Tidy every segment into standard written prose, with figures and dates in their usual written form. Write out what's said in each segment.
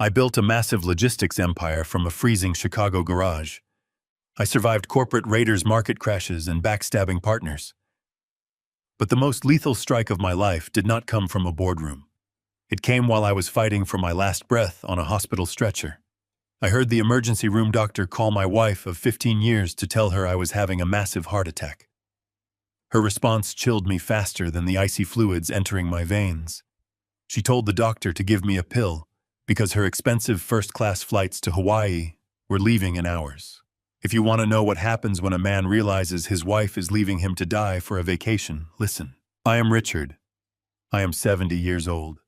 I built a massive logistics empire from a freezing Chicago garage. I survived corporate raiders, market crashes, and backstabbing partners. But the most lethal strike of my life did not come from a boardroom. It came while I was fighting for my last breath on a hospital stretcher. I heard the emergency room doctor call my wife of 15 years to tell her I was having a massive heart attack. Her response chilled me faster than the icy fluids entering my veins. She told the doctor to give me a pill because her expensive first-class flights to Hawaii were leaving in hours. If you want to know what happens when a man realizes his wife is leaving him to die for a vacation, listen. I am Richard. I am 70 years old.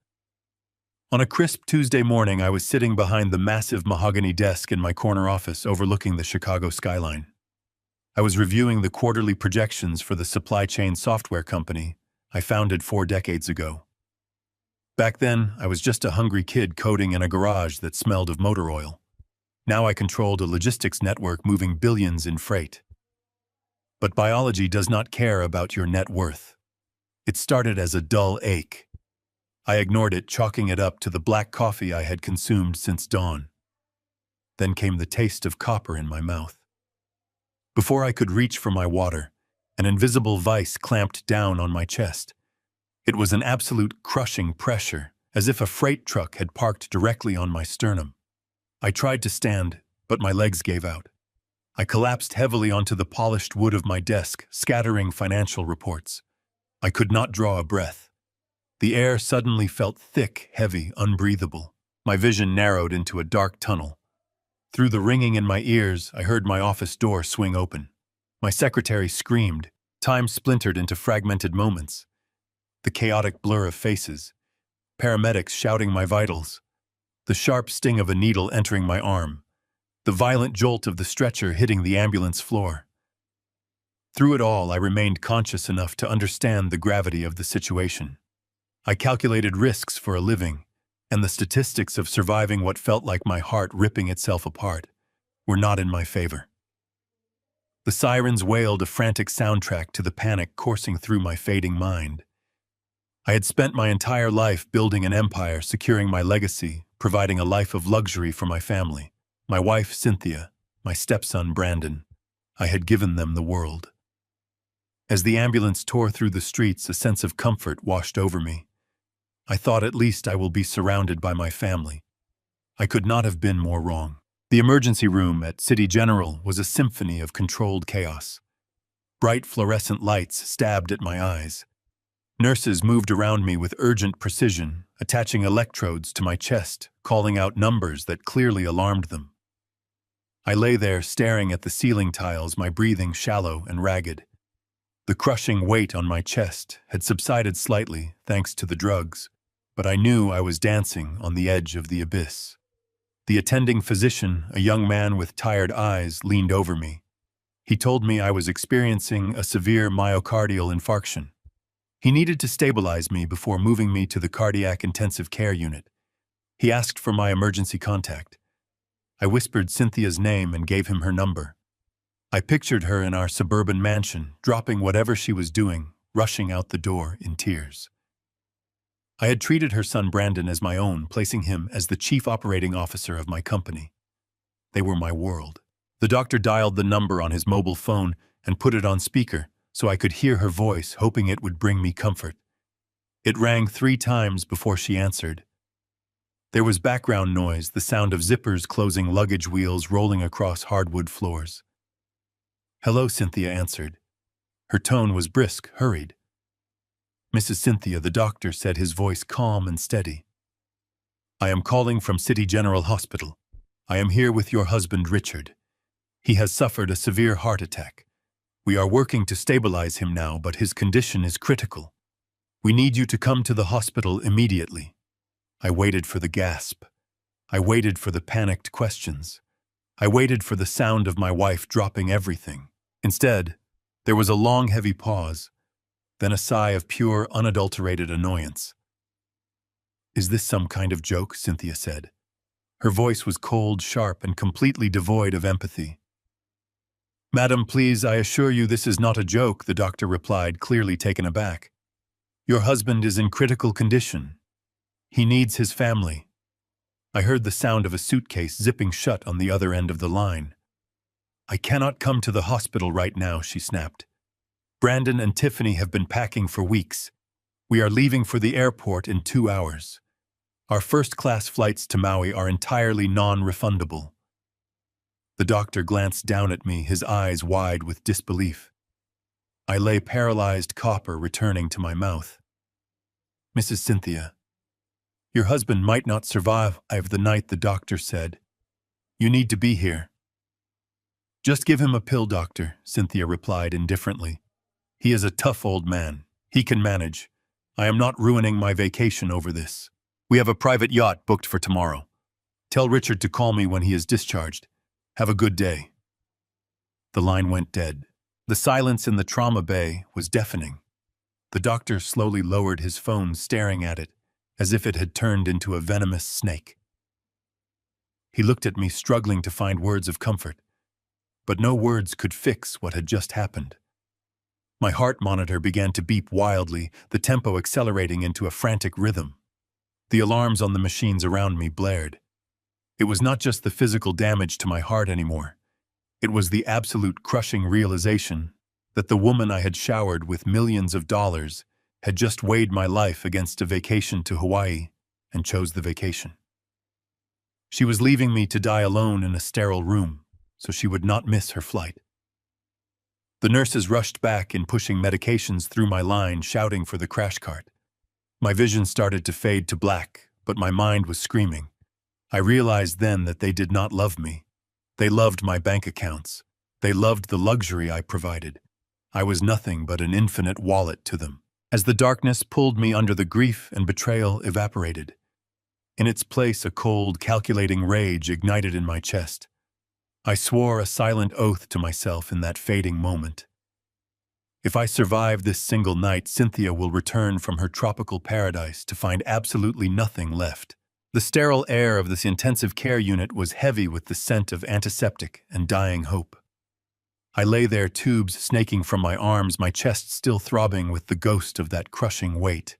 On a crisp Tuesday morning, I was sitting behind the massive mahogany desk in my corner office overlooking the Chicago skyline. I was reviewing the quarterly projections for the supply chain software company I founded 4 decades ago. Back then, I was just a hungry kid coding in a garage that smelled of motor oil. Now I controlled a logistics network moving billions in freight. But biology does not care about your net worth. It started as a dull ache. I ignored it, chalking it up to the black coffee I had consumed since dawn. Then came the taste of copper in my mouth. Before I could reach for my water, an invisible vice clamped down on my chest. It was an absolute crushing pressure, as if a freight truck had parked directly on my sternum. I tried to stand, but my legs gave out. I collapsed heavily onto the polished wood of my desk, scattering financial reports. I could not draw a breath. The air suddenly felt thick, heavy, unbreathable. My vision narrowed into a dark tunnel. Through the ringing in my ears, I heard my office door swing open. My secretary screamed. Time splintered into fragmented moments. The chaotic blur of faces. Paramedics shouting my vitals. The sharp sting of a needle entering my arm. The violent jolt of the stretcher hitting the ambulance floor. Through it all, I remained conscious enough to understand the gravity of the situation. I calculated risks for a living, and the statistics of surviving what felt like my heart ripping itself apart were not in my favor. The sirens wailed a frantic soundtrack to the panic coursing through my fading mind. I had spent my entire life building an empire, securing my legacy, providing a life of luxury for my family. My wife, Cynthia, my stepson, Brandon. I had given them the world. As the ambulance tore through the streets, a sense of comfort washed over me. I thought at least I will be surrounded by my family. I could not have been more wrong. The emergency room at City General was a symphony of controlled chaos. Bright fluorescent lights stabbed at my eyes. Nurses moved around me with urgent precision, attaching electrodes to my chest, calling out numbers that clearly alarmed them. I lay there staring at the ceiling tiles, my breathing shallow and ragged. The crushing weight on my chest had subsided slightly thanks to the drugs, but I knew I was dancing on the edge of the abyss. The attending physician, a young man with tired eyes, leaned over me. He told me I was experiencing a severe myocardial infarction. He needed to stabilize me before moving me to the cardiac intensive care unit. He asked for my emergency contact. I whispered Cynthia's name and gave him her number. I pictured her in our suburban mansion, dropping whatever she was doing, rushing out the door in tears. I had treated her son Brandon as my own, placing him as the chief operating officer of my company. They were my world. The doctor dialed the number on his mobile phone and put it on speaker so I could hear her voice, hoping it would bring me comfort. It rang 3 times before she answered. There was background noise, the sound of zippers closing, luggage wheels rolling across hardwood floors. "Hello," Cynthia answered. Her tone was brisk, hurried. "Mrs. Cynthia," the doctor said, his voice calm and steady. "I am calling from City General Hospital. I am here with your husband, Richard. He has suffered a severe heart attack. We are working to stabilize him now, but his condition is critical. We need you to come to the hospital immediately." I waited for the gasp. I waited for the panicked questions. I waited for the sound of my wife dropping everything. Instead, there was a long, heavy pause, then a sigh of pure, unadulterated annoyance. "Is this some kind of joke?" Cynthia said. Her voice was cold, sharp, and completely devoid of empathy. "Madam, please, I assure you this is not a joke," the doctor replied, clearly taken aback. "Your husband is in critical condition. He needs his family." I heard the sound of a suitcase zipping shut on the other end of the line. "I cannot come to the hospital right now," she snapped. "Brandon and Tiffany have been packing for weeks. We are leaving for the airport in 2 hours. Our first-class flights to Maui are entirely non-refundable." The doctor glanced down at me, his eyes wide with disbelief. I lay paralyzed, copper returning to my mouth. "Mrs. Cynthia, your husband might not survive the night," the doctor said. "You need to be here." "Just give him a pill, doctor," Cynthia replied indifferently. "He is a tough old man. He can manage. I am not ruining my vacation over this. We have a private yacht booked for tomorrow. Tell Richard to call me when he is discharged. Have a good day." The line went dead. The silence in the trauma bay was deafening. The doctor slowly lowered his phone, staring at it, as if it had turned into a venomous snake. He looked at me, struggling to find words of comfort. But no words could fix what had just happened. My heart monitor began to beep wildly, the tempo accelerating into a frantic rhythm. The alarms on the machines around me blared. It was not just the physical damage to my heart anymore. It was the absolute crushing realization that the woman I had showered with millions of dollars had just weighed my life against a vacation to Hawaii and chose the vacation. She was leaving me to die alone in a sterile room, so she would not miss her flight. The nurses rushed back in, pushing medications through my line, shouting for the crash cart. My vision started to fade to black, but my mind was screaming. I realized then that they did not love me. They loved my bank accounts. They loved the luxury I provided. I was nothing but an infinite wallet to them. As the darkness pulled me under, the grief and betrayal evaporated. In its place, a cold, calculating rage ignited in my chest. I swore a silent oath to myself in that fading moment. If I survive this single night, Cynthia will return from her tropical paradise to find absolutely nothing left. The sterile air of this intensive care unit was heavy with the scent of antiseptic and dying hope. I lay there, tubes snaking from my arms, my chest still throbbing with the ghost of that crushing weight.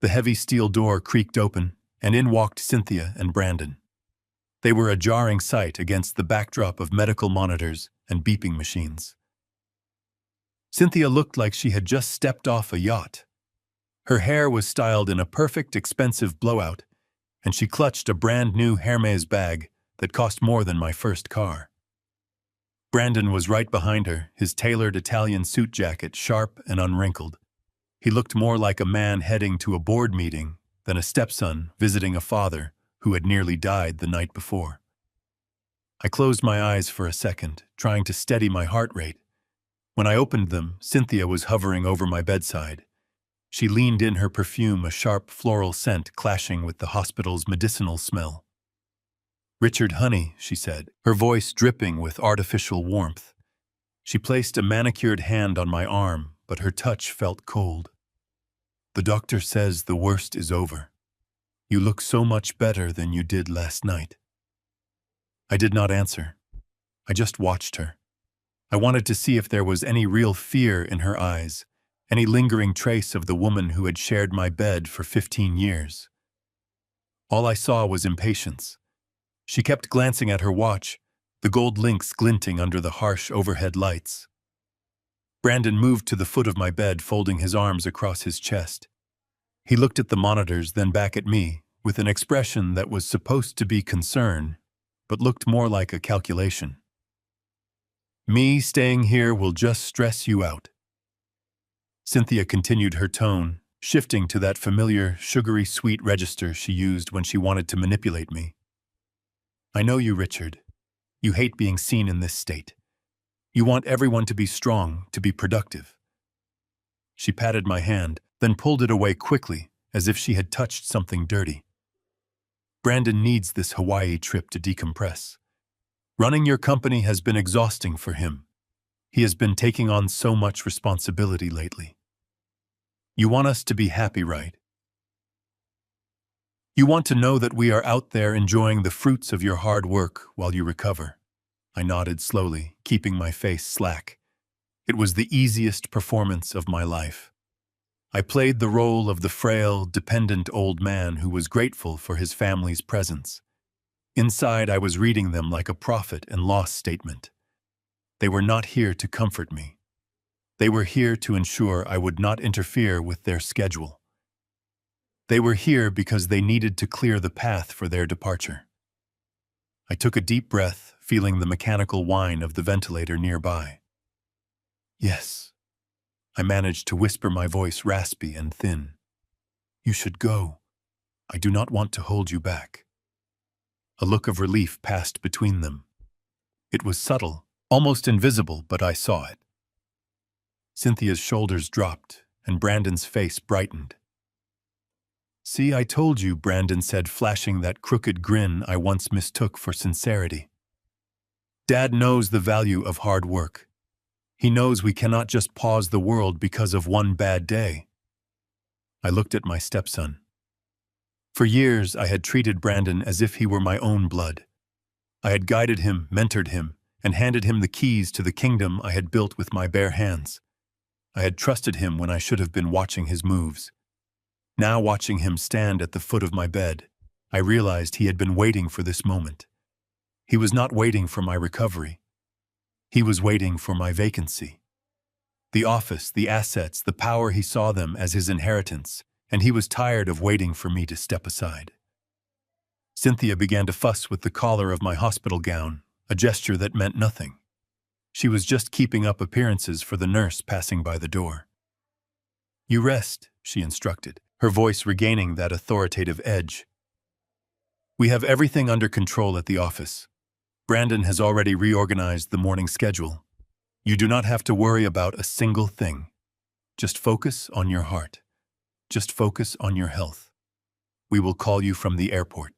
The heavy steel door creaked open, and in walked Cynthia and Brandon. They were a jarring sight against the backdrop of medical monitors and beeping machines. Cynthia looked like she had just stepped off a yacht. Her hair was styled in a perfect, expensive blowout, and she clutched a brand-new Hermes bag that cost more than my first car. Brandon was right behind her, his tailored Italian suit jacket sharp and unwrinkled. He looked more like a man heading to a board meeting than a stepson visiting a father who had nearly died the night before. I closed my eyes for a second, trying to steady my heart rate. When I opened them, Cynthia was hovering over my bedside. She leaned in, her perfume, a sharp floral scent clashing with the hospital's medicinal smell. "Richard, honey," she said, her voice dripping with artificial warmth. She placed a manicured hand on my arm, but her touch felt cold. "The doctor says the worst is over. You look so much better than you did last night." I did not answer. I just watched her. I wanted to see if there was any real fear in her eyes, any lingering trace of the woman who had shared my bed for 15 years. All I saw was impatience. She kept glancing at her watch, the gold links glinting under the harsh overhead lights. Brandon moved to the foot of my bed, folding his arms across his chest. He looked at the monitors, then back at me, with an expression that was supposed to be concern, but looked more like a calculation. "Me staying here will just stress you out." Cynthia continued, her tone shifting to that familiar, sugary sweet register she used when she wanted to manipulate me. "I know you, Richard. You hate being seen in this state. You want everyone to be strong, to be productive." She patted my hand, then pulled it away quickly, as if she had touched something dirty. "Brandon needs this Hawaii trip to decompress. Running your company has been exhausting for him. He has been taking on so much responsibility lately. You want us to be happy, right? You want to know that we are out there enjoying the fruits of your hard work while you recover." I nodded slowly, keeping my face slack. It was the easiest performance of my life. I played the role of the frail, dependent old man who was grateful for his family's presence. Inside, I was reading them like a profit and loss statement. They were not here to comfort me. They were here to ensure I would not interfere with their schedule. They were here because they needed to clear the path for their departure. I took a deep breath, feeling the mechanical whine of the ventilator nearby. Yes. I managed to whisper, my voice raspy and thin. You should go. I do not want to hold you back. A look of relief passed between them. It was subtle, almost invisible, but I saw it. Cynthia's shoulders dropped, and Brandon's face brightened. See, I told you, Brandon said, flashing that crooked grin I once mistook for sincerity. Dad knows the value of hard work. He knows we cannot just pause the world because of one bad day. I looked at my stepson. For years, I had treated Brandon as if he were my own blood. I had guided him, mentored him, and handed him the keys to the kingdom I had built with my bare hands. I had trusted him when I should have been watching his moves. Now, watching him stand at the foot of my bed, I realized he had been waiting for this moment. He was not waiting for my recovery. He was waiting for my vacancy. The office, the assets, the power, he saw them as his inheritance, and he was tired of waiting for me to step aside. Cynthia began to fuss with the collar of my hospital gown, a gesture that meant nothing. She was just keeping up appearances for the nurse passing by the door. You rest, she instructed, her voice regaining that authoritative edge. We have everything under control at the office. Brandon has already reorganized the morning schedule. You do not have to worry about a single thing. Just focus on your heart. Just focus on your health. We will call you from the airport.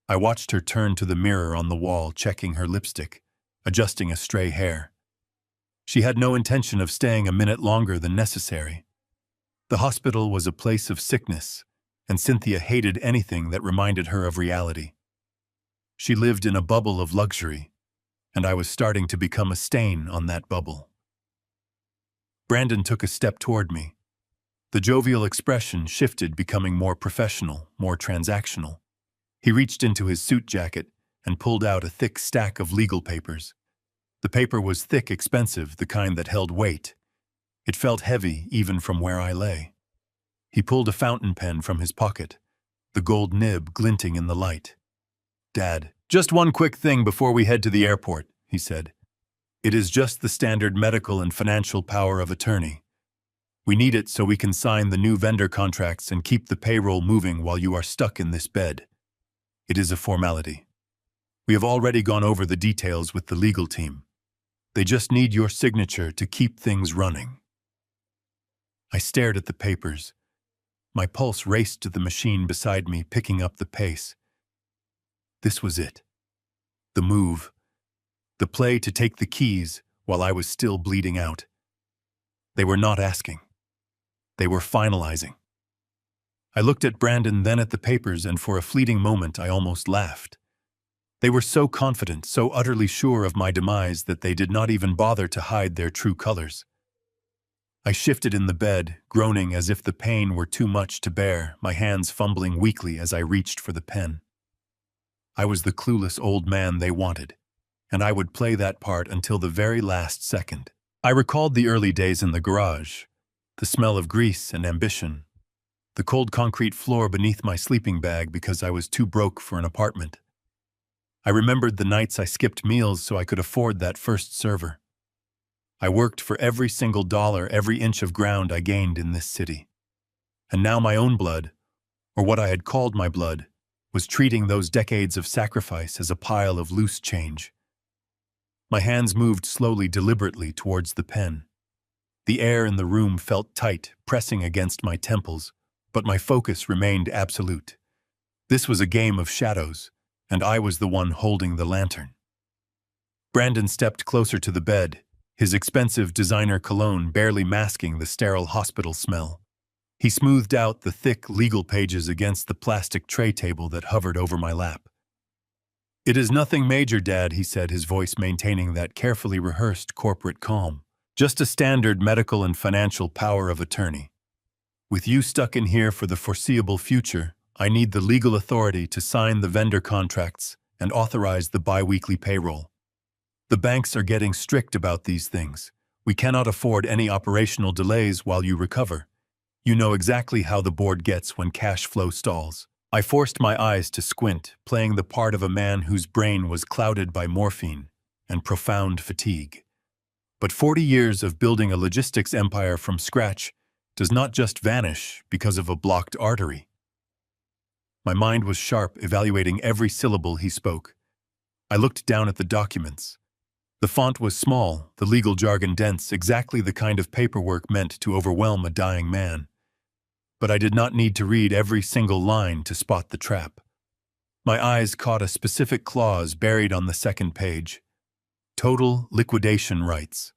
I watched her turn to the mirror on the wall, checking her lipstick, adjusting a stray hair. She had no intention of staying a minute longer than necessary. The hospital was a place of sickness, and Cynthia hated anything that reminded her of reality. She lived in a bubble of luxury, and I was starting to become a stain on that bubble. Brandon took a step toward me. The jovial expression shifted, becoming more professional, more transactional. He reached into his suit jacket and pulled out a thick stack of legal papers. The paper was thick, expensive, the kind that held weight. It felt heavy even from where I lay. He pulled a fountain pen from his pocket, the gold nib glinting in the light. Dad, just one quick thing before we head to the airport, he said. It is just the standard medical and financial power of attorney. We need it so we can sign the new vendor contracts and keep the payroll moving while you are stuck in this bed. It is a formality. We have already gone over the details with the legal team. They just need your signature to keep things running. I stared at the papers. My pulse raced to the machine beside me, picking up the pace. This was it. The move. The play to take the keys while I was still bleeding out. They were not asking. They were finalizing. I looked at Brandon, then at the papers, and for a fleeting moment I almost laughed. They were so confident, so utterly sure of my demise that they did not even bother to hide their true colors. I shifted in the bed, groaning as if the pain were too much to bear, my hands fumbling weakly as I reached for the pen. I was the clueless old man they wanted, and I would play that part until the very last second. I recalled the early days in the garage, the smell of grease and ambition, the cold concrete floor beneath my sleeping bag because I was too broke for an apartment. I remembered the nights I skipped meals so I could afford that first server. I worked for every single dollar, every inch of ground I gained in this city. And now my own blood, or what I had called my blood, was treating those decades of sacrifice as a pile of loose change. My hands moved slowly, deliberately towards the pen. The air in the room felt tight, pressing against my temples, but my focus remained absolute. This was a game of shadows, and I was the one holding the lantern. Brandon stepped closer to the bed, his expensive designer cologne barely masking the sterile hospital smell. He smoothed out the thick legal pages against the plastic tray table that hovered over my lap. It is nothing major, Dad, he said, his voice maintaining that carefully rehearsed corporate calm. Just a standard medical and financial power of attorney. With you stuck in here for the foreseeable future, I need the legal authority to sign the vendor contracts and authorize the bi-weekly payroll. The banks are getting strict about these things. We cannot afford any operational delays while you recover. You know exactly how the board gets when cash flow stalls. I forced my eyes to squint, playing the part of a man whose brain was clouded by morphine and profound fatigue. But 40 years of building a logistics empire from scratch does not just vanish because of a blocked artery. My mind was sharp, evaluating every syllable he spoke. I looked down at the documents. The font was small, the legal jargon dense, exactly the kind of paperwork meant to overwhelm a dying man. But I did not need to read every single line to spot the trap. My eyes caught a specific clause buried on the second page. Total liquidation rights.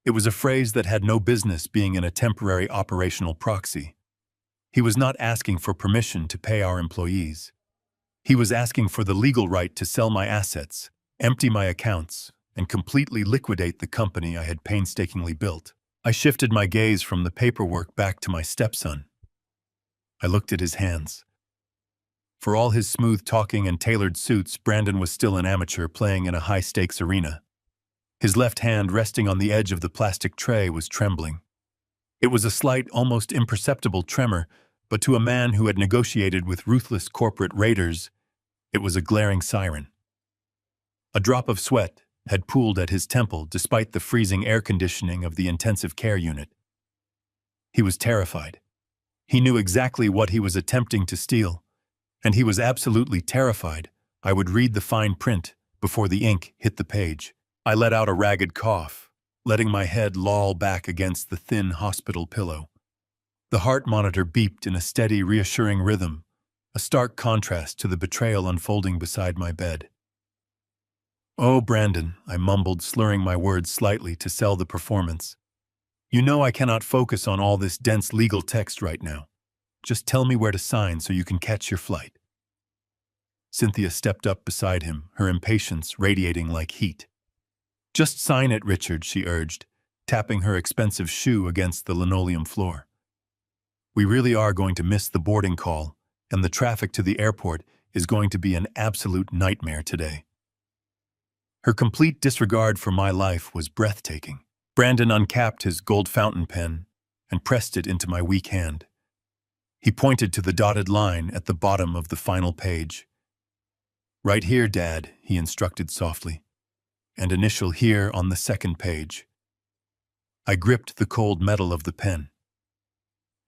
It was a phrase that had no business being in a temporary operational proxy. He was not asking for permission to pay our employees. He was asking for the legal right to sell my assets, empty my accounts, and completely liquidate the company I had painstakingly built. I shifted my gaze from the paperwork back to my stepson. I looked at his hands. For all his smooth talking and tailored suits, Brandon was still an amateur playing in a high-stakes arena. His left hand, resting on the edge of the plastic tray, was trembling. It was a slight, almost imperceptible tremor, but to a man who had negotiated with ruthless corporate raiders, it was a glaring siren. A drop of sweat had pooled at his temple despite the freezing air conditioning of the intensive care unit. He was terrified. He knew exactly what he was attempting to steal, and he was absolutely terrified I would read the fine print before the ink hit the page. I let out a ragged cough, letting my head loll back against the thin hospital pillow. The heart monitor beeped in a steady, reassuring rhythm, a stark contrast to the betrayal unfolding beside my bed. "Oh, Brandon," I mumbled, slurring my words slightly to sell the performance. "You know I cannot focus on all this dense legal text right now. Just tell me where to sign so you can catch your flight." Cynthia stepped up beside him, her impatience radiating like heat. "Just sign it, Richard," she urged, tapping her expensive shoe against the linoleum floor. "We really are going to miss the boarding call, and the traffic to the airport is going to be an absolute nightmare today." Her complete disregard for my life was breathtaking. Brandon uncapped his gold fountain pen and pressed it into my weak hand. He pointed to the dotted line at the bottom of the final page. "Right here, Dad," he instructed softly, "and initial here on the second page." I gripped the cold metal of the pen.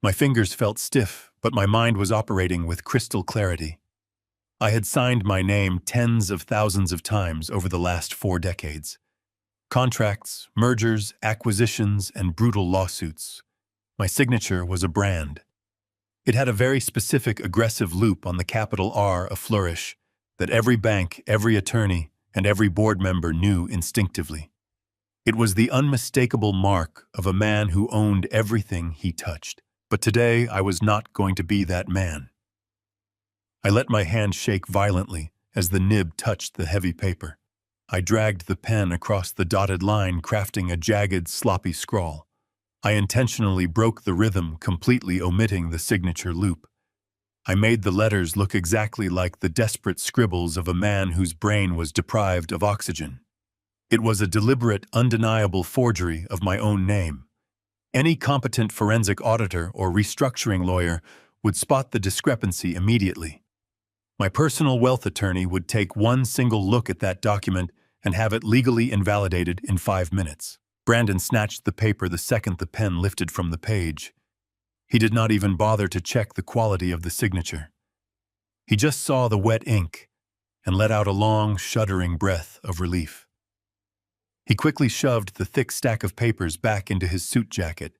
My fingers felt stiff, but my mind was operating with crystal clarity. I had signed my name tens of thousands of times over the last 4 decades. Contracts, mergers, acquisitions, and brutal lawsuits. My signature was a brand. It had a very specific aggressive loop on the capital R, a flourish, that every bank, every attorney, and every board member knew instinctively. It was the unmistakable mark of a man who owned everything he touched. But today I was not going to be that man. I let my hand shake violently as the nib touched the heavy paper. I dragged the pen across the dotted line, crafting a jagged, sloppy scrawl. I intentionally broke the rhythm, completely omitting the signature loop. I made the letters look exactly like the desperate scribbles of a man whose brain was deprived of oxygen. It was a deliberate, undeniable forgery of my own name. Any competent forensic auditor or restructuring lawyer would spot the discrepancy immediately. My personal wealth attorney would take one single look at that document and have it legally invalidated in 5 minutes. Brandon snatched the paper the second the pen lifted from the page. He did not even bother to check the quality of the signature. He just saw the wet ink and let out a long, shuddering breath of relief. He quickly shoved the thick stack of papers back into his suit jacket,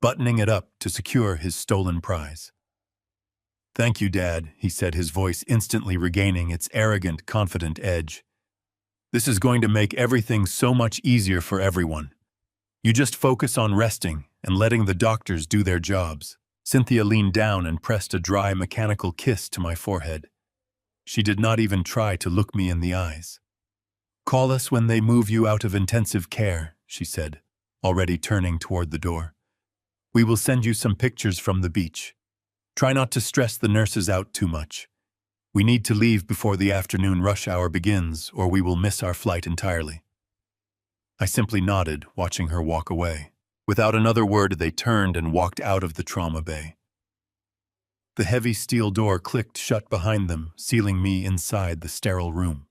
buttoning it up to secure his stolen prize. "Thank you, Dad," he said, his voice instantly regaining its arrogant, confident edge. "This is going to make everything so much easier for everyone. You just focus on resting and letting the doctors do their jobs." Cynthia leaned down and pressed a dry, mechanical kiss to my forehead. She did not even try to look me in the eyes. "Call us when they move you out of intensive care," she said, already turning toward the door. We will send you some pictures from the beach. Try not to stress the nurses out too much. We need to leave before the afternoon rush hour begins, or we will miss our flight entirely." I simply nodded, watching her walk away. Without another word, they turned and walked out of the trauma bay. The heavy steel door clicked shut behind them, sealing me inside the sterile room.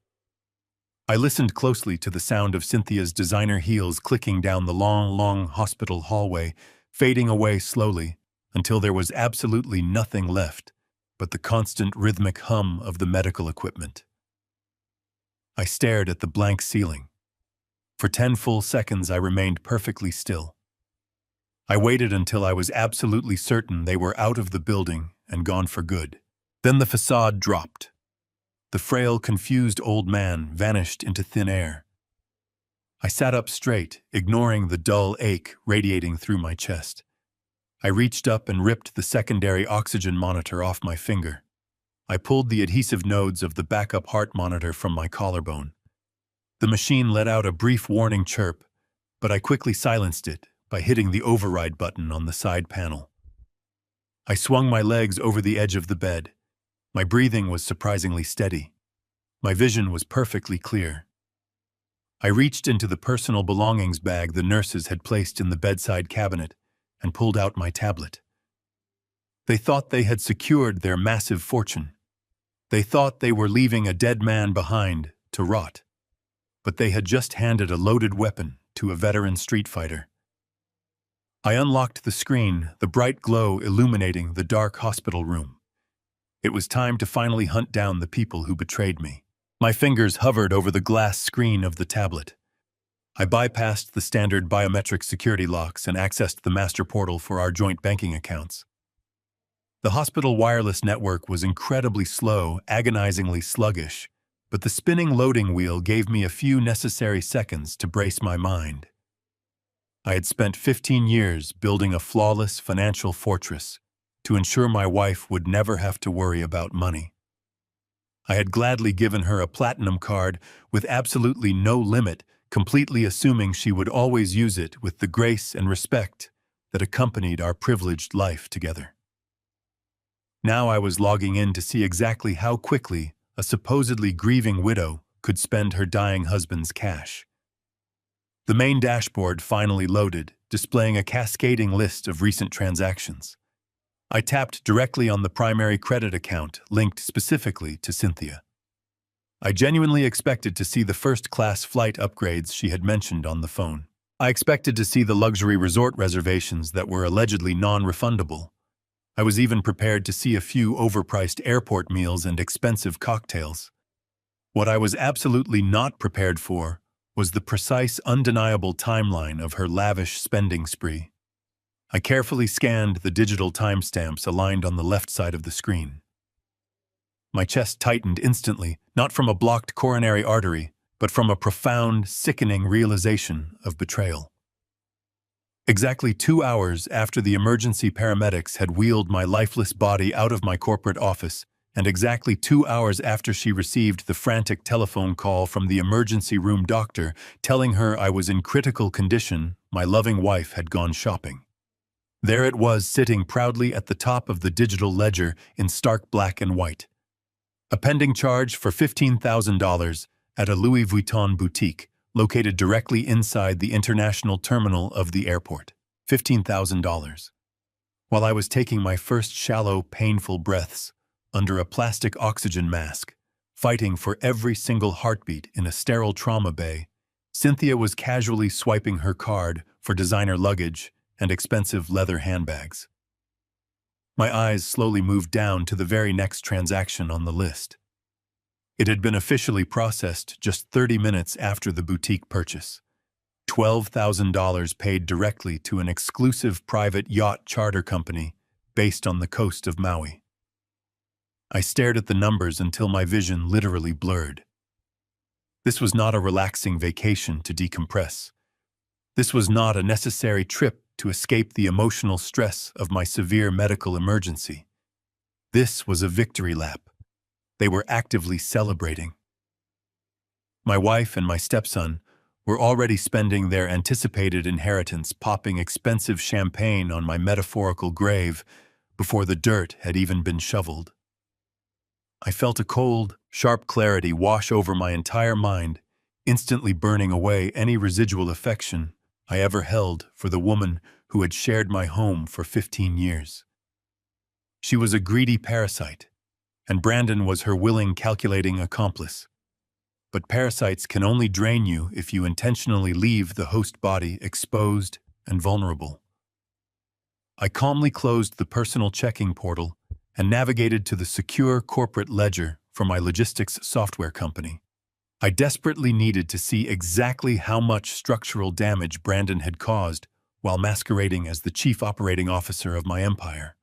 I listened closely to the sound of Cynthia's designer heels clicking down the long hospital hallway, fading away slowly until there was absolutely nothing left but the constant rhythmic hum of the medical equipment. I stared at the blank ceiling. For 10 full seconds, I remained perfectly still. I waited until I was absolutely certain they were out of the building and gone for good. Then the facade dropped. The frail, confused old man vanished into thin air. I sat up straight, ignoring the dull ache radiating through my chest. I reached up and ripped the secondary oxygen monitor off my finger. I pulled the adhesive nodes of the backup heart monitor from my collarbone. The machine let out a brief warning chirp, but I quickly silenced it by hitting the override button on the side panel. I swung my legs over the edge of the bed. My breathing was surprisingly steady. My vision was perfectly clear. I reached into the personal belongings bag the nurses had placed in the bedside cabinet and pulled out my tablet. They thought they had secured their massive fortune. They thought they were leaving a dead man behind to rot. But they had just handed a loaded weapon to a veteran street fighter. I unlocked the screen, the bright glow illuminating the dark hospital room. It was time to finally hunt down the people who betrayed me. My fingers hovered over the glass screen of the tablet. I bypassed the standard biometric security locks and accessed the master portal for our joint banking accounts. The hospital wireless network was incredibly slow, agonizingly sluggish, but the spinning loading wheel gave me a few necessary seconds to brace my mind. I had spent 15 years building a flawless financial fortress to ensure my wife would never have to worry about money. I had gladly given her a platinum card with absolutely no limit, completely assuming she would always use it with the grace and respect that accompanied our privileged life together. Now I was logging in to see exactly how quickly a supposedly grieving widow could spend her dying husband's cash. The main dashboard finally loaded, displaying a cascading list of recent transactions. I tapped directly on the primary credit account linked specifically to Cynthia. I genuinely expected to see the first-class flight upgrades she had mentioned on the phone. I expected to see the luxury resort reservations that were allegedly non-refundable. I was even prepared to see a few overpriced airport meals and expensive cocktails. What I was absolutely not prepared for was the precise, undeniable timeline of her lavish spending spree. I carefully scanned the digital timestamps aligned on the left side of the screen. My chest tightened instantly, not from a blocked coronary artery, but from a profound, sickening realization of betrayal. Exactly 2 hours after the emergency paramedics had wheeled my lifeless body out of my corporate office, and exactly 2 hours after she received the frantic telephone call from the emergency room doctor telling her I was in critical condition, my loving wife had gone shopping. There it was, sitting proudly at the top of the digital ledger in stark black and white. A pending charge for $15,000 at a Louis Vuitton boutique located directly inside the international terminal of the airport. $15,000. While I was taking my first shallow, painful breaths under a plastic oxygen mask, fighting for every single heartbeat in a sterile trauma bay, Cynthia was casually swiping her card for designer luggage and expensive leather handbags. My eyes slowly moved down to the very next transaction on the list. It had been officially processed just 30 minutes after the boutique purchase. $12,000 paid directly to an exclusive private yacht charter company based on the coast of Maui. I stared at the numbers until my vision literally blurred. This was not a relaxing vacation to decompress. This was not a necessary trip to escape the emotional stress of my severe medical emergency. This was a victory lap. They were actively celebrating. My wife and my stepson were already spending their anticipated inheritance popping expensive champagne on my metaphorical grave before the dirt had even been shoveled. I felt a cold, sharp clarity wash over my entire mind, instantly burning away any residual affection I ever held for the woman who had shared my home for 15 years. She was a greedy parasite, and Brandon was her willing, calculating accomplice. But parasites can only drain you if you intentionally leave the host body exposed and vulnerable. I calmly closed the personal checking portal and navigated to the secure corporate ledger for my logistics software company. I desperately needed to see exactly how much structural damage Brandon had caused while masquerading as the chief operating officer of my empire.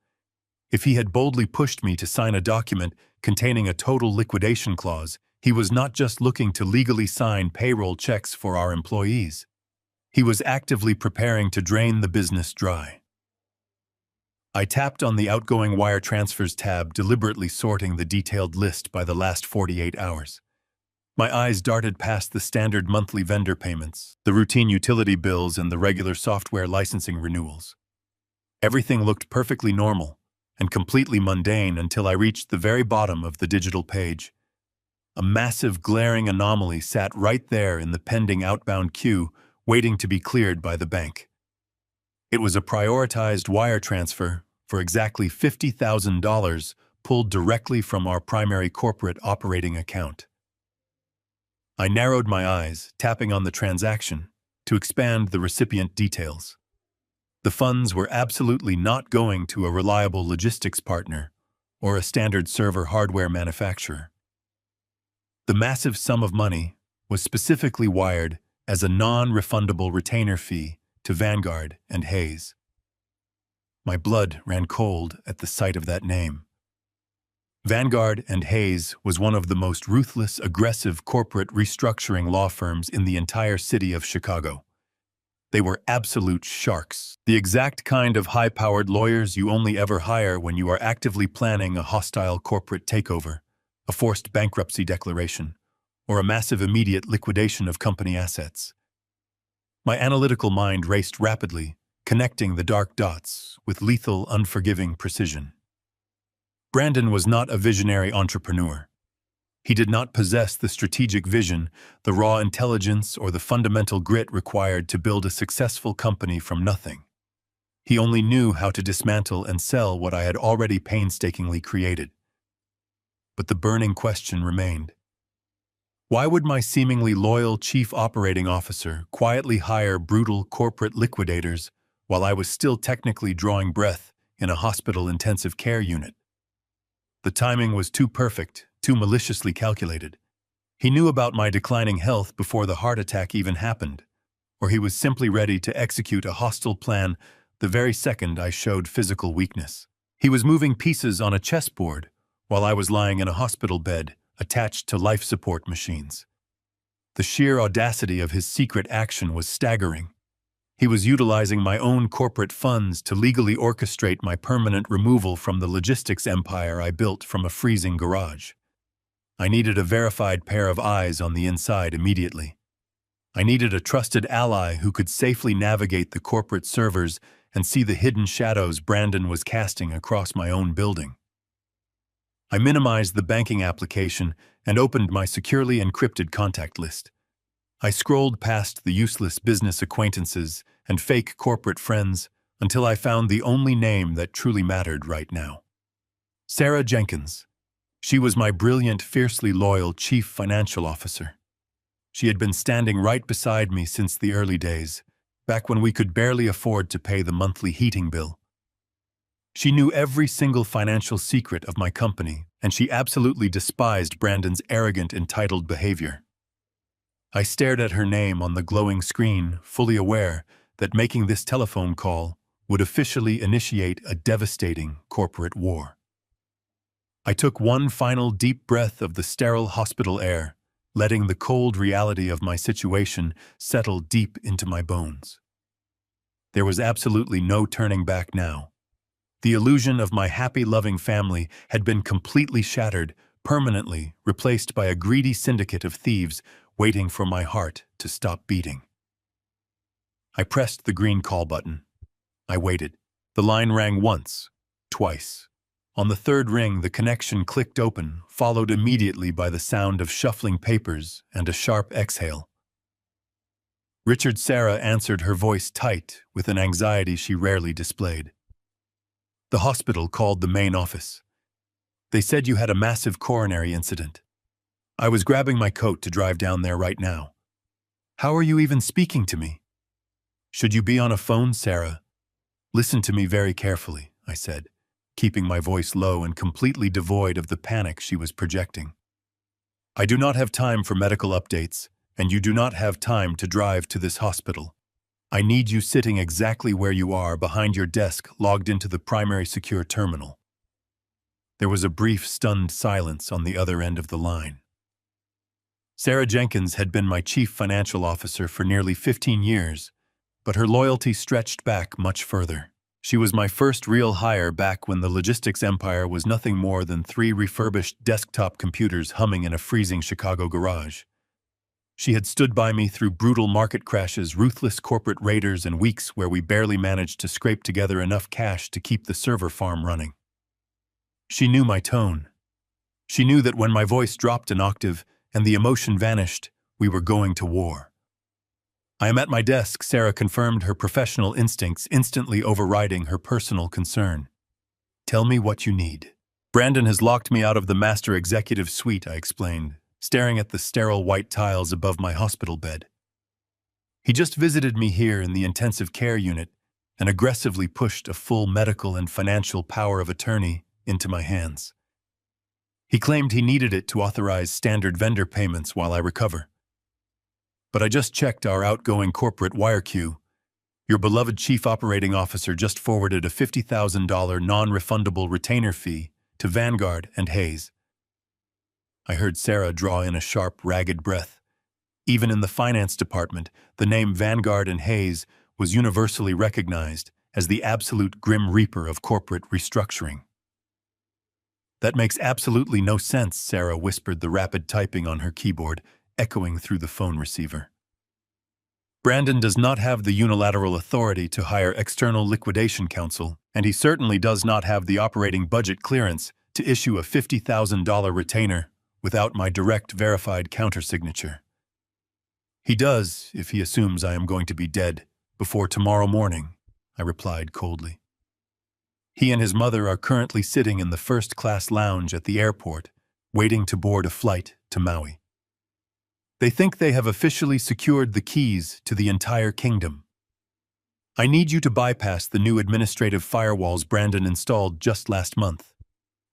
If he had boldly pushed me to sign a document containing a total liquidation clause, he was not just looking to legally sign payroll checks for our employees. He was actively preparing to drain the business dry. I tapped on the outgoing wire transfers tab, deliberately sorting the detailed list by the last 48 hours. My eyes darted past the standard monthly vendor payments, the routine utility bills, and the regular software licensing renewals. Everything looked perfectly normal and completely mundane until I reached the very bottom of the digital page. A massive, glaring anomaly sat right there in the pending outbound queue, waiting to be cleared by the bank. It was a prioritized wire transfer for exactly $50,000 pulled directly from our primary corporate operating account. I narrowed my eyes, tapping on the transaction to expand the recipient details. The funds were absolutely not going to a reliable logistics partner or a standard server hardware manufacturer. The massive sum of money was specifically wired as a non-refundable retainer fee to Vanguard and Hayes. My blood ran cold at the sight of that name. Vanguard and Hayes was one of the most ruthless, aggressive corporate restructuring law firms in the entire city of Chicago. They were absolute sharks, the exact kind of high-powered lawyers you only ever hire when you are actively planning a hostile corporate takeover, a forced bankruptcy declaration, or a massive immediate liquidation of company assets. My analytical mind raced rapidly, connecting the dark dots with lethal, unforgiving precision. Brandon was not a visionary entrepreneur. He did not possess the strategic vision, the raw intelligence, or the fundamental grit required to build a successful company from nothing. He only knew how to dismantle and sell what I had already painstakingly created. But the burning question remained. Why would my seemingly loyal chief operating officer quietly hire brutal corporate liquidators while I was still technically drawing breath in a hospital intensive care unit? The timing was too perfect, too maliciously calculated. He knew about my declining health before the heart attack even happened, or he was simply ready to execute a hostile plan the very second I showed physical weakness. He was moving pieces on a chessboard while I was lying in a hospital bed attached to life support machines. The sheer audacity of his secret action was staggering. He was utilizing my own corporate funds to legally orchestrate my permanent removal from the logistics empire I built from a freezing garage. I needed a verified pair of eyes on the inside immediately. I needed a trusted ally who could safely navigate the corporate servers and see the hidden shadows Brandon was casting across my own building. I minimized the banking application and opened my securely encrypted contact list. I scrolled past the useless business acquaintances and fake corporate friends until I found the only name that truly mattered right now. Sarah Jenkins. She was my brilliant, fiercely loyal chief financial officer. She had been standing right beside me since the early days, back when we could barely afford to pay the monthly heating bill. She knew every single financial secret of my company, and she absolutely despised Brandon's arrogant, entitled behavior. I stared at her name on the glowing screen, fully aware that making this telephone call would officially initiate a devastating corporate war. I took one final deep breath of the sterile hospital air, letting the cold reality of my situation settle deep into my bones. There was absolutely no turning back now. The illusion of my happy, loving family had been completely shattered, permanently replaced by a greedy syndicate of thieves waiting for my heart to stop beating. I pressed the green call button. I waited. The line rang once, twice. On the third ring, the connection clicked open, followed immediately by the sound of shuffling papers and a sharp exhale. Richard. Sarah answered, her voice tight with an anxiety she rarely displayed. The hospital called the main office. They said you had a massive coronary incident. I was grabbing my coat to drive down there right now. How are you even speaking to me? Should you be on a phone, Sarah? Listen to me very carefully, I said, keeping my voice low and completely devoid of the panic she was projecting. I do not have time for medical updates, and you do not have time to drive to this hospital. I need you sitting exactly where you are, behind your desk, logged into the primary secure terminal. There was a brief, stunned silence on the other end of the line. Sarah Jenkins had been my chief financial officer for nearly 15 years, but her loyalty stretched back much further. She was my first real hire back when the logistics empire was nothing more than 3 refurbished desktop computers humming in a freezing Chicago garage. She had stood by me through brutal market crashes, ruthless corporate raiders, and weeks where we barely managed to scrape together enough cash to keep the server farm running. She knew my tone. She knew that when my voice dropped an octave and the emotion vanished, we were going to war. I am at my desk, Sarah confirmed, her professional instincts instantly overriding her personal concern. Tell me what you need. Brandon has locked me out of the master executive suite, I explained, staring at the sterile white tiles above my hospital bed. He just visited me here in the intensive care unit and aggressively pushed a full medical and financial power of attorney into my hands. He claimed he needed it to authorize standard vendor payments while I recover. But I just checked our outgoing corporate wire queue. Your beloved chief operating officer just forwarded a $50,000 non-refundable retainer fee to Vanguard and Hayes. I heard Sarah draw in a sharp, ragged breath. Even in the finance department, the name Vanguard and Hayes was universally recognized as the absolute grim reaper of corporate restructuring. That makes absolutely no sense, Sarah whispered, the rapid typing on her keyboard echoing through the phone receiver. Brandon does not have the unilateral authority to hire external liquidation counsel, and he certainly does not have the operating budget clearance to issue a $50,000 retainer without my direct verified countersignature. He does if he assumes I am going to be dead before tomorrow morning, I replied coldly. He and his mother are currently sitting in the first-class lounge at the airport, waiting to board a flight to Maui. They think they have officially secured the keys to the entire kingdom. I need you to bypass the new administrative firewalls Brandon installed just last month.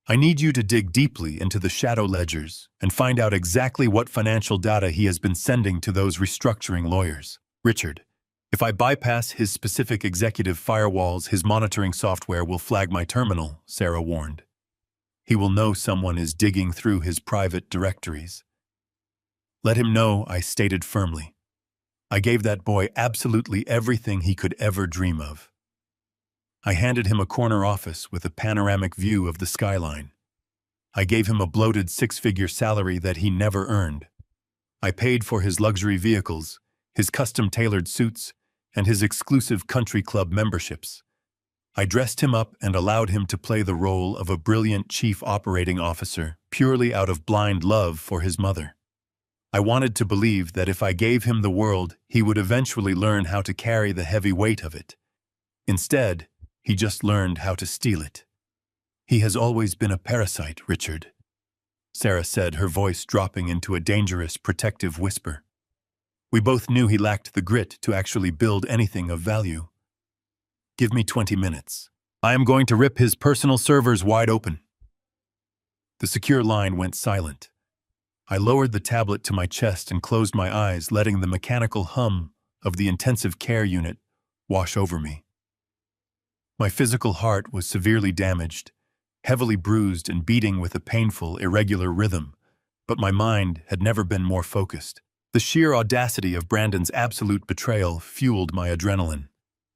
I need you to dig deeply into the shadow ledgers and find out exactly what financial data he has been sending to those restructuring lawyers. Richard, if I bypass his specific executive firewalls, his monitoring software will flag my terminal, Sarah warned. He will know someone is digging through his private directories. Let him know, I stated firmly. I gave that boy absolutely everything he could ever dream of. I handed him a corner office with a panoramic view of the skyline. I gave him a bloated 6-figure salary that he never earned. I paid for his luxury vehicles, his custom-tailored suits, and his exclusive country club memberships. I dressed him up and allowed him to play the role of a brilliant chief operating officer purely out of blind love for his mother. I wanted to believe that if I gave him the world, he would eventually learn how to carry the heavy weight of it. Instead, he just learned how to steal it. He has always been a parasite, Richard, Sarah said, her voice dropping into a dangerous, protective whisper. We both knew he lacked the grit to actually build anything of value. Give me 20 minutes. I am going to rip his personal servers wide open. The secure line went silent. I lowered the tablet to my chest and closed my eyes, letting the mechanical hum of the intensive care unit wash over me. My physical heart was severely damaged, heavily bruised and beating with a painful, irregular rhythm, but my mind had never been more focused. The sheer audacity of Brandon's absolute betrayal fueled my adrenaline.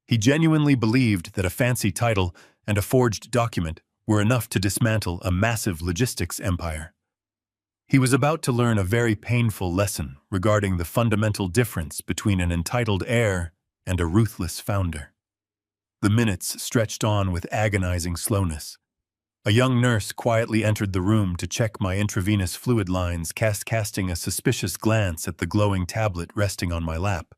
He genuinely believed that a fancy title and a forged document were enough to dismantle a massive logistics empire. He was about to learn a very painful lesson regarding the fundamental difference between an entitled heir and a ruthless founder. The minutes stretched on with agonizing slowness. A young nurse quietly entered the room to check my intravenous fluid lines, casting a suspicious glance at the glowing tablet resting on my lap.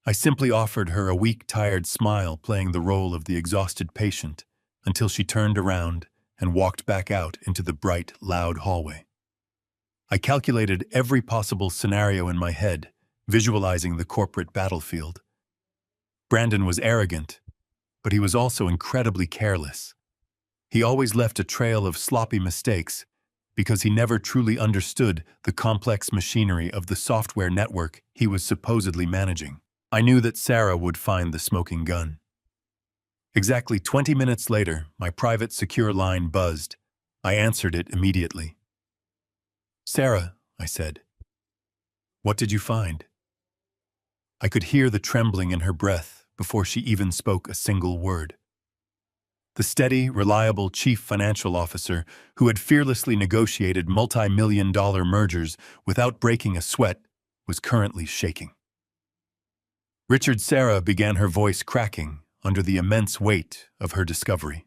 I simply offered her a weak, tired smile, playing the role of the exhausted patient, until she turned around and walked back out into the bright, loud hallway. I calculated every possible scenario in my head, visualizing the corporate battlefield. Brandon was arrogant, but he was also incredibly careless. He always left a trail of sloppy mistakes because he never truly understood the complex machinery of the software network he was supposedly managing. I knew that Sarah would find the smoking gun. Exactly 20 minutes later, my private secure line buzzed. I answered it immediately. "Sarah," I said, "what did you find?" I could hear the trembling in her breath before she even spoke a single word. The steady, reliable chief financial officer who had fearlessly negotiated multi-million-dollar mergers without breaking a sweat was currently shaking. Richard, Sarah began, her voice cracking under the immense weight of her discovery.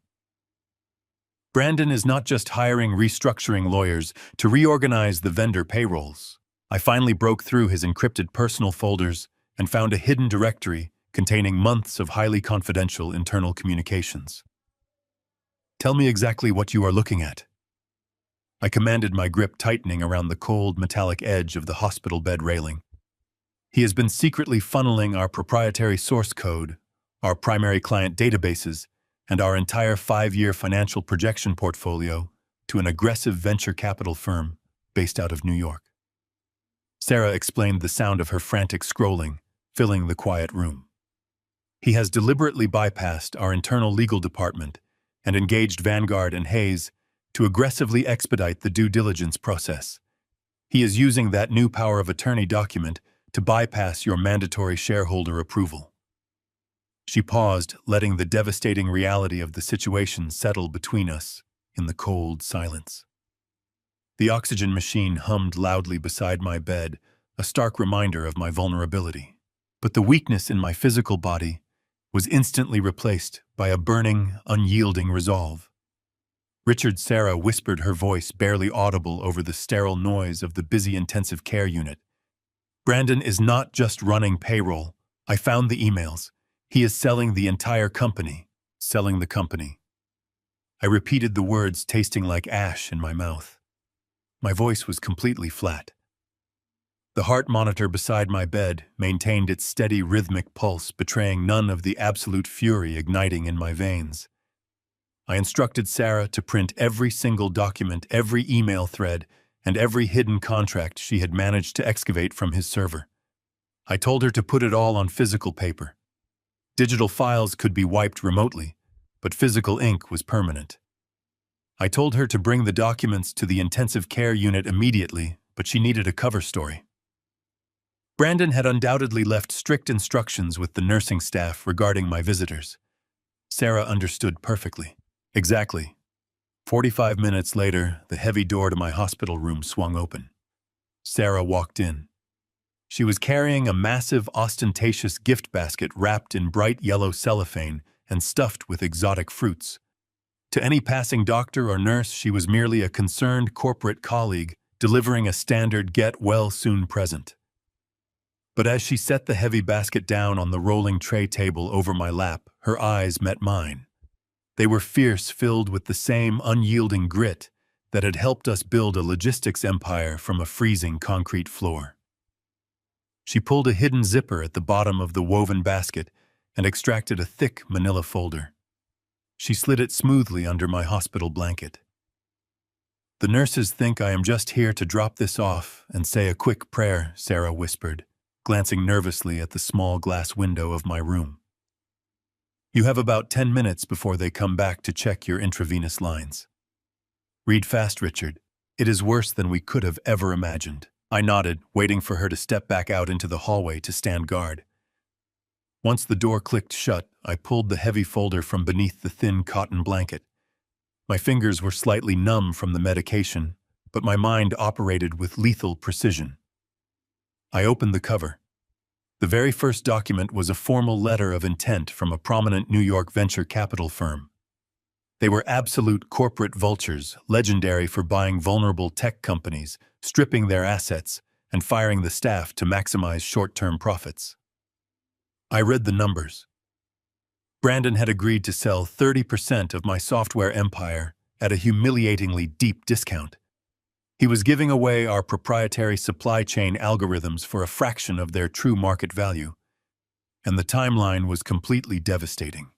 "Brandon is not just hiring restructuring lawyers to reorganize the vendor payrolls. I finally broke through his encrypted personal folders and found a hidden directory containing months of highly confidential internal communications." "Tell me exactly what you are looking at." I commanded, my grip tightening around the cold, metallic edge of the hospital bed railing. "He has been secretly funneling our proprietary source code, our primary client databases, and our entire 5-year financial projection portfolio to an aggressive venture capital firm based out of New York." Sarah explained, the sound of her frantic scrolling filling the quiet room. "He has deliberately bypassed our internal legal department and engaged Vanguard and Hayes to aggressively expedite the due diligence process. He is using that new power of attorney document to bypass your mandatory shareholder approval." She paused, letting the devastating reality of the situation settle between us in the cold silence. The oxygen machine hummed loudly beside my bed, a stark reminder of my vulnerability. But the weakness in my physical body was instantly replaced by a burning, unyielding resolve. "Richard," Sarah whispered, her voice barely audible over the sterile noise of the busy intensive care unit. "Brandon is not just running payroll. I found the emails. He is selling the entire company." "Selling the company." I repeated the words, tasting like ash in my mouth. My voice was completely flat. The heart monitor beside my bed maintained its steady rhythmic pulse, betraying none of the absolute fury igniting in my veins. I instructed Sarah to print every single document, every email thread, and every hidden contract she had managed to excavate from his server. I told her to put it all on physical paper. Digital files could be wiped remotely, but physical ink was permanent. I told her to bring the documents to the intensive care unit immediately, but she needed a cover story. Brandon had undoubtedly left strict instructions with the nursing staff regarding my visitors. Sarah understood perfectly. Exactly. 45 minutes later, the heavy door to my hospital room swung open. Sarah walked in. She was carrying a massive, ostentatious gift basket wrapped in bright yellow cellophane and stuffed with exotic fruits. To any passing doctor or nurse, she was merely a concerned corporate colleague delivering a standard get-well-soon present. But as she set the heavy basket down on the rolling tray table over my lap, her eyes met mine. They were fierce, filled with the same unyielding grit that had helped us build a logistics empire from a freezing concrete floor. She pulled a hidden zipper at the bottom of the woven basket and extracted a thick manila folder. She slid it smoothly under my hospital blanket. "The nurses think I am just here to drop this off and say a quick prayer," Sarah whispered, glancing nervously at the small glass window of my room. "You have about 10 minutes before they come back to check your intravenous lines. Read fast, Richard. It is worse than we could have ever imagined." I nodded, waiting for her to step back out into the hallway to stand guard. Once the door clicked shut, I pulled the heavy folder from beneath the thin cotton blanket. My fingers were slightly numb from the medication, but my mind operated with lethal precision. I opened the cover. The very first document was a formal letter of intent from a prominent New York venture capital firm. They were absolute corporate vultures, legendary for buying vulnerable tech companies, stripping their assets, and firing the staff to maximize short-term profits. I read the numbers. Brandon had agreed to sell 30% of my software empire at a humiliatingly deep discount. He was giving away our proprietary supply chain algorithms for a fraction of their true market value, and the timeline was completely devastating.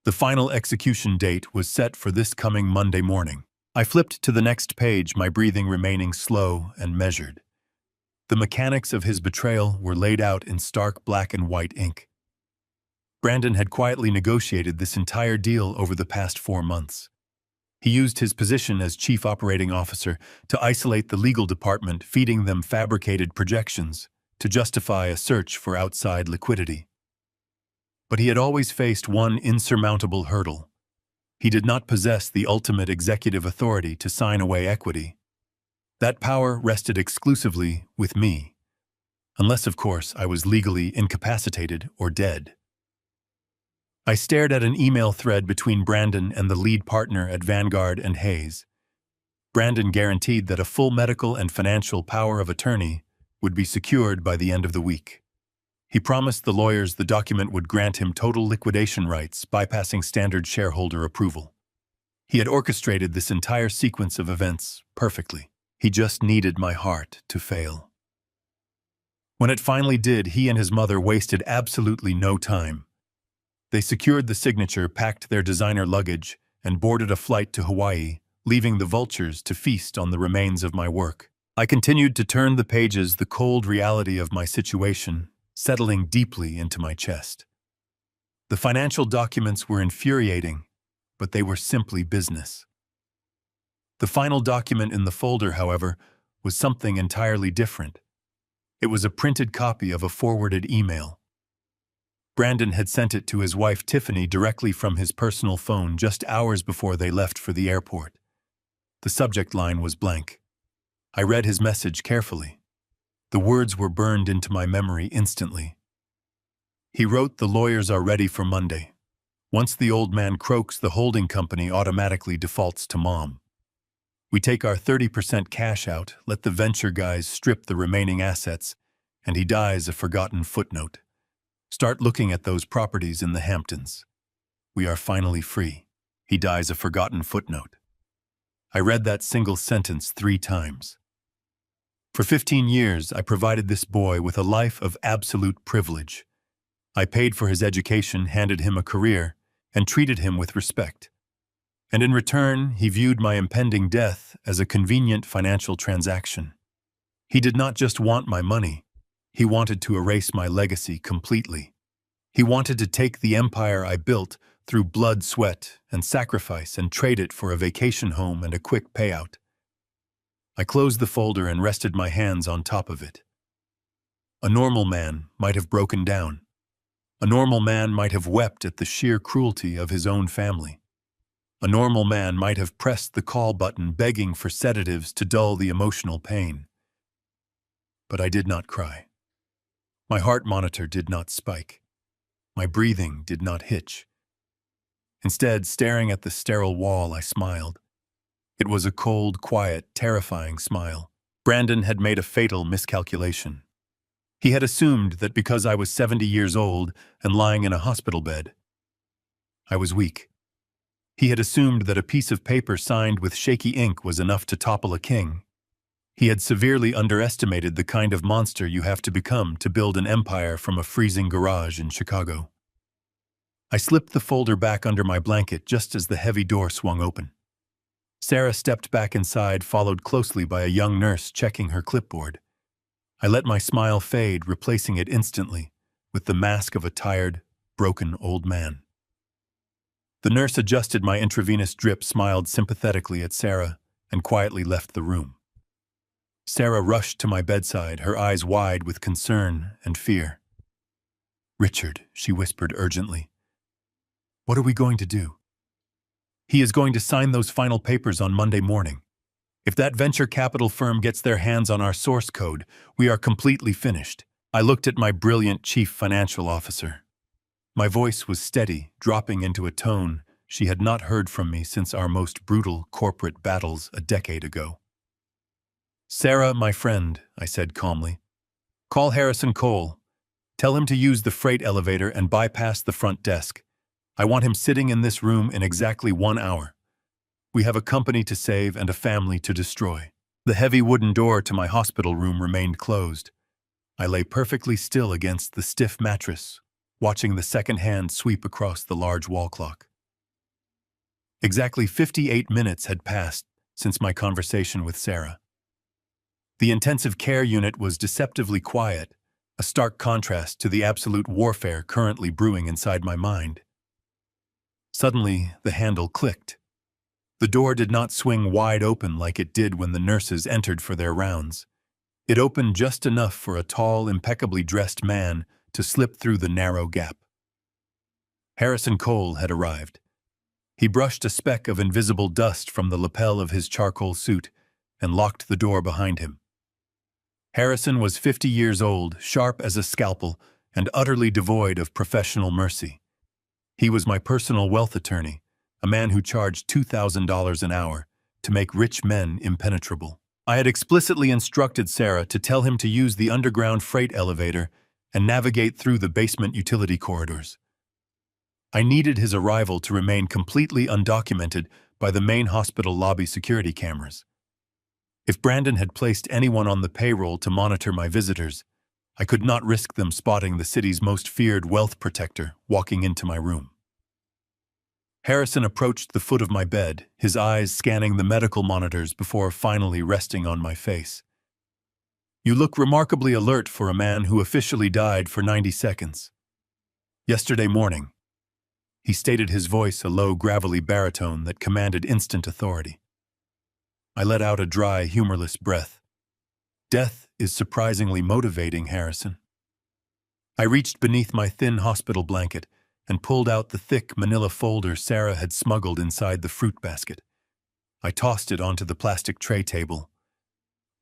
The final execution date was set for this coming Monday morning. I flipped to the next page, my breathing remaining slow and measured. The mechanics of his betrayal were laid out in stark black and white ink. Brandon had quietly negotiated this entire deal over the past 4 months. He used his position as chief operating officer to isolate the legal department, feeding them fabricated projections to justify a search for outside liquidity. But he had always faced one insurmountable hurdle. He did not possess the ultimate executive authority to sign away equity. That power rested exclusively with me, unless, of course, I was legally incapacitated or dead. I stared at an email thread between Brandon and the lead partner at Vanguard and Hayes. Brandon guaranteed that a full medical and financial power of attorney would be secured by the end of the week. He promised the lawyers the document would grant him total liquidation rights, bypassing standard shareholder approval. He had orchestrated this entire sequence of events perfectly. He just needed my heart to fail. When it finally did, he and his mother wasted absolutely no time. They secured the signature, packed their designer luggage, and boarded a flight to Hawaii, leaving the vultures to feast on the remains of my work. I continued to turn the pages, the cold reality of my situation settling deeply into my chest. The financial documents were infuriating, but they were simply business. The final document in the folder, however, was something entirely different. It was a printed copy of a forwarded email. Brandon had sent it to his wife Tiffany directly from his personal phone just hours before they left for the airport. The subject line was blank. I read his message carefully. The words were burned into my memory instantly. He wrote, "The lawyers are ready for Monday. Once the old man croaks, the holding company automatically defaults to Mom. We take our 30% cash out, let the venture guys strip the remaining assets, and he dies a forgotten footnote. Start looking at those properties in the Hamptons. We are finally free. He dies a forgotten footnote." I read that single sentence 3 times. For 15 years, I provided this boy with a life of absolute privilege. I paid for his education, handed him a career, and treated him with respect. And in return, he viewed my impending death as a convenient financial transaction. He did not just want my money. He wanted to erase my legacy completely. He wanted to take the empire I built through blood, sweat, and sacrifice and trade it for a vacation home and a quick payout. I closed the folder and rested my hands on top of it. A normal man might have broken down. A normal man might have wept at the sheer cruelty of his own family. A normal man might have pressed the call button, begging for sedatives to dull the emotional pain. But I did not cry. My heart monitor did not spike. My breathing did not hitch. Instead, staring at the sterile wall, I smiled. It was a cold, quiet, terrifying smile. Brandon had made a fatal miscalculation. He had assumed that because I was 70 years old and lying in a hospital bed, I was weak. He had assumed that a piece of paper signed with shaky ink was enough to topple a king. He had severely underestimated the kind of monster you have to become to build an empire from a freezing garage in Chicago. I slipped the folder back under my blanket just as the heavy door swung open. Sarah stepped back inside, followed closely by a young nurse checking her clipboard. I let my smile fade, replacing it instantly with the mask of a tired, broken old man. The nurse adjusted my intravenous drip, smiled sympathetically at Sarah, and quietly left the room. Sarah rushed to my bedside, her eyes wide with concern and fear. "Richard," she whispered urgently, "what are we going to do?" "He is going to sign those final papers on Monday morning. If that venture capital firm gets their hands on our source code, we are completely finished. I looked at my brilliant chief financial officer. My voice was steady, dropping into a tone she had not heard from me since our most brutal corporate battles a decade ago. "Sarah, my friend," I said calmly, "call Harrison Cole. Tell him to use the freight elevator and bypass the front desk. I want him sitting in this room in exactly 1 hour. We have a company to save and a family to destroy." The heavy wooden door to my hospital room remained closed. I lay perfectly still against the stiff mattress, watching the second hand sweep across the large wall clock. Exactly 58 minutes had passed since my conversation with Sarah. The intensive care unit was deceptively quiet, a stark contrast to the absolute warfare currently brewing inside my mind. Suddenly, the handle clicked. The door did not swing wide open like it did when the nurses entered for their rounds. It opened just enough for a tall, impeccably dressed man to slip through the narrow gap. Harrison Cole had arrived. He brushed a speck of invisible dust from the lapel of his charcoal suit and locked the door behind him. Harrison was 50 years old, sharp as a scalpel, and utterly devoid of professional mercy. He was my personal wealth attorney, a man who charged $2,000 an hour to make rich men impenetrable. I had explicitly instructed Sarah to tell him to use the underground freight elevator and navigate through the basement utility corridors. I needed his arrival to remain completely undocumented by the main hospital lobby security cameras. If Brandon had placed anyone on the payroll to monitor my visitors, I could not risk them spotting the city's most feared wealth protector walking into my room. Harrison approached the foot of my bed, his eyes scanning the medical monitors before finally resting on my face. "You look remarkably alert for a man who officially died for 90 seconds. Yesterday morning." He stated, his voice a low, gravelly baritone that commanded instant authority. I let out a dry, humorless breath. Death is surprisingly motivating, Harrison. I reached beneath my thin hospital blanket and pulled out the thick manila folder Sarah had smuggled inside the fruit basket. I tossed it onto the plastic tray table.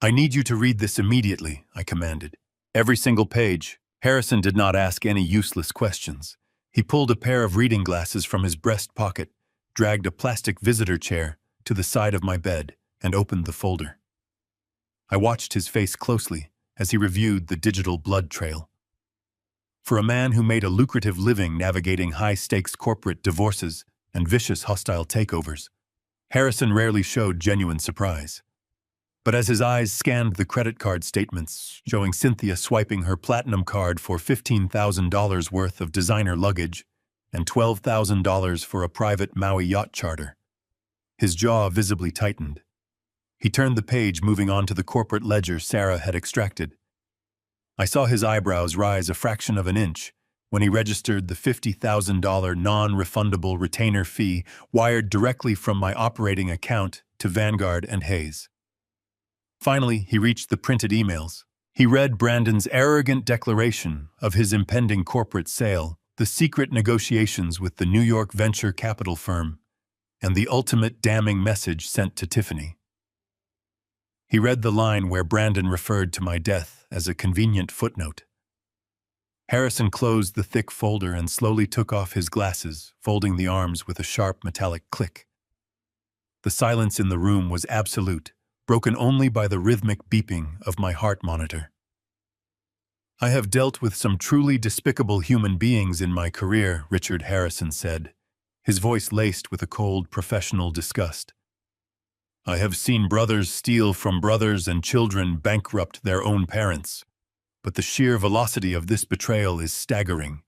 "I need you to read this immediately," I commanded. Every single page. Harrison did not ask any useless questions. He pulled a pair of reading glasses from his breast pocket, dragged a plastic visitor chair to the side of my bed, and opened the folder. I watched his face closely as he reviewed the digital blood trail. For a man who made a lucrative living navigating high-stakes corporate divorces and vicious hostile takeovers, Harrison rarely showed genuine surprise. But as his eyes scanned the credit card statements showing Cynthia swiping her platinum card for $15,000 worth of designer luggage and $12,000 for a private Maui yacht charter, his jaw visibly tightened. He turned the page, moving on to the corporate ledger Sarah had extracted. I saw his eyebrows rise a fraction of an inch when he registered the $50,000 non-refundable retainer fee wired directly from my operating account to Vanguard and Hayes. Finally, he reached the printed emails. He read Brandon's arrogant declaration of his impending corporate sale, the secret negotiations with the New York venture capital firm, and the ultimate damning message sent to Tiffany. He read the line where Brandon referred to my death as a convenient footnote. Harrison closed the thick folder and slowly took off his glasses, folding the arms with a sharp metallic click. The silence in the room was absolute, broken only by the rhythmic beeping of my heart monitor. "I have dealt with some truly despicable human beings in my career," Richard Harrison said, his voice laced with a cold professional disgust. "I have seen brothers steal from brothers and children bankrupt their own parents. But the sheer velocity of this betrayal is staggering.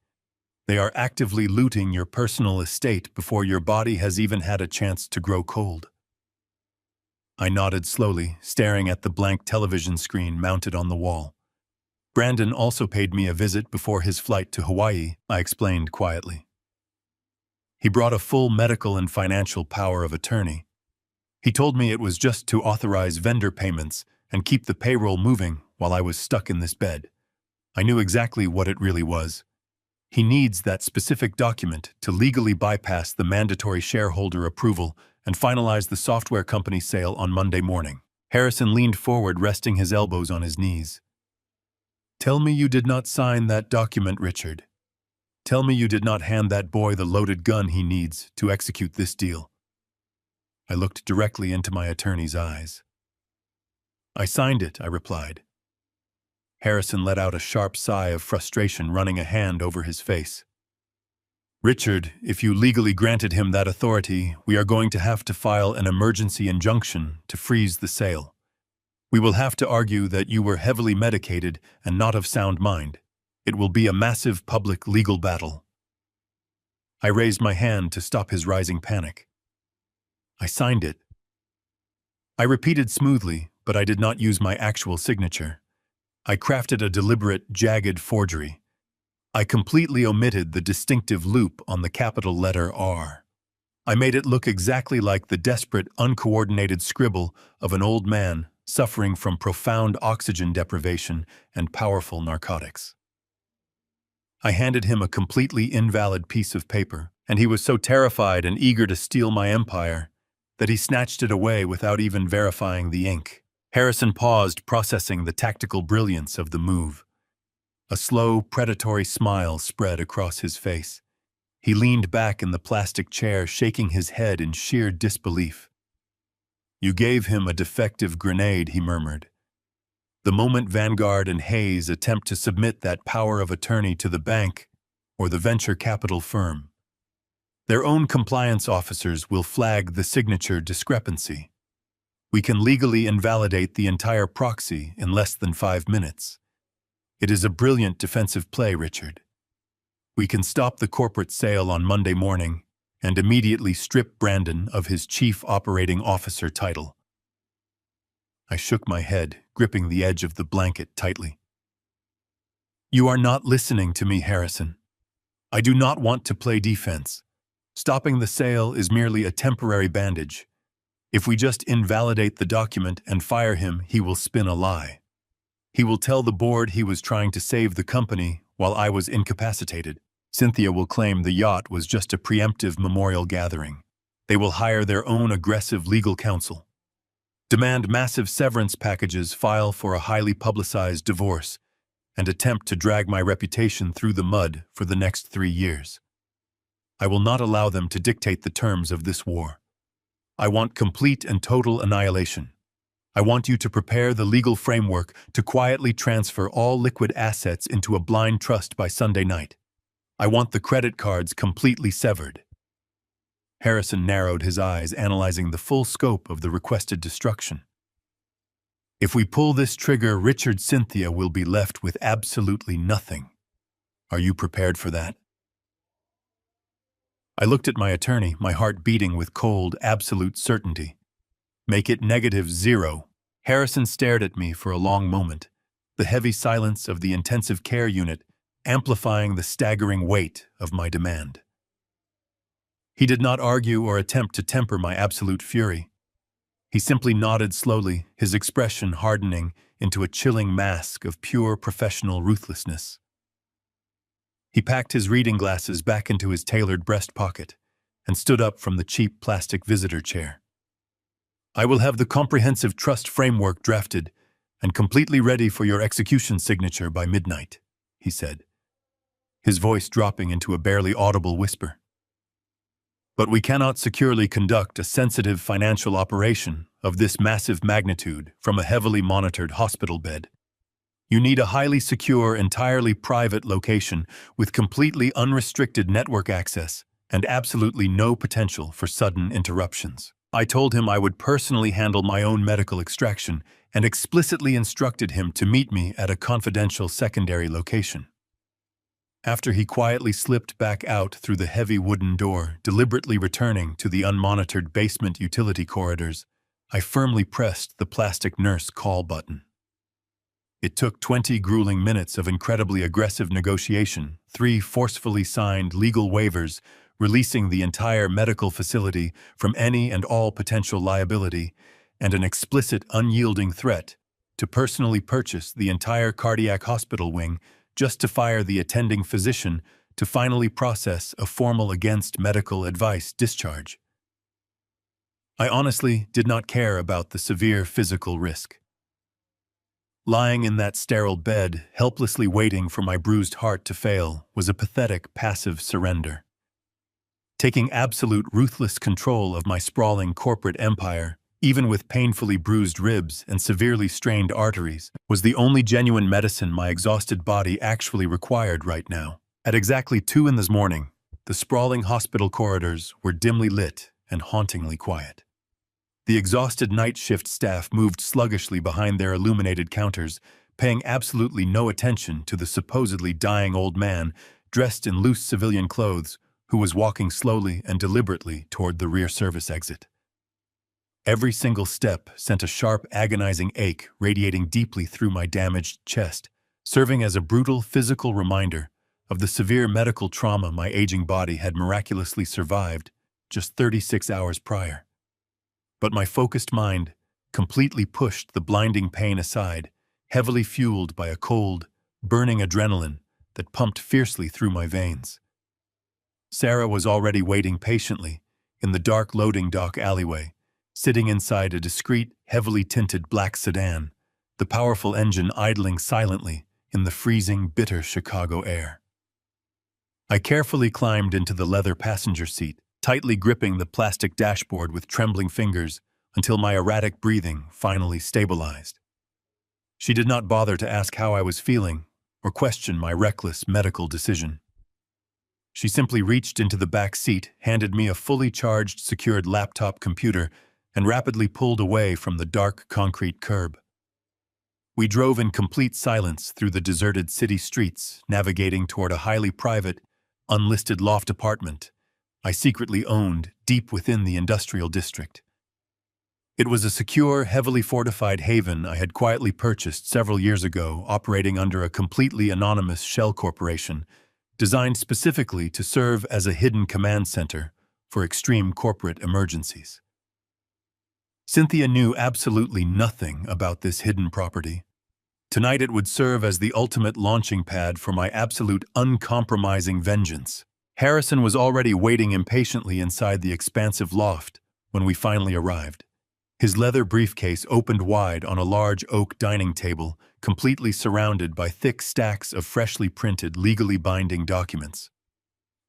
They are actively looting your personal estate before your body has even had a chance to grow cold." I nodded slowly, staring at the blank television screen mounted on the wall. "Brandon also paid me a visit before his flight to Hawaii," I explained quietly. "He brought a full medical and financial power of attorney. He told me it was just to authorize vendor payments and keep the payroll moving while I was stuck in this bed. I knew exactly what it really was. He needs that specific document to legally bypass the mandatory shareholder approval and finalize the software company sale on Monday morning. Harrison leaned forward, resting his elbows on his knees. Tell me you did not sign that document, Richard. Tell me you did not hand that boy the loaded gun he needs to execute this deal. I looked directly into my attorney's eyes. I signed it, I replied. Harrison let out a sharp sigh of frustration, running a hand over his face. Richard, if you legally granted him that authority, we are going to have to file an emergency injunction to freeze the sale. We will have to argue that you were heavily medicated and not of sound mind. It will be a massive public legal battle. I raised my hand to stop his rising panic. I signed it. I repeated smoothly, but I did not use my actual signature. I crafted a deliberate, jagged forgery. I completely omitted the distinctive loop on the capital letter R. I made it look exactly like the desperate, uncoordinated scribble of an old man suffering from profound oxygen deprivation and powerful narcotics. I handed him a completely invalid piece of paper, and he was so terrified and eager to steal my empire that he snatched it away without even verifying the ink. Harrison paused, processing the tactical brilliance of the move. A slow, predatory smile spread across his face. He leaned back in the plastic chair, shaking his head in sheer disbelief. You gave him a defective grenade, he murmured. The moment Vanguard and Hayes attempt to submit that power of attorney to the bank or the venture capital firm, their own compliance officers will flag the signature discrepancy. We can legally invalidate the entire proxy in less than 5 minutes. It is a brilliant defensive play, Richard. We can stop the corporate sale on Monday morning and immediately strip Brandon of his Chief Operating Officer title. I shook my head, gripping the edge of the blanket tightly. You are not listening to me, Harrison. I do not want to play defense. Stopping the sale is merely a temporary bandage. If we just invalidate the document and fire him, he will spin a lie. He will tell the board he was trying to save the company while I was incapacitated. Cynthia will claim the yacht was just a preemptive memorial gathering. They will hire their own aggressive legal counsel, demand massive severance packages, file for a highly publicized divorce, and attempt to drag my reputation through the mud for the next 3 years. I will not allow them to dictate the terms of this war. I want complete and total annihilation. I want you to prepare the legal framework to quietly transfer all liquid assets into a blind trust by Sunday night. I want the credit cards completely severed. Harrison narrowed his eyes, analyzing the full scope of the requested destruction. If we pull this trigger, Richard Cynthia will be left with absolutely nothing. Are you prepared for that? I looked at my attorney, my heart beating with cold, absolute certainty. Make it -0. Harrison stared at me for a long moment, the heavy silence of the intensive care unit amplifying the staggering weight of my demand. He did not argue or attempt to temper my absolute fury. He simply nodded slowly, his expression hardening into a chilling mask of pure professional ruthlessness. He packed his reading glasses back into his tailored breast pocket and stood up from the cheap plastic visitor chair. I will have the comprehensive trust framework drafted and completely ready for your execution signature by midnight, he said, his voice dropping into a barely audible whisper. But we cannot securely conduct a sensitive financial operation of this massive magnitude from a heavily monitored hospital bed. You need a highly secure, entirely private location with completely unrestricted network access and absolutely no potential for sudden interruptions. I told him I would personally handle my own medical extraction and explicitly instructed him to meet me at a confidential secondary location. After he quietly slipped back out through the heavy wooden door, deliberately returning to the unmonitored basement utility corridors, I firmly pressed the plastic nurse call button. It took 20 grueling minutes of incredibly aggressive negotiation, 3 forcefully signed legal waivers releasing the entire medical facility from any and all potential liability, and an explicit, unyielding threat to personally purchase the entire cardiac hospital wing just to fire the attending physician to finally process a formal against medical advice discharge. I honestly did not care about the severe physical risk. Lying in that sterile bed, helplessly waiting for my bruised heart to fail, was a pathetic, passive surrender. Taking absolute ruthless control of my sprawling corporate empire, even with painfully bruised ribs and severely strained arteries, was the only genuine medicine my exhausted body actually required right now. At exactly 2 in the morning, the sprawling hospital corridors were dimly lit and hauntingly quiet. The exhausted night shift staff moved sluggishly behind their illuminated counters, paying absolutely no attention to the supposedly dying old man dressed in loose civilian clothes who was walking slowly and deliberately toward the rear service exit. Every single step sent a sharp, agonizing ache radiating deeply through my damaged chest, serving as a brutal physical reminder of the severe medical trauma my aging body had miraculously survived just 36 hours prior. But my focused mind completely pushed the blinding pain aside, heavily fueled by a cold, burning adrenaline that pumped fiercely through my veins. Sarah was already waiting patiently in the dark loading dock alleyway, sitting inside a discreet, heavily tinted black sedan, the powerful engine idling silently in the freezing, bitter Chicago air. I carefully climbed into the leather passenger seat, tightly gripping the plastic dashboard with trembling fingers until my erratic breathing finally stabilized. She did not bother to ask how I was feeling or question my reckless medical decision. She simply reached into the back seat, handed me a fully charged, secured laptop computer, and rapidly pulled away from the dark concrete curb. We drove in complete silence through the deserted city streets, navigating toward a highly private, unlisted loft apartment I secretly owned deep within the industrial district. It was a secure, heavily fortified haven I had quietly purchased several years ago, operating under a completely anonymous shell corporation, designed specifically to serve as a hidden command center for extreme corporate emergencies. Cynthia knew absolutely nothing about this hidden property. Tonight it would serve as the ultimate launching pad for my absolute uncompromising vengeance. Harrison was already waiting impatiently inside the expansive loft when we finally arrived. His leather briefcase opened wide on a large oak dining table, completely surrounded by thick stacks of freshly printed, legally binding documents.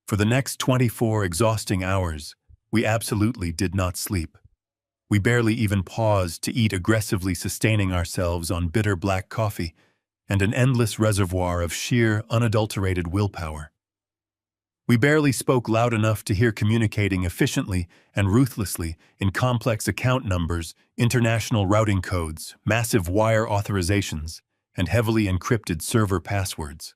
For the next 24 exhausting hours, we absolutely did not sleep. We barely even paused to eat, aggressively sustaining ourselves on bitter black coffee and an endless reservoir of sheer, unadulterated willpower. We barely spoke loud enough to hear, communicating efficiently and ruthlessly in complex account numbers, international routing codes, massive wire authorizations, and heavily encrypted server passwords.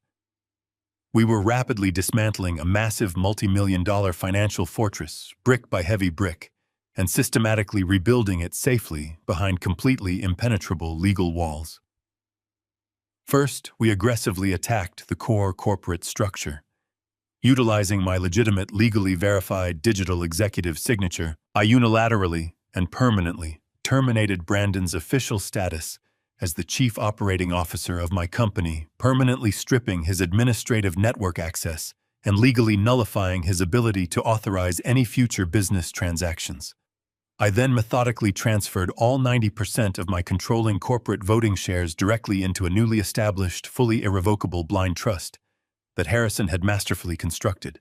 We were rapidly dismantling a massive multi-million-dollar financial fortress, brick by heavy brick, and systematically rebuilding it safely behind completely impenetrable legal walls. First, we aggressively attacked the core corporate structure. Utilizing my legitimate, legally verified digital executive signature, I unilaterally and permanently terminated Brandon's official status as the chief operating officer of my company, permanently stripping his administrative network access and legally nullifying his ability to authorize any future business transactions. I then methodically transferred all 90% of my controlling corporate voting shares directly into a newly established, fully irrevocable blind trust that Harrison had masterfully constructed.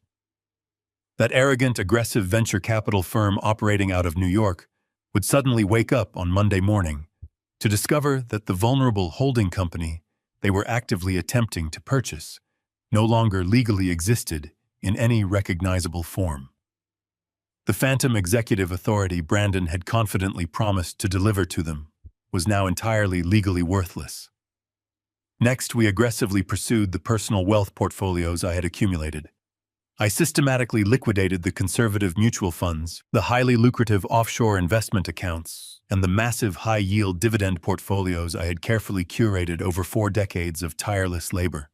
That arrogant, aggressive venture capital firm operating out of New York would suddenly wake up on Monday morning to discover that the vulnerable holding company they were actively attempting to purchase no longer legally existed in any recognizable form. The phantom executive authority Brandon had confidently promised to deliver to them was now entirely legally worthless. Next, we aggressively pursued the personal wealth portfolios I had accumulated. I systematically liquidated the conservative mutual funds, the highly lucrative offshore investment accounts, and the massive high-yield dividend portfolios I had carefully curated over 4 decades of tireless labor.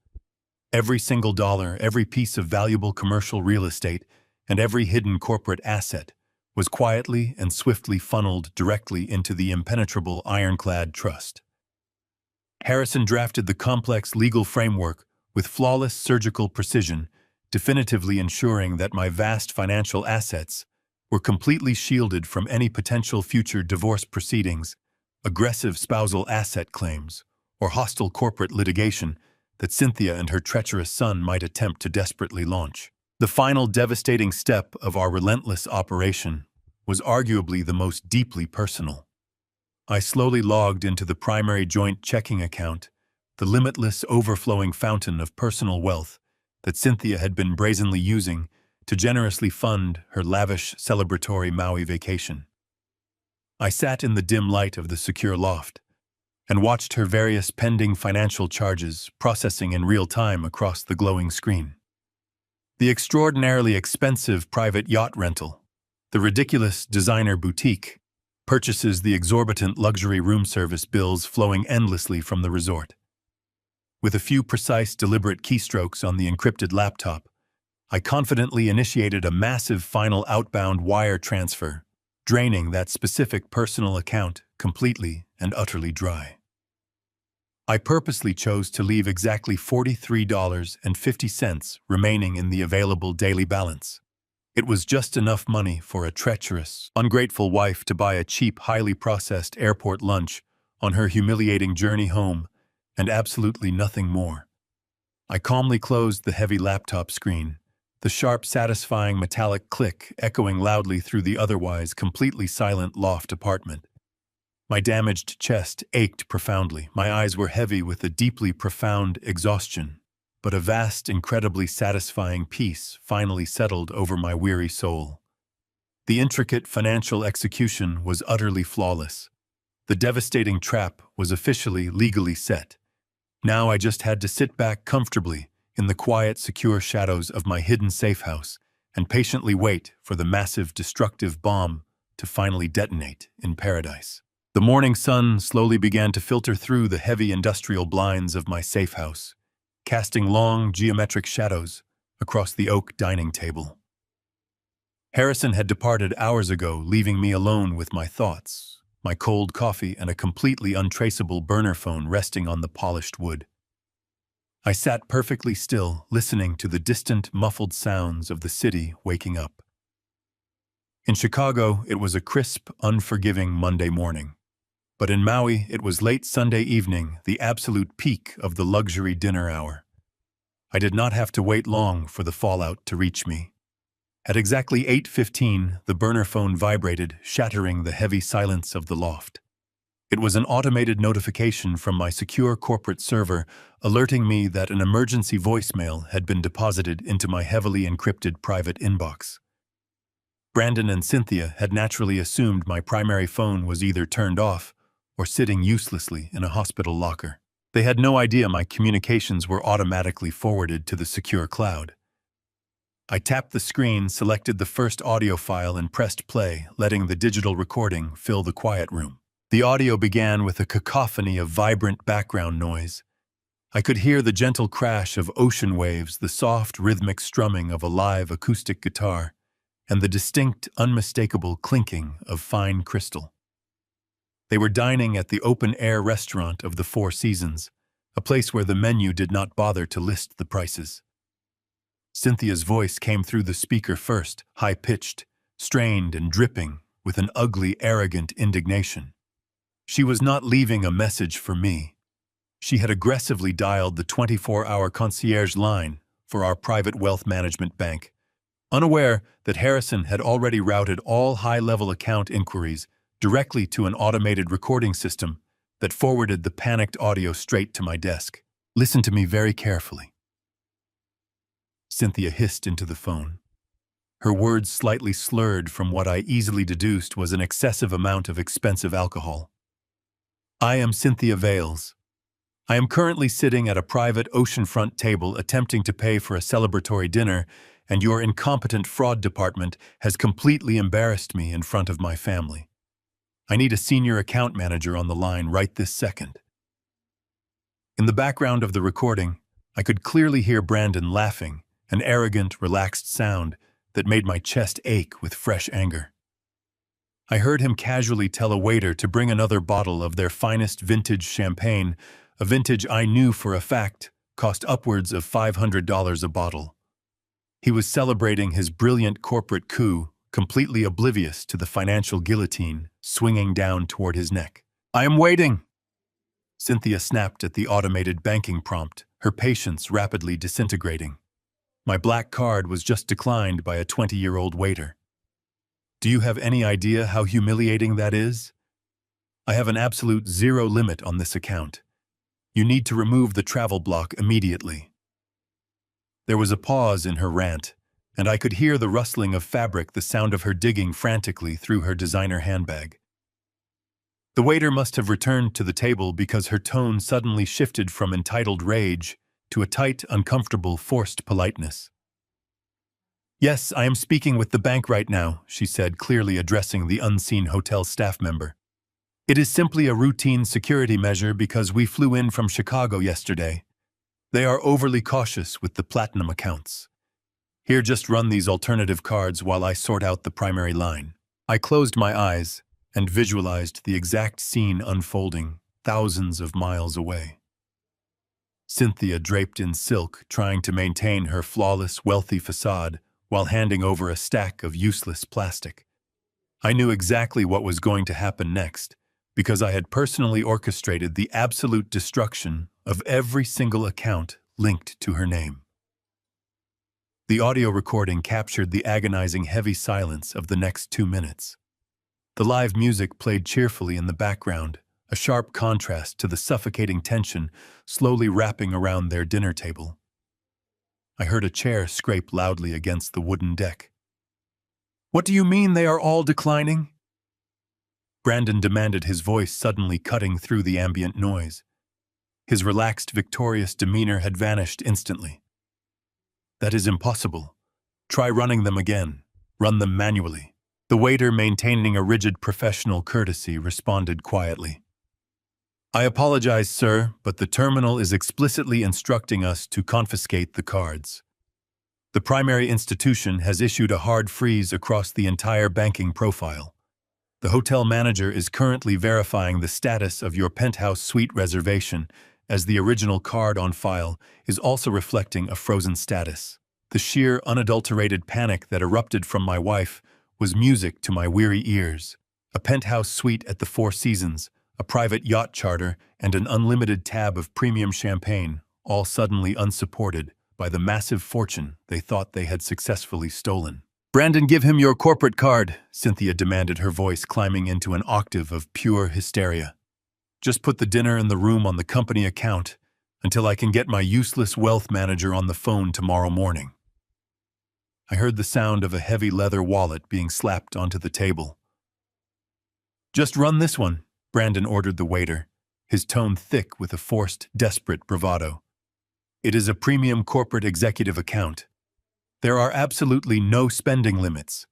Every single dollar, every piece of valuable commercial real estate, and every hidden corporate asset was quietly and swiftly funneled directly into the impenetrable ironclad trust. Harrison drafted the complex legal framework with flawless surgical precision, definitively ensuring that my vast financial assets were completely shielded from any potential future divorce proceedings, aggressive spousal asset claims, or hostile corporate litigation that Cynthia and her treacherous son might attempt to desperately launch. The final devastating step of our relentless operation was arguably the most deeply personal. I slowly logged into the primary joint checking account, the limitless overflowing fountain of personal wealth that Cynthia had been brazenly using to generously fund her lavish celebratory Maui vacation. I sat in the dim light of the secure loft and watched her various pending financial charges processing in real time across the glowing screen. The extraordinarily expensive private yacht rental, the ridiculous designer boutique, purchases the exorbitant luxury room service bills flowing endlessly from the resort. With a few precise, deliberate keystrokes on the encrypted laptop, I confidently initiated a massive final outbound wire transfer, draining that specific personal account completely and utterly dry. I purposely chose to leave exactly $43.50 remaining in the available daily balance. It was just enough money for a treacherous, ungrateful wife to buy a cheap, highly processed airport lunch on her humiliating journey home, and absolutely nothing more. I calmly closed the heavy laptop screen, the sharp, satisfying metallic click echoing loudly through the otherwise completely silent loft apartment. My damaged chest ached profoundly. My eyes were heavy with a deeply profound exhaustion, but a vast, incredibly satisfying peace finally settled over my weary soul. The intricate financial execution was utterly flawless. The devastating trap was officially legally set. Now I just had to sit back comfortably in the quiet, secure shadows of my hidden safe house and patiently wait for the massive, destructive bomb to finally detonate in paradise. The morning sun slowly began to filter through the heavy industrial blinds of my safe house, casting long, geometric shadows across the oak dining table. Harrison had departed hours ago, leaving me alone with my thoughts, my cold coffee and a completely untraceable burner phone resting on the polished wood. I sat perfectly still, listening to the distant, muffled sounds of the city waking up. In Chicago, it was a crisp, unforgiving Monday morning. But in Maui, it was late Sunday evening, the absolute peak of the luxury dinner hour. I did not have to wait long for the fallout to reach me. At exactly 8:15, the burner phone vibrated, shattering the heavy silence of the loft. It was an automated notification from my secure corporate server alerting me that an emergency voicemail had been deposited into my heavily encrypted private inbox. Brandon and Cynthia had naturally assumed my primary phone was either turned off or sitting uselessly in a hospital locker. They had no idea my communications were automatically forwarded to the secure cloud. I tapped the screen, selected the first audio file, and pressed play, letting the digital recording fill the quiet room. The audio began with a cacophony of vibrant background noise. I could hear the gentle crash of ocean waves, the soft, rhythmic strumming of a live acoustic guitar, and the distinct, unmistakable clinking of fine crystal. They were dining at the open-air restaurant of the Four Seasons, a place where the menu did not bother to list the prices. Cynthia's voice came through the speaker first, high-pitched, strained and dripping with an ugly, arrogant indignation. She was not leaving a message for me. She had aggressively dialed the 24-hour concierge line for our private wealth management bank, unaware that Harrison had already routed all high-level account inquiries directly to an automated recording system that forwarded the panicked audio straight to my desk. "Listen to me very carefully," Cynthia hissed into the phone. Her words slightly slurred from what I easily deduced was an excessive amount of expensive alcohol. "I am Cynthia Vales. I am currently sitting at a private oceanfront table attempting to pay for a celebratory dinner, and your incompetent fraud department has completely embarrassed me in front of my family. I need a senior account manager on the line right this second." In the background of the recording, I could clearly hear Brandon laughing, an arrogant, relaxed sound that made my chest ache with fresh anger. I heard him casually tell a waiter to bring another bottle of their finest vintage champagne, a vintage I knew for a fact cost upwards of $500 a bottle. He was celebrating his brilliant corporate coup completely oblivious to the financial guillotine swinging down toward his neck. "I am waiting!" Cynthia snapped at the automated banking prompt, her patience rapidly disintegrating. My black card was just declined by a 20-year-old waiter. Do you have any idea how humiliating that is? I have an absolute zero limit on this account. You need to remove the travel block immediately. There was a pause in her rant, and I could hear the rustling of fabric, the sound of her digging frantically through her designer handbag. The waiter must have returned to the table because her tone suddenly shifted from entitled rage to a tight, uncomfortable, forced politeness. "Yes, I am speaking with the bank right now," she said, clearly addressing the unseen hotel staff member. "It is simply a routine security measure because we flew in from Chicago yesterday. They are overly cautious with the platinum accounts. Here, just run these alternative cards while I sort out the primary line." I closed my eyes and visualized the exact scene unfolding thousands of miles away. Cynthia, draped in silk, trying to maintain her flawless, wealthy facade while handing over a stack of useless plastic. I knew exactly what was going to happen next because I had personally orchestrated the absolute destruction of every single account linked to her name. The audio recording captured the agonizing heavy silence of the next 2 minutes. The live music played cheerfully in the background, a sharp contrast to the suffocating tension slowly wrapping around their dinner table. I heard a chair scrape loudly against the wooden deck. "What do you mean they are all declining?" Brandon demanded, his voice suddenly cutting through the ambient noise. His relaxed, victorious demeanor had vanished instantly. "That is impossible. Try running them again. Run them manually." The waiter, maintaining a rigid professional courtesy, responded quietly. "I apologize, sir, but the terminal is explicitly instructing us to confiscate the cards. The primary institution has issued a hard freeze across the entire banking profile. The hotel manager is currently verifying the status of your penthouse suite reservation, as the original card on file is also reflecting a frozen status." The sheer, unadulterated panic that erupted from my wife was music to my weary ears. A penthouse suite at the Four Seasons, a private yacht charter, and an unlimited tab of premium champagne, all suddenly unsupported by the massive fortune they thought they had successfully stolen. "Brandon, give him your corporate card," Cynthia demanded, her voice climbing into an octave of pure hysteria. "Just put the dinner and the room on the company account until I can get my useless wealth manager on the phone tomorrow morning." I heard the sound of a heavy leather wallet being slapped onto the table. "Just run this one," Brandon ordered the waiter, his tone thick with a forced, desperate bravado. "It is a premium corporate executive account. There are absolutely no spending limits.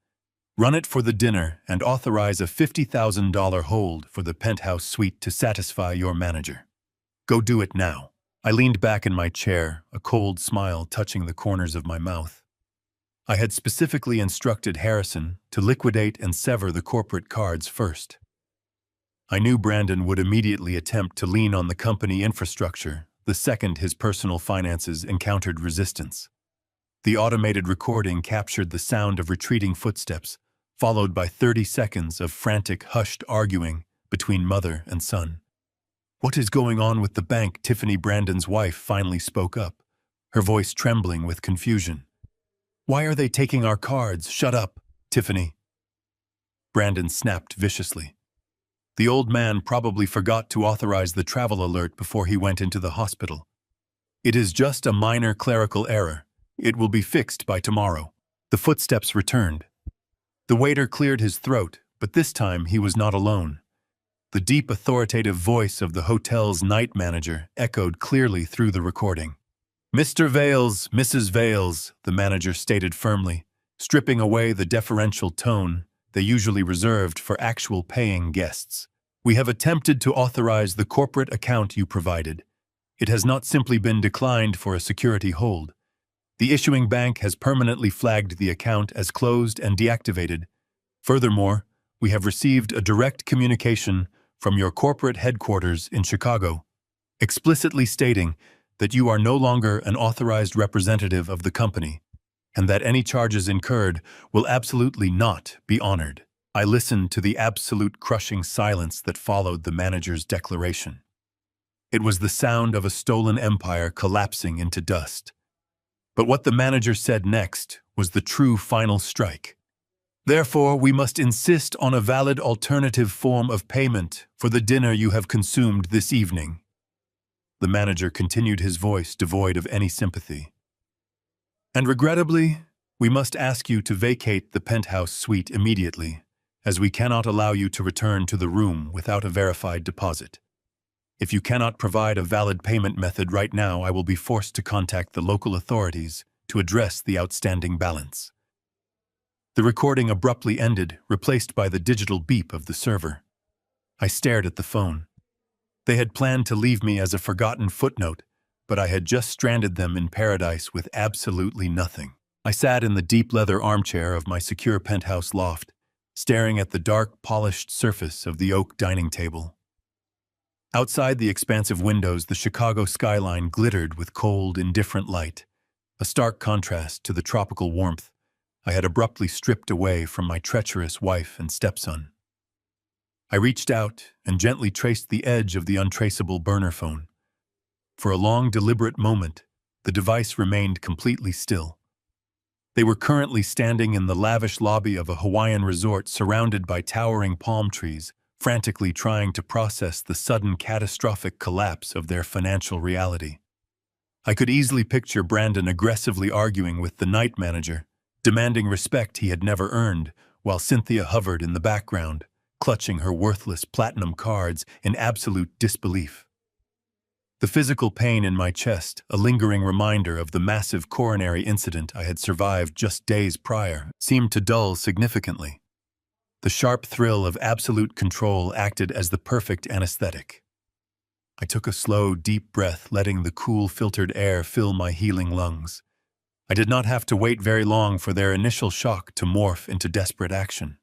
Run it for the dinner and authorize a $50,000 hold for the penthouse suite to satisfy your manager. Go do it now." I leaned back in my chair, a cold smile touching the corners of my mouth. I had specifically instructed Harrison to liquidate and sever the corporate cards first. I knew Brandon would immediately attempt to lean on the company infrastructure the second his personal finances encountered resistance. The automated recording captured the sound of retreating footsteps, followed by 30 seconds of frantic, hushed arguing between mother and son. "What is going on with the bank?" Tiffany, Brandon's wife, finally spoke up, her voice trembling with confusion. "Why are they taking our cards? Shut up, Tiffany." Brandon snapped viciously. The old man probably forgot to authorize the travel alert before he went into the hospital. "It is just a minor clerical error. It will be fixed by tomorrow." The footsteps returned. The waiter cleared his throat, but this time he was not alone. The deep, authoritative voice of the hotel's night manager echoed clearly through the recording. "Mr. Vales, Mrs. Vales," the manager stated firmly, stripping away the deferential tone they usually reserved for actual paying guests. "We have attempted to authorize the corporate account you provided. It has not simply been declined for a security hold. The issuing bank has permanently flagged the account as closed and deactivated. Furthermore, we have received a direct communication from your corporate headquarters in Chicago, explicitly stating that you are no longer an authorized representative of the company. and that any charges incurred will absolutely not be honored. I listened to the absolute crushing silence that followed the manager's declaration. It was the sound of a stolen empire collapsing into dust. But what the manager said next was the true final strike. Therefore, we must insist on a valid alternative form of payment for the dinner you have consumed this evening. The manager continued, his voice devoid of any sympathy. And regrettably, we must ask you to vacate the penthouse suite immediately, as we cannot allow you to return to the room without a verified deposit. If you cannot provide a valid payment method right now, I will be forced to contact the local authorities to address the outstanding balance. The recording abruptly ended, replaced by the digital beep of the server. I stared at the phone. They had planned to leave me as a forgotten footnote, but I had just stranded them in paradise with absolutely nothing. I sat in the deep leather armchair of my secure penthouse loft, staring at the dark, polished surface of the oak dining table. Outside the expansive windows, the Chicago skyline glittered with cold, indifferent light, a stark contrast to the tropical warmth I had abruptly stripped away from my treacherous wife and stepson. I reached out and gently traced the edge of the untraceable burner phone. For a long, deliberate moment, the device remained completely still. They were currently standing in the lavish lobby of a Hawaiian resort surrounded by towering palm trees, frantically trying to process the sudden catastrophic collapse of their financial reality. I could easily picture Brandon aggressively arguing with the night manager, demanding respect he had never earned, while Cynthia hovered in the background, clutching her worthless platinum cards in absolute disbelief. The physical pain in my chest, a lingering reminder of the massive coronary incident I had survived just days prior, seemed to dull significantly. The sharp thrill of absolute control acted as the perfect anesthetic. I took a slow, deep breath, letting the cool, filtered air fill my healing lungs. I did not have to wait very long for their initial shock to morph into desperate action.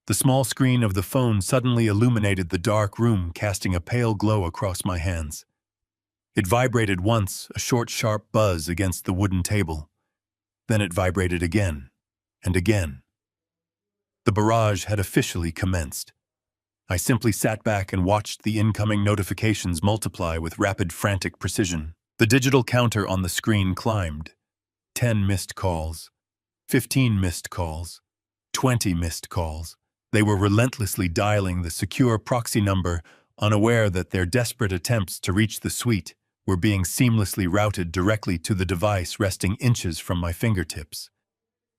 The small screen of the phone suddenly illuminated the dark room, casting a pale glow across my hands. It vibrated once, a short, sharp buzz against the wooden table. Then it vibrated again, and again. The barrage had officially commenced. I simply sat back and watched the incoming notifications multiply with rapid, frantic precision. The digital counter on the screen climbed. 10 missed calls, 15 missed calls, 20 missed calls. They were relentlessly dialing the secure proxy number, unaware that their desperate attempts to reach the suite were being seamlessly routed directly to the device resting inches from my fingertips.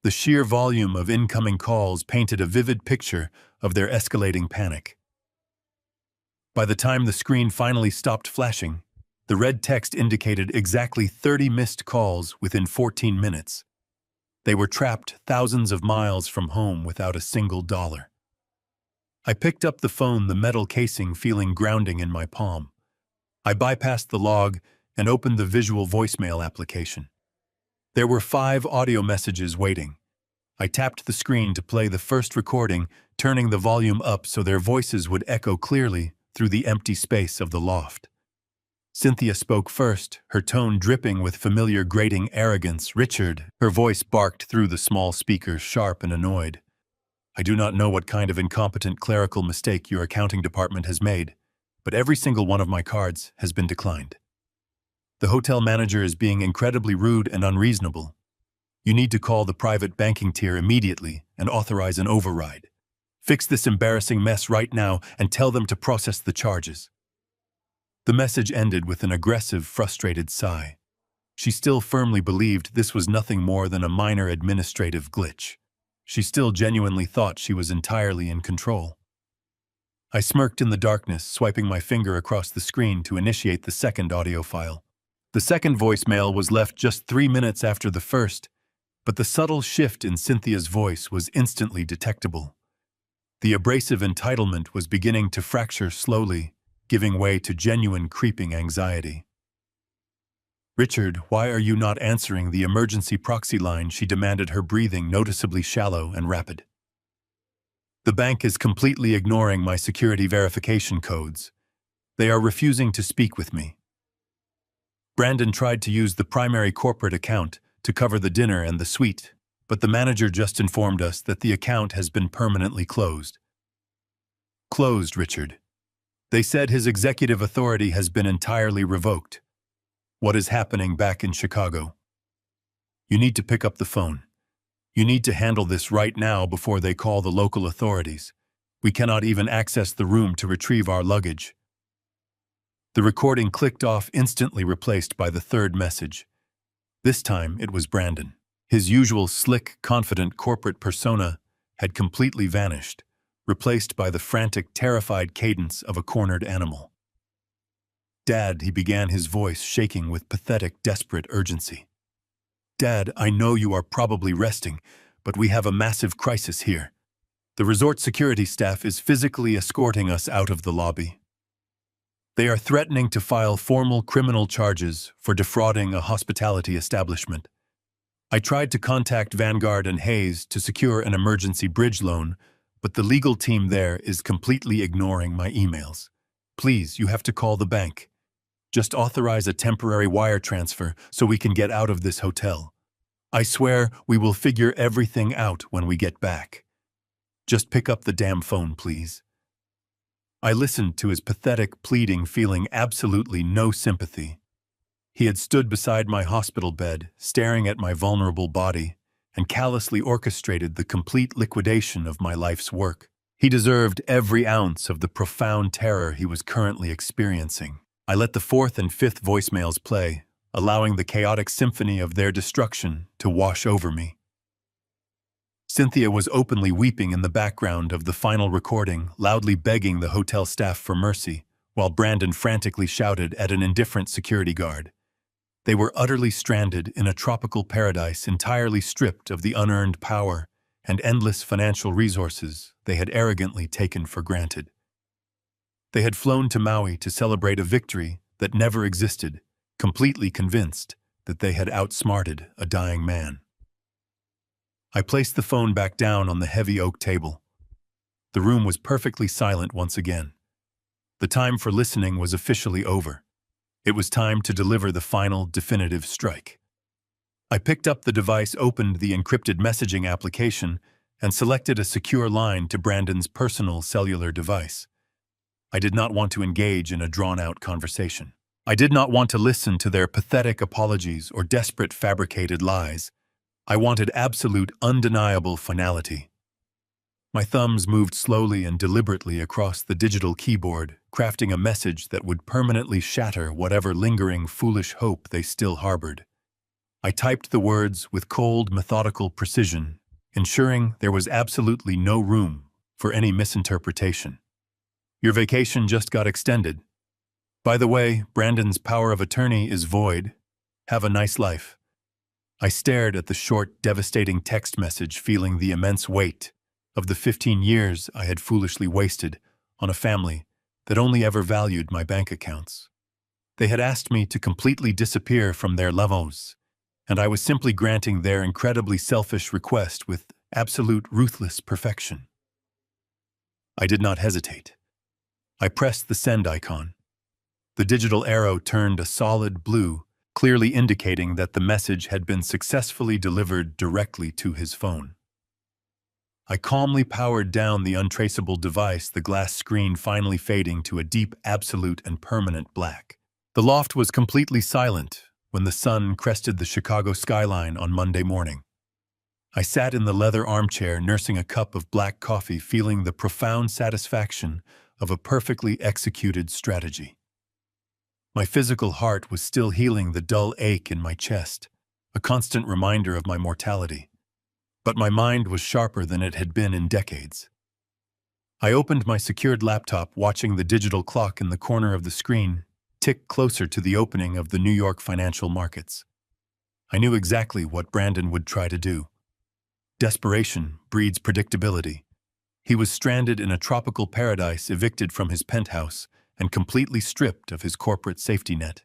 The sheer volume of incoming calls painted a vivid picture of their escalating panic. By the time the screen finally stopped flashing, the red text indicated exactly 30 missed calls within 14 minutes. They were trapped thousands of miles from home without a single dollar. I picked up the phone, the metal casing feeling grounding in my palm. I bypassed the log and opened the visual voicemail application. There were 5 audio messages waiting. I tapped the screen to play the first recording, turning the volume up so their voices would echo clearly through the empty space of the loft. Cynthia spoke first, her tone dripping with familiar grating arrogance. "Richard," her voice barked through the small speaker, sharp and annoyed. "I do not know what kind of incompetent clerical mistake your accounting department has made, but every single one of my cards has been declined. The hotel manager is being incredibly rude and unreasonable. You need to call the private banking tier immediately and authorize an override. Fix this embarrassing mess right now and tell them to process the charges." The message ended with an aggressive, frustrated sigh. She still firmly believed this was nothing more than a minor administrative glitch. She still genuinely thought she was entirely in control. I smirked in the darkness, swiping my finger across the screen to initiate the second audio file. The second voicemail was left just 3 minutes after the first, but the subtle shift in Cynthia's voice was instantly detectable. The abrasive entitlement was beginning to fracture slowly, giving way to genuine creeping anxiety. "Richard, why are you not answering the emergency proxy line?" she demanded, her breathing noticeably shallow and rapid. "The bank is completely ignoring my security verification codes. They are refusing to speak with me." Brandon tried to use the primary corporate account to cover the dinner and the suite, but the manager just informed us that the account has been permanently closed. Closed, Richard. They said his executive authority has been entirely revoked. What is happening back in Chicago? You need to pick up the phone. You need to handle this right now before they call the local authorities. We cannot even access the room to retrieve our luggage. The recording clicked off, instantly replaced by the third message. This time it was Brandon. His usual slick, confident corporate persona had completely vanished, replaced by the frantic, terrified cadence of a cornered animal. "Dad," he began, his voice shaking with pathetic, desperate urgency. "Dad, I know you are probably resting, but we have a massive crisis here. The resort security staff is physically escorting us out of the lobby. They are threatening to file formal criminal charges for defrauding a hospitality establishment. I tried to contact Vanguard and Hayes to secure an emergency bridge loan, but the legal team there is completely ignoring my emails. Please, you have to call the bank. Just authorize a temporary wire transfer so we can get out of this hotel. I swear we will figure everything out when we get back. Just pick up the damn phone, please." I listened to his pathetic pleading, feeling absolutely no sympathy. He had stood beside my hospital bed, staring at my vulnerable body, and callously orchestrated the complete liquidation of my life's work. He deserved every ounce of the profound terror he was currently experiencing. I let the fourth and fifth voicemails play, allowing the chaotic symphony of their destruction to wash over me. Cynthia was openly weeping in the background of the final recording, loudly begging the hotel staff for mercy, while Brandon frantically shouted at an indifferent security guard. They were utterly stranded in a tropical paradise, entirely stripped of the unearned power and endless financial resources they had arrogantly taken for granted. They had flown to Maui to celebrate a victory that never existed, completely convinced that they had outsmarted a dying man. I placed the phone back down on the heavy oak table. The room was perfectly silent once again. The time for listening was officially over. It was time to deliver the final, definitive strike. I picked up the device, opened the encrypted messaging application, and selected a secure line to Brandon's personal cellular device. I did not want to engage in a drawn-out conversation. I did not want to listen to their pathetic apologies or desperate fabricated lies. I wanted absolute, undeniable finality. My thumbs moved slowly and deliberately across the digital keyboard, crafting a message that would permanently shatter whatever lingering, foolish hope they still harbored. I typed the words with cold, methodical precision, ensuring there was absolutely no room for any misinterpretation. "Your vacation just got extended. By the way, Brandon's power of attorney is void. Have a nice life." I stared at the short, devastating text message, feeling the immense weight of the 15 years I had foolishly wasted on a family that only ever valued my bank accounts. They had asked me to completely disappear from their levels, and I was simply granting their incredibly selfish request with absolute ruthless perfection. I did not hesitate. I pressed the send icon. The digital arrow turned a solid blue, clearly indicating that the message had been successfully delivered directly to his phone. I calmly powered down the untraceable device, the glass screen finally fading to a deep, absolute, and permanent black. The loft was completely silent when the sun crested the Chicago skyline on Monday morning. I sat in the leather armchair, nursing a cup of black coffee, feeling the profound satisfaction of a perfectly executed strategy. My physical heart was still healing the dull ache in my chest, a constant reminder of my mortality. But my mind was sharper than it had been in decades. I opened my secured laptop, watching the digital clock in the corner of the screen tick closer to the opening of the New York financial markets. I knew exactly what Brandon would try to do. Desperation breeds predictability. He was stranded in a tropical paradise, evicted from his penthouse, and completely stripped of his corporate safety net.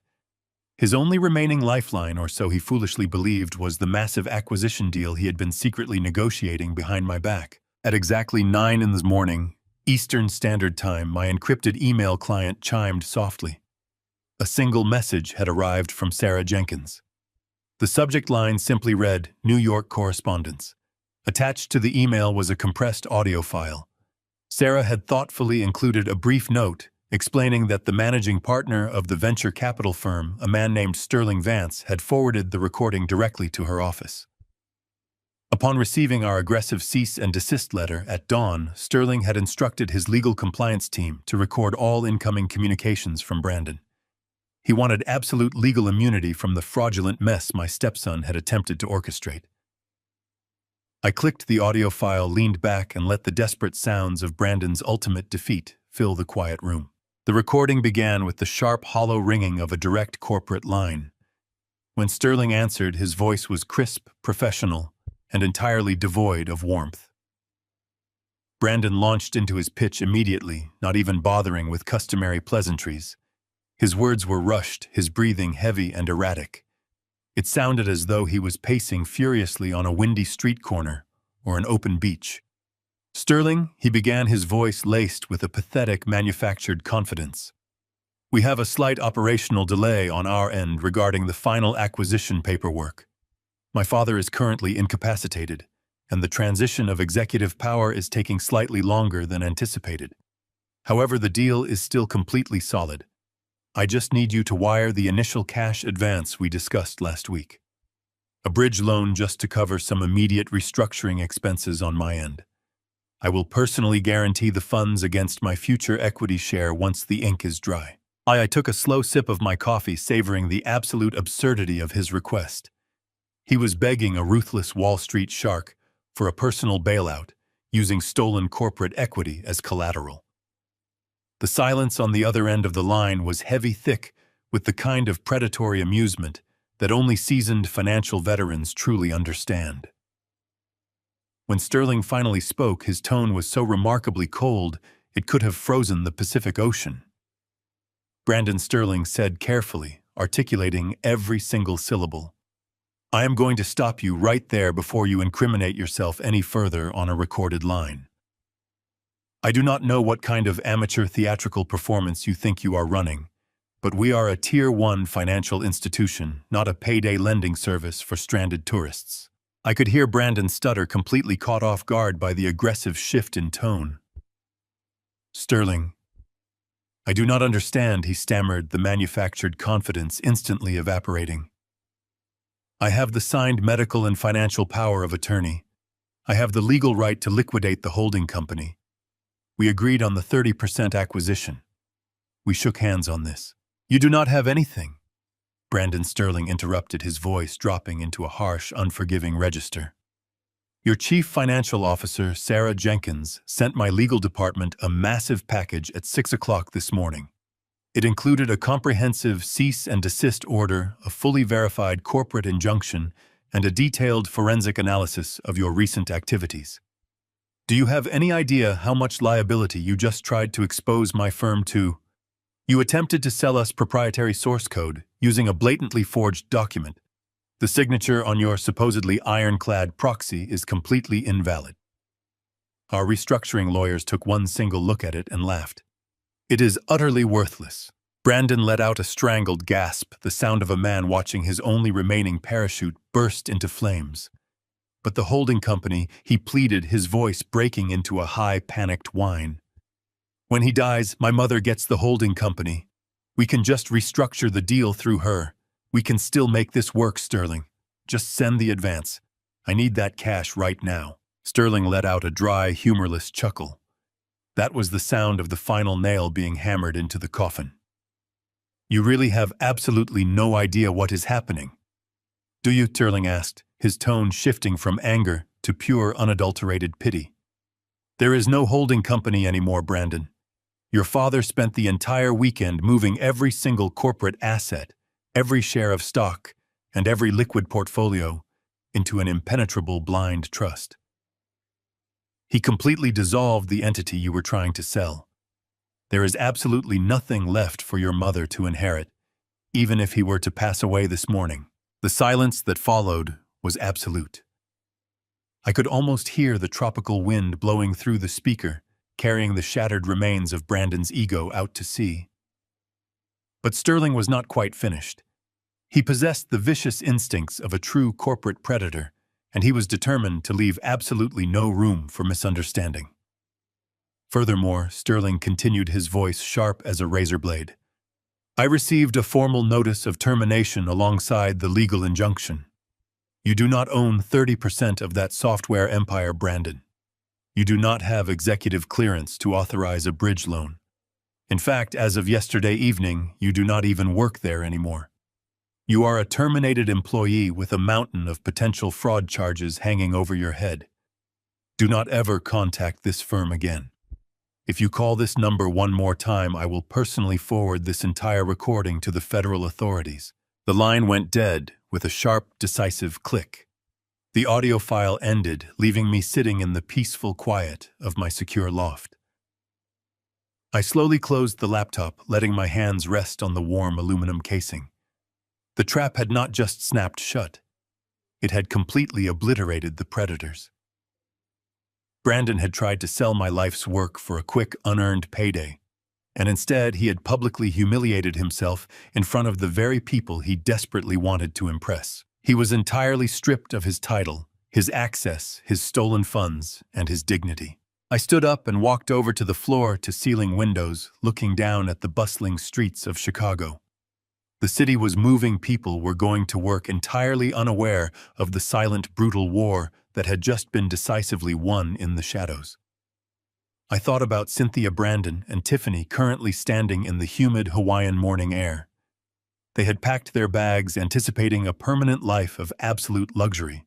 His only remaining lifeline, or so he foolishly believed, was the massive acquisition deal he had been secretly negotiating behind my back. At exactly 9 in the morning, Eastern Standard Time, my encrypted email client chimed softly. A single message had arrived from Sarah Jenkins. The subject line simply read, New York Correspondence. Attached to the email was a compressed audio file. Sarah had thoughtfully included a brief note explaining that the managing partner of the venture capital firm, a man named Sterling Vance, had forwarded the recording directly to her office. Upon receiving our aggressive cease and desist letter at dawn, Sterling had instructed his legal compliance team to record all incoming communications from Brandon. He wanted absolute legal immunity from the fraudulent mess my stepson had attempted to orchestrate. I clicked the audio file, leaned back, and let the desperate sounds of Brandon's ultimate defeat fill the quiet room. The recording began with the sharp, hollow ringing of a direct corporate line. When Sterling answered, his voice was crisp, professional, and entirely devoid of warmth. Brandon launched into his pitch immediately, not even bothering with customary pleasantries. His words were rushed, his breathing heavy and erratic. It sounded as though he was pacing furiously on a windy street corner or an open beach. Sterling, he began, his voice laced with a pathetic manufactured confidence. We have a slight operational delay on our end regarding the final acquisition paperwork. My father is currently incapacitated, and the transition of executive power is taking slightly longer than anticipated. However, the deal is still completely solid. I just need you to wire the initial cash advance we discussed last week. A bridge loan just to cover some immediate restructuring expenses on my end. I will personally guarantee the funds against my future equity share once the ink is dry. I took a slow sip of my coffee, savoring the absolute absurdity of his request. He was begging a ruthless Wall Street shark for a personal bailout, using stolen corporate equity as collateral. The silence on the other end of the line was heavy, thick, with the kind of predatory amusement that only seasoned financial veterans truly understand. When Sterling finally spoke, his tone was so remarkably cold it could have frozen the Pacific Ocean. Brandon Sterling said carefully, articulating every single syllable, I am going to stop you right there before you incriminate yourself any further on a recorded line. I do not know what kind of amateur theatrical performance you think you are running, but we are a Tier 1 financial institution, not a payday lending service for stranded tourists. I could hear Brandon stutter, completely caught off guard by the aggressive shift in tone. Sterling, I do not understand, he stammered, the manufactured confidence instantly evaporating. I have the signed medical and financial power of attorney. I have the legal right to liquidate the holding company. We agreed on the 30% acquisition. We shook hands on this. You do not have anything. Brandon Sterling interrupted, his voice dropping into a harsh, unforgiving register. Your chief financial officer, Sarah Jenkins, sent my legal department a massive package at 6 o'clock this morning. It included a comprehensive cease and desist order, a fully verified corporate injunction, and a detailed forensic analysis of your recent activities. Do you have any idea how much liability you just tried to expose my firm to? You attempted to sell us proprietary source code using a blatantly forged document. The signature on your supposedly ironclad proxy is completely invalid. Our restructuring lawyers took one single look at it and laughed. It is utterly worthless. Brandon let out a strangled gasp, the sound of a man watching his only remaining parachute burst into flames. But the holding company, he pleaded, his voice breaking into a high, panicked whine. When he dies, my mother gets the holding company. We can just restructure the deal through her. We can still make this work, Sterling. Just send the advance. I need that cash right now. Sterling let out a dry, humorless chuckle. That was the sound of the final nail being hammered into the coffin. You really have absolutely no idea what is happening. Do you? Sterling asked, his tone shifting from anger to pure, unadulterated pity. There is no holding company anymore, Brandon. Your father spent the entire weekend moving every single corporate asset, every share of stock, and every liquid portfolio into an impenetrable blind trust. He completely dissolved the entity you were trying to sell. There is absolutely nothing left for your mother to inherit, even if he were to pass away this morning. The silence that followed was absolute. I could almost hear the tropical wind blowing through the speaker, carrying the shattered remains of Brandon's ego out to sea. But Sterling was not quite finished. He possessed the vicious instincts of a true corporate predator, and he was determined to leave absolutely no room for misunderstanding. Furthermore, Sterling continued, his voice sharp as a razor blade. I received a formal notice of termination alongside the legal injunction. You do not own 30% of that software empire, Brandon. You do not have executive clearance to authorize a bridge loan. In fact, as of yesterday evening, you do not even work there anymore. You are a terminated employee with a mountain of potential fraud charges hanging over your head. Do not ever contact this firm again. If you call this number one more time, I will personally forward this entire recording to the federal authorities. The line went dead with a sharp, decisive click. The audio file ended, leaving me sitting in the peaceful quiet of my secure loft. I slowly closed the laptop, letting my hands rest on the warm aluminum casing. The trap had not just snapped shut. It had completely obliterated the predators. Brandon had tried to sell my life's work for a quick, unearned payday, and instead he had publicly humiliated himself in front of the very people he desperately wanted to impress. He was entirely stripped of his title, his access, his stolen funds, and his dignity. I stood up and walked over to the floor-to-ceiling windows, looking down at the bustling streets of Chicago. The city was moving. People were going to work entirely unaware of the silent, brutal war that had just been decisively won in the shadows. I thought about Cynthia, Brandon, and Tiffany currently standing in the humid Hawaiian morning air. They had packed their bags, anticipating a permanent life of absolute luxury.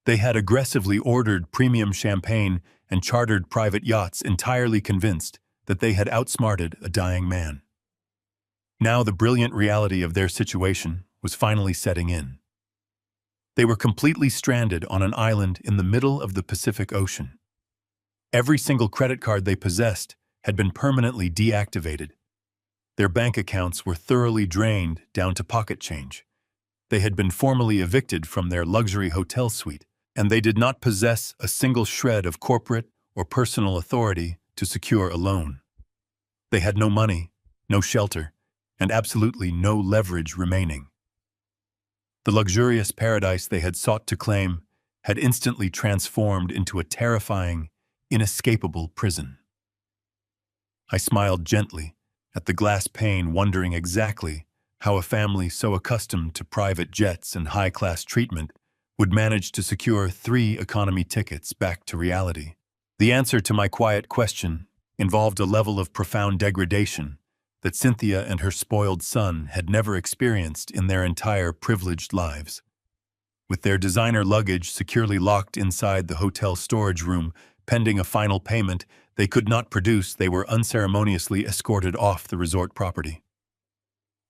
They had aggressively ordered premium champagne and chartered private yachts, entirely convinced that they had outsmarted a dying man. Now the brilliant reality of their situation was finally setting in. They were completely stranded on an island in the middle of the Pacific Ocean. Every single credit card they possessed had been permanently deactivated. Their bank accounts were thoroughly drained down to pocket change. They had been formally evicted from their luxury hotel suite, and they did not possess a single shred of corporate or personal authority to secure a loan. They had no money, no shelter, and absolutely no leverage remaining. The luxurious paradise they had sought to claim had instantly transformed into a terrifying, inescapable prison. I smiled gently at the glass pane, wondering exactly how a family so accustomed to private jets and high-class treatment would manage to secure 3 economy tickets back to reality. The answer to my quiet question involved a level of profound degradation that Cynthia and her spoiled son had never experienced in their entire privileged lives. With their designer luggage securely locked inside the hotel storage room, pending a final payment they could not produce, they were unceremoniously escorted off the resort property.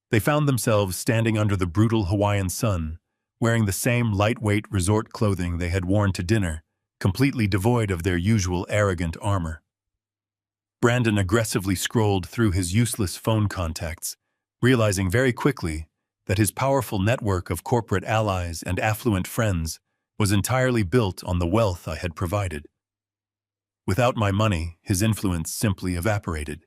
They found themselves standing under the brutal Hawaiian sun, wearing the same lightweight resort clothing they had worn to dinner, completely devoid of their usual arrogant armor. Brandon aggressively scrolled through his useless phone contacts, realizing very quickly that his powerful network of corporate allies and affluent friends was entirely built on the wealth I had provided. Without my money, his influence simply evaporated.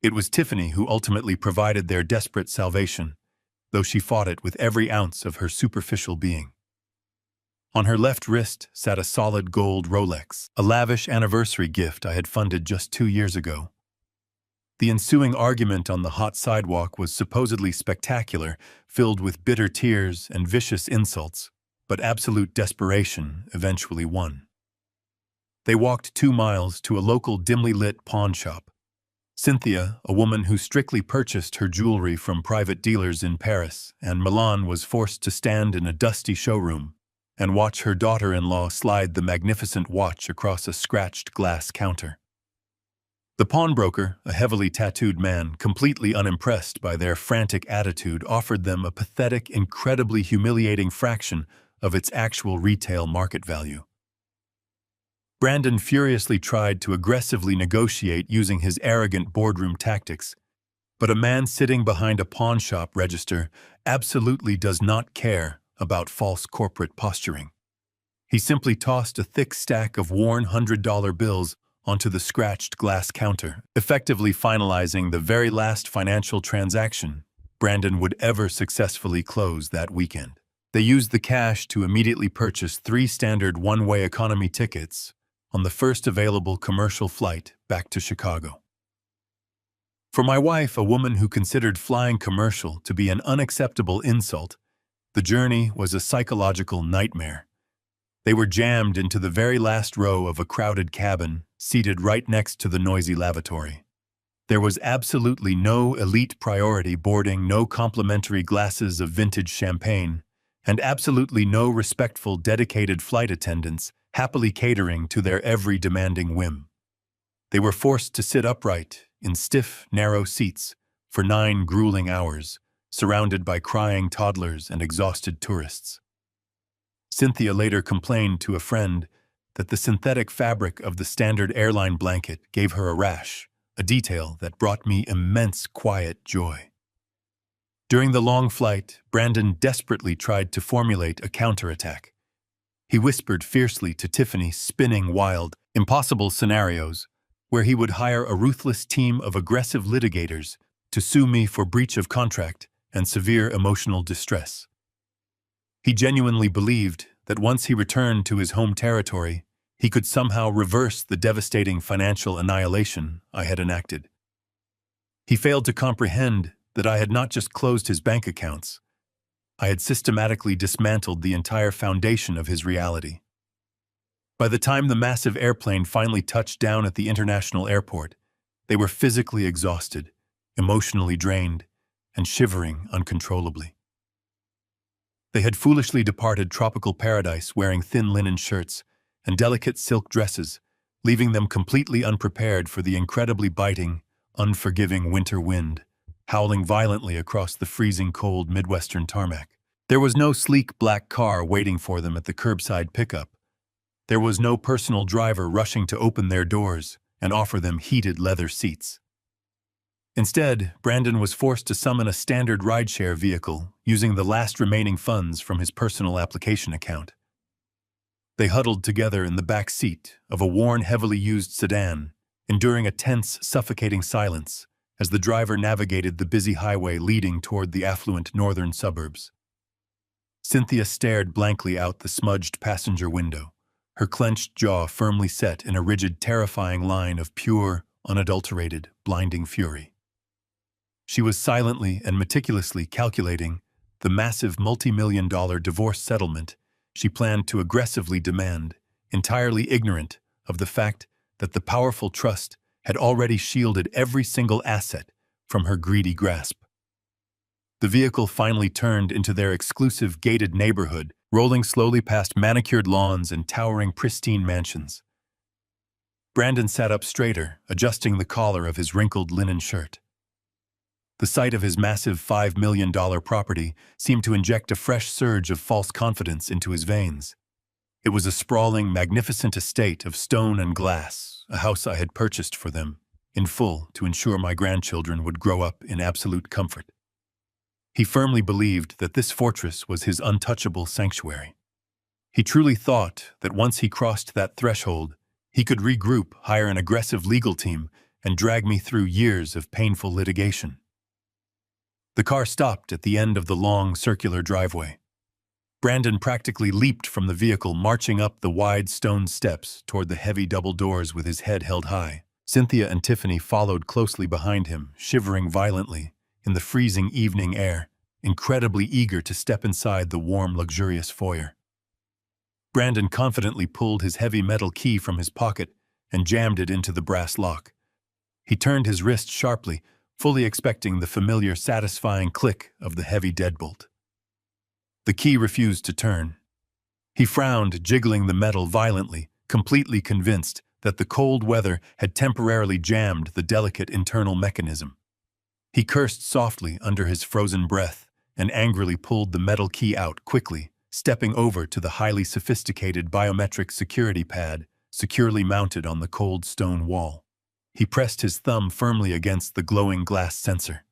It was Tiffany who ultimately provided their desperate salvation, though she fought it with every ounce of her superficial being. On her left wrist sat a solid gold Rolex, a lavish anniversary gift I had funded just 2 years ago. The ensuing argument on the hot sidewalk was supposedly spectacular, filled with bitter tears and vicious insults, but absolute desperation eventually won. They walked 2 miles to a local dimly lit pawn shop. Cynthia, a woman who strictly purchased her jewelry from private dealers in Paris and Milan, was forced to stand in a dusty showroom and watch her daughter-in-law slide the magnificent watch across a scratched glass counter. The pawnbroker, a heavily tattooed man, completely unimpressed by their frantic attitude, offered them a pathetic, incredibly humiliating fraction of its actual retail market value. Brandon furiously tried to aggressively negotiate using his arrogant boardroom tactics, but a man sitting behind a pawn shop register absolutely does not care about false corporate posturing. He simply tossed a thick stack of worn $100 bills onto the scratched glass counter, effectively finalizing the very last financial transaction Brandon would ever successfully close that weekend. They used the cash to immediately purchase 3 standard one-way economy tickets on the first available commercial flight back to Chicago. For my wife, a woman who considered flying commercial to be an unacceptable insult, the journey was a psychological nightmare. They were jammed into the very last row of a crowded cabin, seated right next to the noisy lavatory. There was absolutely no elite priority boarding, no complimentary glasses of vintage champagne, and absolutely no respectful, dedicated flight attendants happily catering to their every demanding whim. They were forced to sit upright in stiff, narrow seats for 9 grueling hours, surrounded by crying toddlers and exhausted tourists. Cynthia later complained to a friend that the synthetic fabric of the standard airline blanket gave her a rash, a detail that brought me immense quiet joy. During the long flight, Brandon desperately tried to formulate a counterattack. He whispered fiercely to Tiffany, spinning wild, impossible scenarios where he would hire a ruthless team of aggressive litigators to sue me for breach of contract and severe emotional distress. He genuinely believed that once he returned to his home territory, he could somehow reverse the devastating financial annihilation I had enacted. He failed to comprehend that I had not just closed his bank accounts, I had systematically dismantled the entire foundation of his reality. By the time the massive airplane finally touched down at the international airport, they were physically exhausted, emotionally drained, and shivering uncontrollably. They had foolishly departed tropical paradise wearing thin linen shirts and delicate silk dresses, leaving them completely unprepared for the incredibly biting, unforgiving winter wind, howling violently across the freezing cold Midwestern tarmac. There was no sleek black car waiting for them at the curbside pickup. There was no personal driver rushing to open their doors and offer them heated leather seats. Instead, Brandon was forced to summon a standard rideshare vehicle using the last remaining funds from his personal application account. They huddled together in the back seat of a worn, heavily used sedan, enduring a tense, suffocating silence as the driver navigated the busy highway leading toward the affluent northern suburbs. Cynthia stared blankly out the smudged passenger window, her clenched jaw firmly set in a rigid, terrifying line of pure, unadulterated, blinding fury. She was silently and meticulously calculating the massive multi-million-dollar divorce settlement she planned to aggressively demand, entirely ignorant of the fact that the powerful trust had already shielded every single asset from her greedy grasp. The vehicle finally turned into their exclusive gated neighborhood, rolling slowly past manicured lawns and towering pristine mansions. Brandon sat up straighter, adjusting the collar of his wrinkled linen shirt. The sight of his massive $5 million property seemed to inject a fresh surge of false confidence into his veins. It was a sprawling, magnificent estate of stone and glass, a house I had purchased for them, in full, to ensure my grandchildren would grow up in absolute comfort. He firmly believed that this fortress was his untouchable sanctuary. He truly thought that once he crossed that threshold, he could regroup, hire an aggressive legal team, and drag me through years of painful litigation. The car stopped at the end of the long, circular driveway. Brandon practically leaped from the vehicle, marching up the wide stone steps toward the heavy double doors with his head held high. Cynthia and Tiffany followed closely behind him, shivering violently in the freezing evening air, incredibly eager to step inside the warm, luxurious foyer. Brandon confidently pulled his heavy metal key from his pocket and jammed it into the brass lock. He turned his wrist sharply, fully expecting the familiar, satisfying click of the heavy deadbolt. The key refused to turn. He frowned, jiggling the metal violently, completely convinced that the cold weather had temporarily jammed the delicate internal mechanism. He cursed softly under his frozen breath and angrily pulled the metal key out quickly, stepping over to the highly sophisticated biometric security pad securely mounted on the cold stone wall. He pressed his thumb firmly against the glowing glass sensor.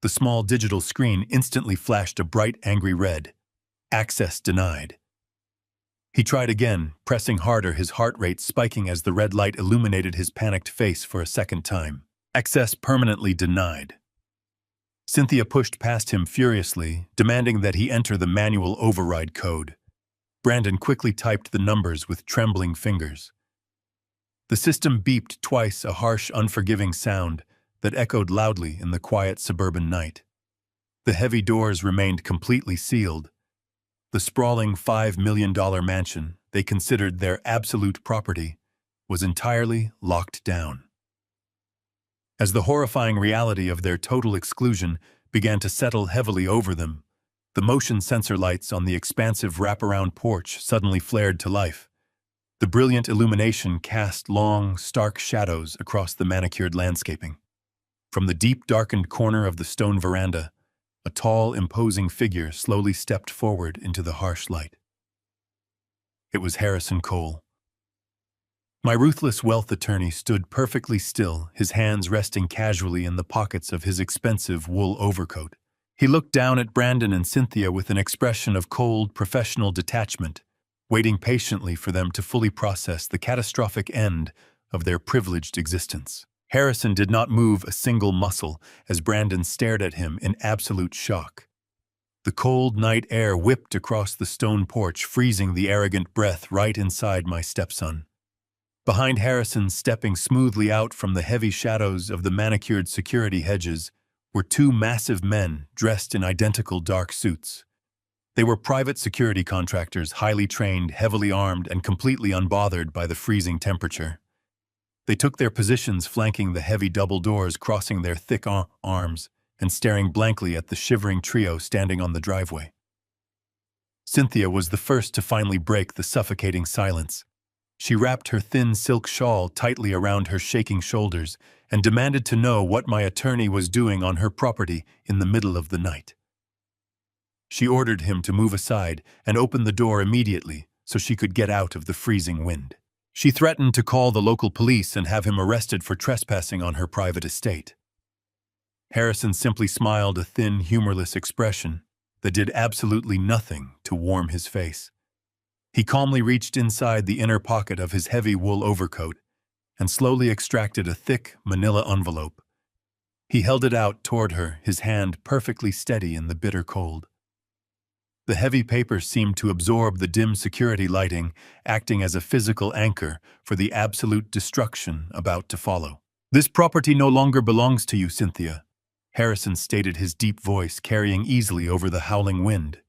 The small digital screen instantly flashed a bright, angry red. Access denied. He tried again, pressing harder, his heart rate spiking as the red light illuminated his panicked face for a second time. Access permanently denied. Cynthia pushed past him furiously, demanding that he enter the manual override code. Brandon quickly typed the numbers with trembling fingers. The system beeped twice, a harsh, unforgiving sound that echoed loudly in the quiet suburban night. The heavy doors remained completely sealed. The sprawling $5 million mansion they considered their absolute property was entirely locked down. As the horrifying reality of their total exclusion began to settle heavily over them, the motion sensor lights on the expansive wraparound porch suddenly flared to life. The brilliant illumination cast long, stark shadows across the manicured landscaping. From the deep, darkened corner of the stone veranda, a tall, imposing figure slowly stepped forward into the harsh light. It was Harrison Cole. My ruthless wealth attorney stood perfectly still, his hands resting casually in the pockets of his expensive wool overcoat. He looked down at Brandon and Cynthia with an expression of cold, professional detachment, waiting patiently for them to fully process the catastrophic end of their privileged existence. Harrison did not move a single muscle as Brandon stared at him in absolute shock. The cold night air whipped across the stone porch, freezing the arrogant breath right inside my stepson. Behind Harrison, stepping smoothly out from the heavy shadows of the manicured security hedges, were two massive men dressed in identical dark suits. They were private security contractors, highly trained, heavily armed, and completely unbothered by the freezing temperature. They took their positions flanking the heavy double doors, crossing their thick arms and staring blankly at the shivering trio standing on the driveway. Cynthia was the first to finally break the suffocating silence. She wrapped her thin silk shawl tightly around her shaking shoulders and demanded to know what my attorney was doing on her property in the middle of the night. She ordered him to move aside and open the door immediately so she could get out of the freezing wind. She threatened to call the local police and have him arrested for trespassing on her private estate. Harrison simply smiled, a thin, humorless expression that did absolutely nothing to warm his face. He calmly reached inside the inner pocket of his heavy wool overcoat and slowly extracted a thick manila envelope. He held it out toward her, his hand perfectly steady in the bitter cold. The heavy paper seemed to absorb the dim security lighting, acting as a physical anchor for the absolute destruction about to follow. "This property no longer belongs to you, Cynthia," Harrison stated, his deep voice carrying easily over the howling wind.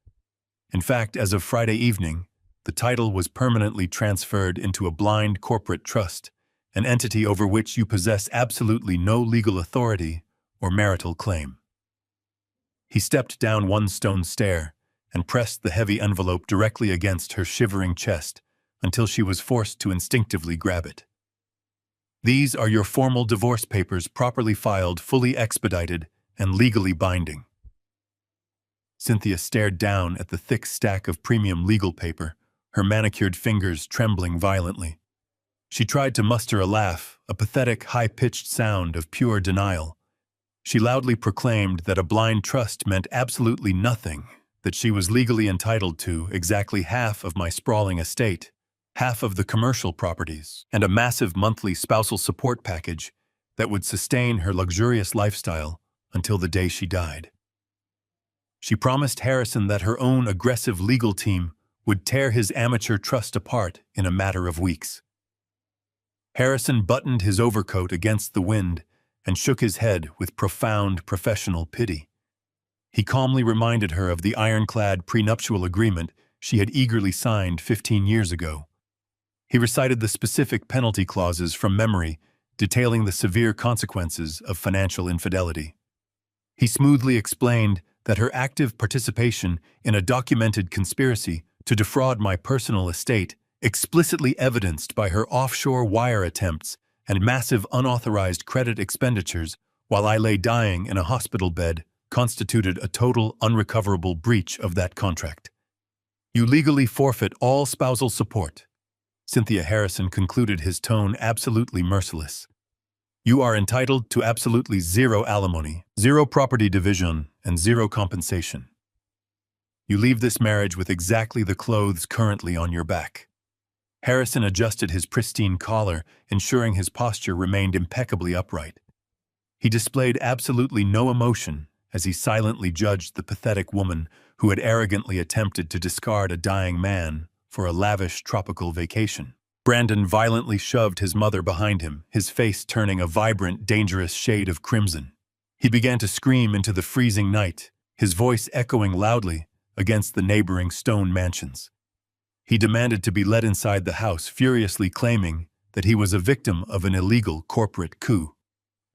"In fact, as of Friday evening, the title was permanently transferred into a blind corporate trust, an entity over which you possess absolutely no legal authority or marital claim." He stepped down one stone stair and pressed the heavy envelope directly against her shivering chest until she was forced to instinctively grab it. "These are your formal divorce papers, properly filed, fully expedited, and legally binding." Cynthia stared down at the thick stack of premium legal paper, her manicured fingers trembling violently. She tried to muster a laugh, a pathetic, high-pitched sound of pure denial. She loudly proclaimed that a blind trust meant absolutely nothing, that she was legally entitled to exactly half of my sprawling estate, half of the commercial properties, and a massive monthly spousal support package that would sustain her luxurious lifestyle until the day she died. She promised Harrison that her own aggressive legal team would tear his amateur trust apart in a matter of weeks. Harrison buttoned his overcoat against the wind and shook his head with profound professional pity. He calmly reminded her of the ironclad prenuptial agreement she had eagerly signed 15 years ago. He recited the specific penalty clauses from memory, detailing the severe consequences of financial infidelity. He smoothly explained that her active participation in a documented conspiracy to defraud my personal estate, explicitly evidenced by her offshore wire attempts and massive unauthorized credit expenditures while I lay dying in a hospital bed, constituted a total unrecoverable breach of that contract. "You legally forfeit all spousal support." Cynthia Harrison concluded, his tone absolutely merciless. "You are entitled to absolutely zero alimony, zero property division, and zero compensation. You leave this marriage with exactly the clothes currently on your back." Harrison adjusted his pristine collar, ensuring his posture remained impeccably upright. He displayed absolutely no emotion as he silently judged the pathetic woman who had arrogantly attempted to discard a dying man for a lavish tropical vacation. Brandon violently shoved his mother behind him, his face turning a vibrant, dangerous shade of crimson. He began to scream into the freezing night, his voice echoing loudly against the neighboring stone mansions. He demanded to be led inside the house, furiously claiming that he was a victim of an illegal corporate coup.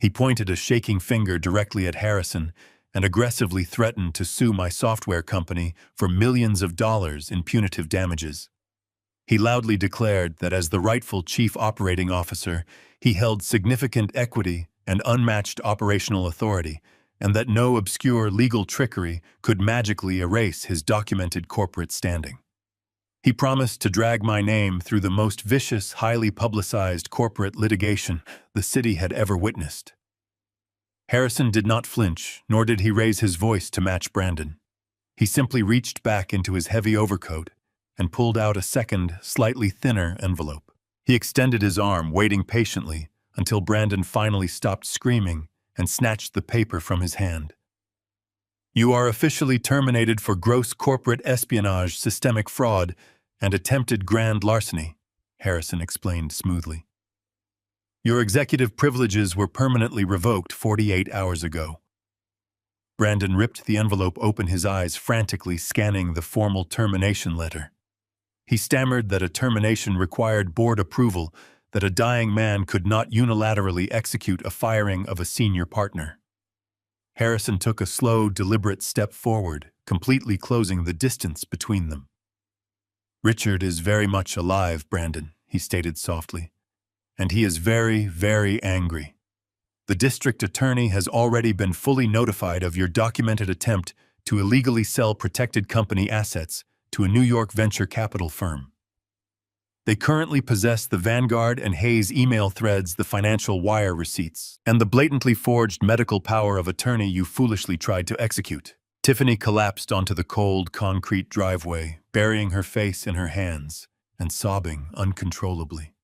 He pointed a shaking finger directly at Harrison and aggressively threatened to sue my software company for millions of dollars in punitive damages. He loudly declared that as the rightful chief operating officer, he held significant equity and unmatched operational authority, and that no obscure legal trickery could magically erase his documented corporate standing. He promised to drag my name through the most vicious, highly publicized corporate litigation the city had ever witnessed. Harrison did not flinch, nor did he raise his voice to match Brandon. He simply reached back into his heavy overcoat and pulled out a second, slightly thinner envelope. He extended his arm, waiting patiently until Brandon finally stopped screaming and snatched the paper from his hand. "You are officially terminated for gross corporate espionage, systemic fraud, and attempted grand larceny," Harrison explained smoothly. "Your executive privileges were permanently revoked 48 hours ago." Brandon ripped the envelope open, his eyes frantically scanning the formal termination letter. He stammered that a termination required board approval, that a dying man could not unilaterally execute a firing of a senior partner. Harrison took a slow, deliberate step forward, completely closing the distance between them. "Richard is very much alive, Brandon," he stated softly, "and he is very, very angry. The district attorney has already been fully notified of your documented attempt to illegally sell protected company assets to a New York venture capital firm. They currently possess the Vanguard and Hayes email threads, the financial wire receipts, and the blatantly forged medical power of attorney you foolishly tried to execute." Tiffany collapsed onto the cold, concrete driveway, burying her face in her hands and sobbing uncontrollably.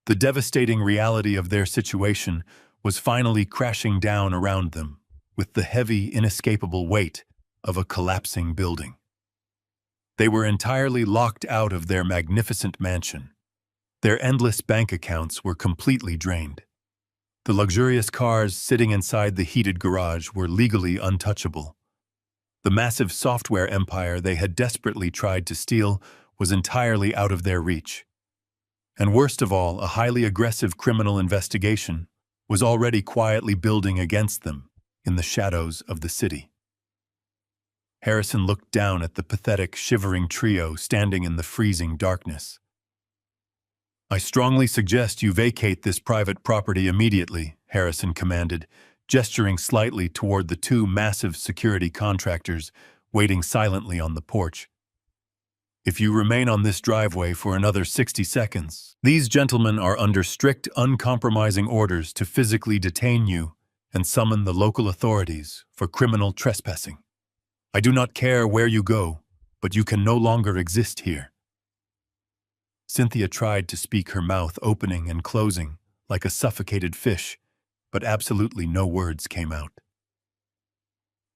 The devastating reality of their situation was finally crashing down around them with the heavy, inescapable weight of a collapsing building. They were entirely locked out of their magnificent mansion. Their endless bank accounts were completely drained. The luxurious cars sitting inside the heated garage were legally untouchable. The massive software empire they had desperately tried to steal was entirely out of their reach. And worst of all, a highly aggressive criminal investigation was already quietly building against them in the shadows of the city. Harrison looked down at the pathetic, shivering trio standing in the freezing darkness. "I strongly suggest you vacate this private property immediately," Harrison commanded, gesturing slightly toward the two massive security contractors waiting silently on the porch. "If you remain on this driveway for another 60 seconds, these gentlemen are under strict, uncompromising orders to physically detain you and summon the local authorities for criminal trespassing. I do not care where you go, but you can no longer exist here." Cynthia tried to speak, her mouth opening and closing like a suffocated fish, but absolutely no words came out.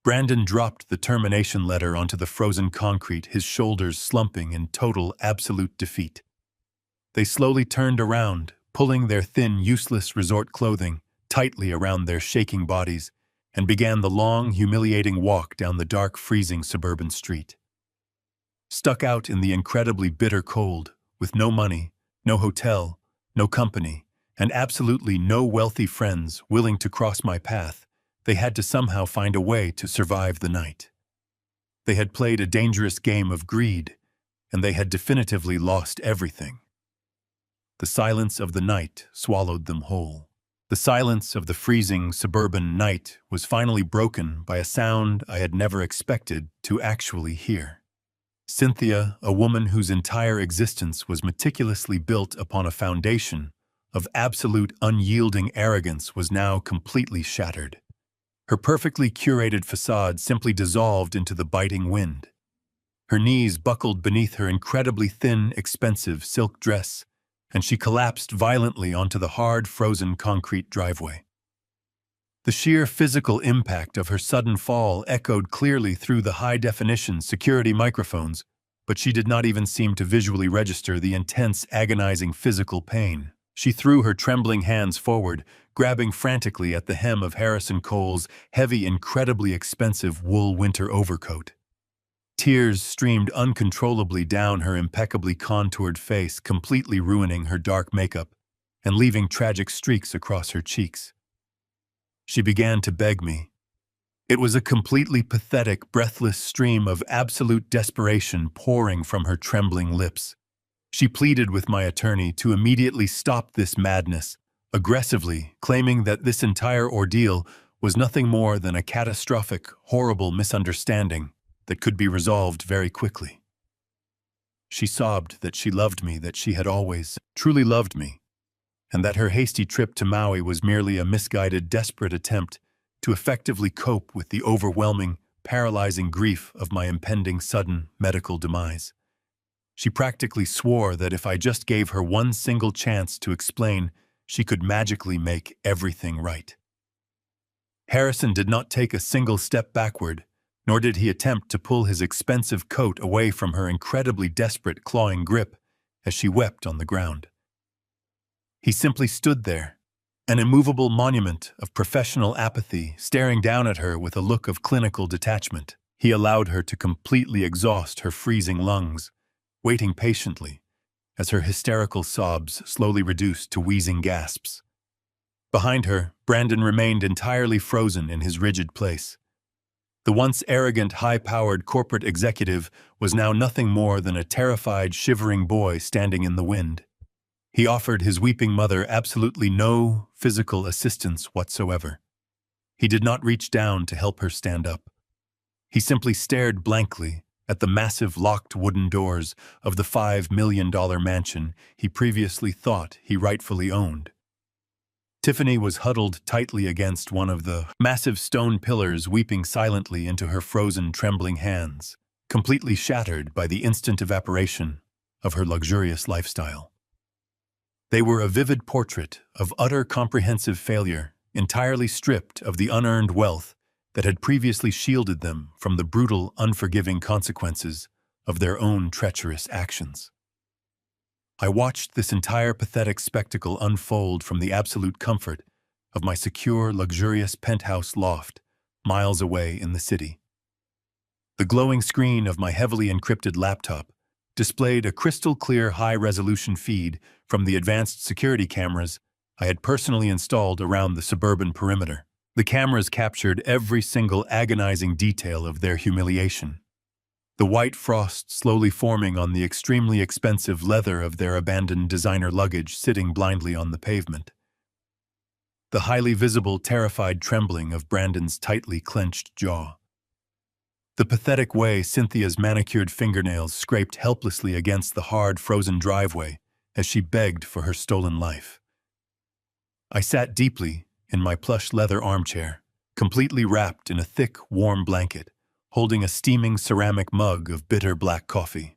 Brandon dropped the termination letter onto the frozen concrete, his shoulders slumping in total, absolute defeat. They slowly turned around, pulling their thin, useless resort clothing tightly around their shaking bodies, and began the long, humiliating walk down the dark, freezing suburban street. Stuck out in the incredibly bitter cold, with no money, no hotel, no company, and absolutely no wealthy friends willing to cross my path, they had to somehow find a way to survive the night. They had played a dangerous game of greed, and they had definitively lost everything. The silence of the night swallowed them whole. The silence of the freezing suburban night was finally broken by a sound I had never expected to actually hear. Cynthia, a woman whose entire existence was meticulously built upon a foundation of absolute unyielding arrogance, was now completely shattered. Her perfectly curated facade simply dissolved into the biting wind. Her knees buckled beneath her incredibly thin, expensive silk dress, and she collapsed violently onto the hard, frozen concrete driveway. The sheer physical impact of her sudden fall echoed clearly through the high-definition security microphones, but she did not even seem to visually register the intense, agonizing physical pain. She threw her trembling hands forward, grabbing frantically at the hem of Harrison Cole's heavy, incredibly expensive wool winter overcoat. Tears streamed uncontrollably down her impeccably contoured face, completely ruining her dark makeup and leaving tragic streaks across her cheeks. She began to beg me. It was a completely pathetic, breathless stream of absolute desperation pouring from her trembling lips. She pleaded with my attorney to immediately stop this madness, aggressively claiming that this entire ordeal was nothing more than a catastrophic, horrible misunderstanding that could be resolved very quickly. She sobbed that she loved me, that she had always truly loved me, and that her hasty trip to Maui was merely a misguided, desperate attempt to effectively cope with the overwhelming, paralyzing grief of my impending sudden medical demise. She practically swore that if I just gave her one single chance to explain, she could magically make everything right. Harrison did not take a single step backward, nor did he attempt to pull his expensive coat away from her incredibly desperate, clawing grip as she wept on the ground. He simply stood there, an immovable monument of professional apathy, staring down at her with a look of clinical detachment. He allowed her to completely exhaust her freezing lungs, waiting patiently as her hysterical sobs slowly reduced to wheezing gasps. Behind her, Brandon remained entirely frozen in his rigid place. The once arrogant, high-powered corporate executive was now nothing more than a terrified, shivering boy standing in the wind. He offered his weeping mother absolutely no physical assistance whatsoever. He did not reach down to help her stand up. He simply stared blankly at the massive locked wooden doors of the $5 million mansion he previously thought he rightfully owned. Tiffany was huddled tightly against one of the massive stone pillars, weeping silently into her frozen, trembling hands, completely shattered by the instant evaporation of her luxurious lifestyle. They were a vivid portrait of utter comprehensive failure, entirely stripped of the unearned wealth that had previously shielded them from the brutal, unforgiving consequences of their own treacherous actions. I watched this entire pathetic spectacle unfold from the absolute comfort of my secure, luxurious penthouse loft, miles away in the city. The glowing screen of my heavily encrypted laptop displayed a crystal-clear, high-resolution feed from the advanced security cameras I had personally installed around the suburban perimeter. The cameras captured every single agonizing detail of their humiliation. The white frost slowly forming on the extremely expensive leather of their abandoned designer luggage sitting blindly on the pavement. The highly visible, terrified trembling of Brandon's tightly clenched jaw. The pathetic way Cynthia's manicured fingernails scraped helplessly against the hard, frozen driveway as she begged for her stolen life. I sat deeply in my plush leather armchair, completely wrapped in a thick, warm blanket, holding a steaming ceramic mug of bitter black coffee.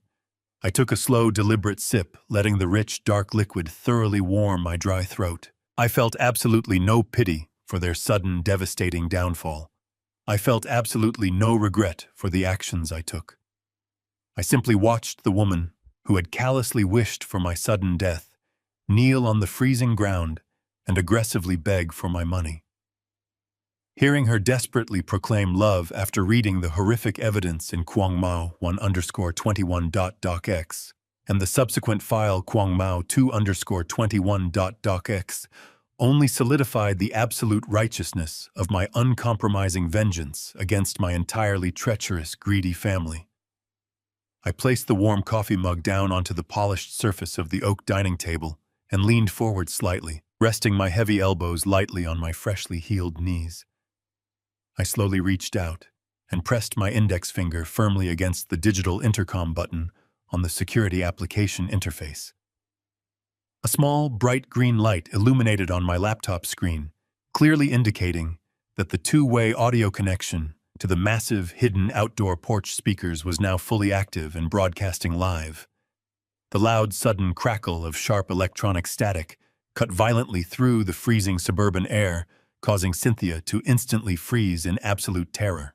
I took a slow, deliberate sip, letting the rich, dark liquid thoroughly warm my dry throat. I felt absolutely no pity for their sudden, devastating downfall. I felt absolutely no regret for the actions I took. I simply watched the woman, who had callously wished for my sudden death, kneel on the freezing ground and aggressively beg for my money. Hearing her desperately proclaim love after reading the horrific evidence in Kwangmao 1_21.docx and the subsequent file Kwangmao 2_21.docx only solidified the absolute righteousness of my uncompromising vengeance against my entirely treacherous, greedy family. I placed the warm coffee mug down onto the polished surface of the oak dining table and leaned forward slightly, resting my heavy elbows lightly on my freshly healed knees. I slowly reached out and pressed my index finger firmly against the digital intercom button on the security application interface. A small, bright green light illuminated on my laptop screen, clearly indicating that the two-way audio connection to the massive, hidden outdoor porch speakers was now fully active and broadcasting live. The loud, sudden crackle of sharp electronic static cut violently through the freezing suburban air, causing Cynthia to instantly freeze in absolute terror.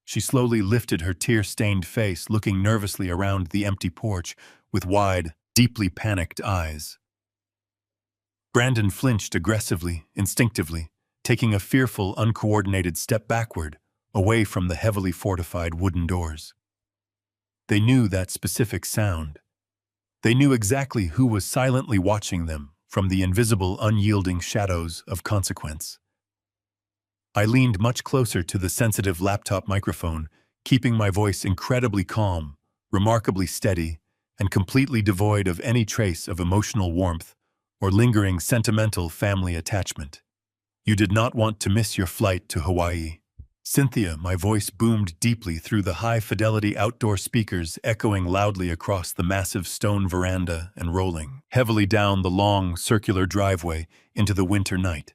She slowly lifted her tear-stained face, looking nervously around the empty porch with wide, deeply panicked eyes. Brandon flinched aggressively, instinctively, taking a fearful, uncoordinated step backward, away from the heavily fortified wooden doors. They knew that specific sound. They knew exactly who was silently watching them from the invisible, unyielding shadows of consequence. I leaned much closer to the sensitive laptop microphone, keeping my voice incredibly calm, remarkably steady, and completely devoid of any trace of emotional warmth or lingering sentimental family attachment. You did not want to miss your flight to Hawaii. Cynthia, my voice boomed deeply through the high-fidelity outdoor speakers, echoing loudly across the massive stone veranda and rolling heavily down the long, circular driveway into the winter night.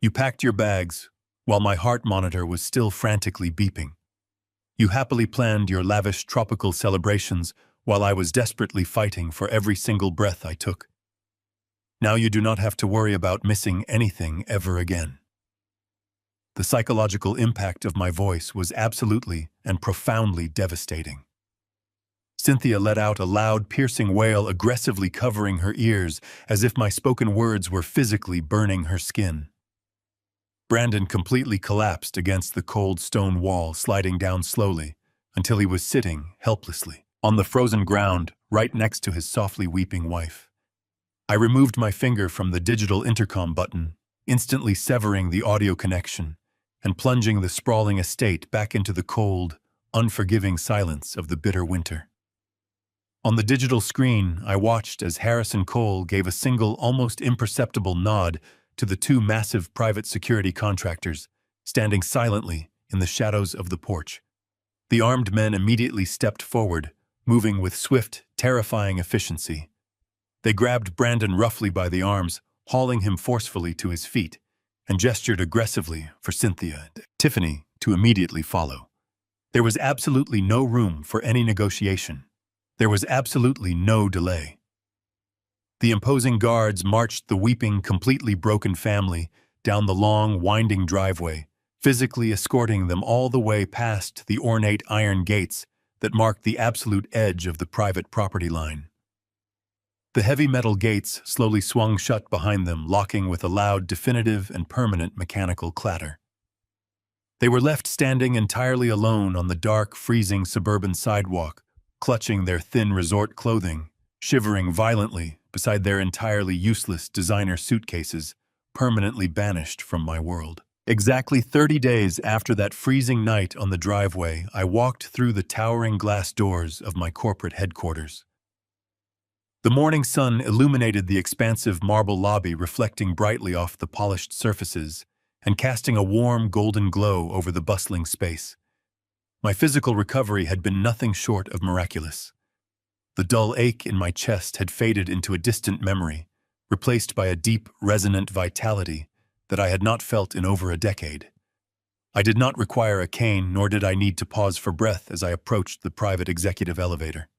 You packed your bags, while my heart monitor was still frantically beeping. You happily planned your lavish tropical celebrations while I was desperately fighting for every single breath I took. Now you do not have to worry about missing anything ever again. The psychological impact of my voice was absolutely and profoundly devastating. Cynthia let out a loud, piercing wail, aggressively covering her ears, as if my spoken words were physically burning her skin. Brandon completely collapsed against the cold stone wall, sliding down slowly, until he was sitting, helplessly, on the frozen ground, right next to his softly weeping wife. I removed my finger from the digital intercom button, instantly severing the audio connection, and plunging the sprawling estate back into the cold, unforgiving silence of the bitter winter. On the digital screen, I watched as Harrison Cole gave a single, almost imperceptible nod to the two massive private security contractors, standing silently in the shadows of the porch. The armed men immediately stepped forward, moving with swift, terrifying efficiency. They grabbed Brandon roughly by the arms, hauling him forcefully to his feet, and gestured aggressively for Cynthia and Tiffany to immediately follow. There was absolutely no room for any negotiation. There was absolutely no delay. The imposing guards marched the weeping, completely broken family down the long, winding driveway, physically escorting them all the way past the ornate iron gates that marked the absolute edge of the private property line. The heavy metal gates slowly swung shut behind them, locking with a loud, definitive, and permanent mechanical clatter. They were left standing entirely alone on the dark, freezing suburban sidewalk, clutching their thin resort clothing, shivering violently beside their entirely useless designer suitcases, permanently banished from my world. Exactly 30 days after that freezing night on the driveway, I walked through the towering glass doors of my corporate headquarters. The morning sun illuminated the expansive marble lobby, reflecting brightly off the polished surfaces and casting a warm golden glow over the bustling space. My physical recovery had been nothing short of miraculous. The dull ache in my chest had faded into a distant memory, replaced by a deep, resonant vitality that I had not felt in over a decade. I did not require a cane, nor did I need to pause for breath as I approached the private executive elevator.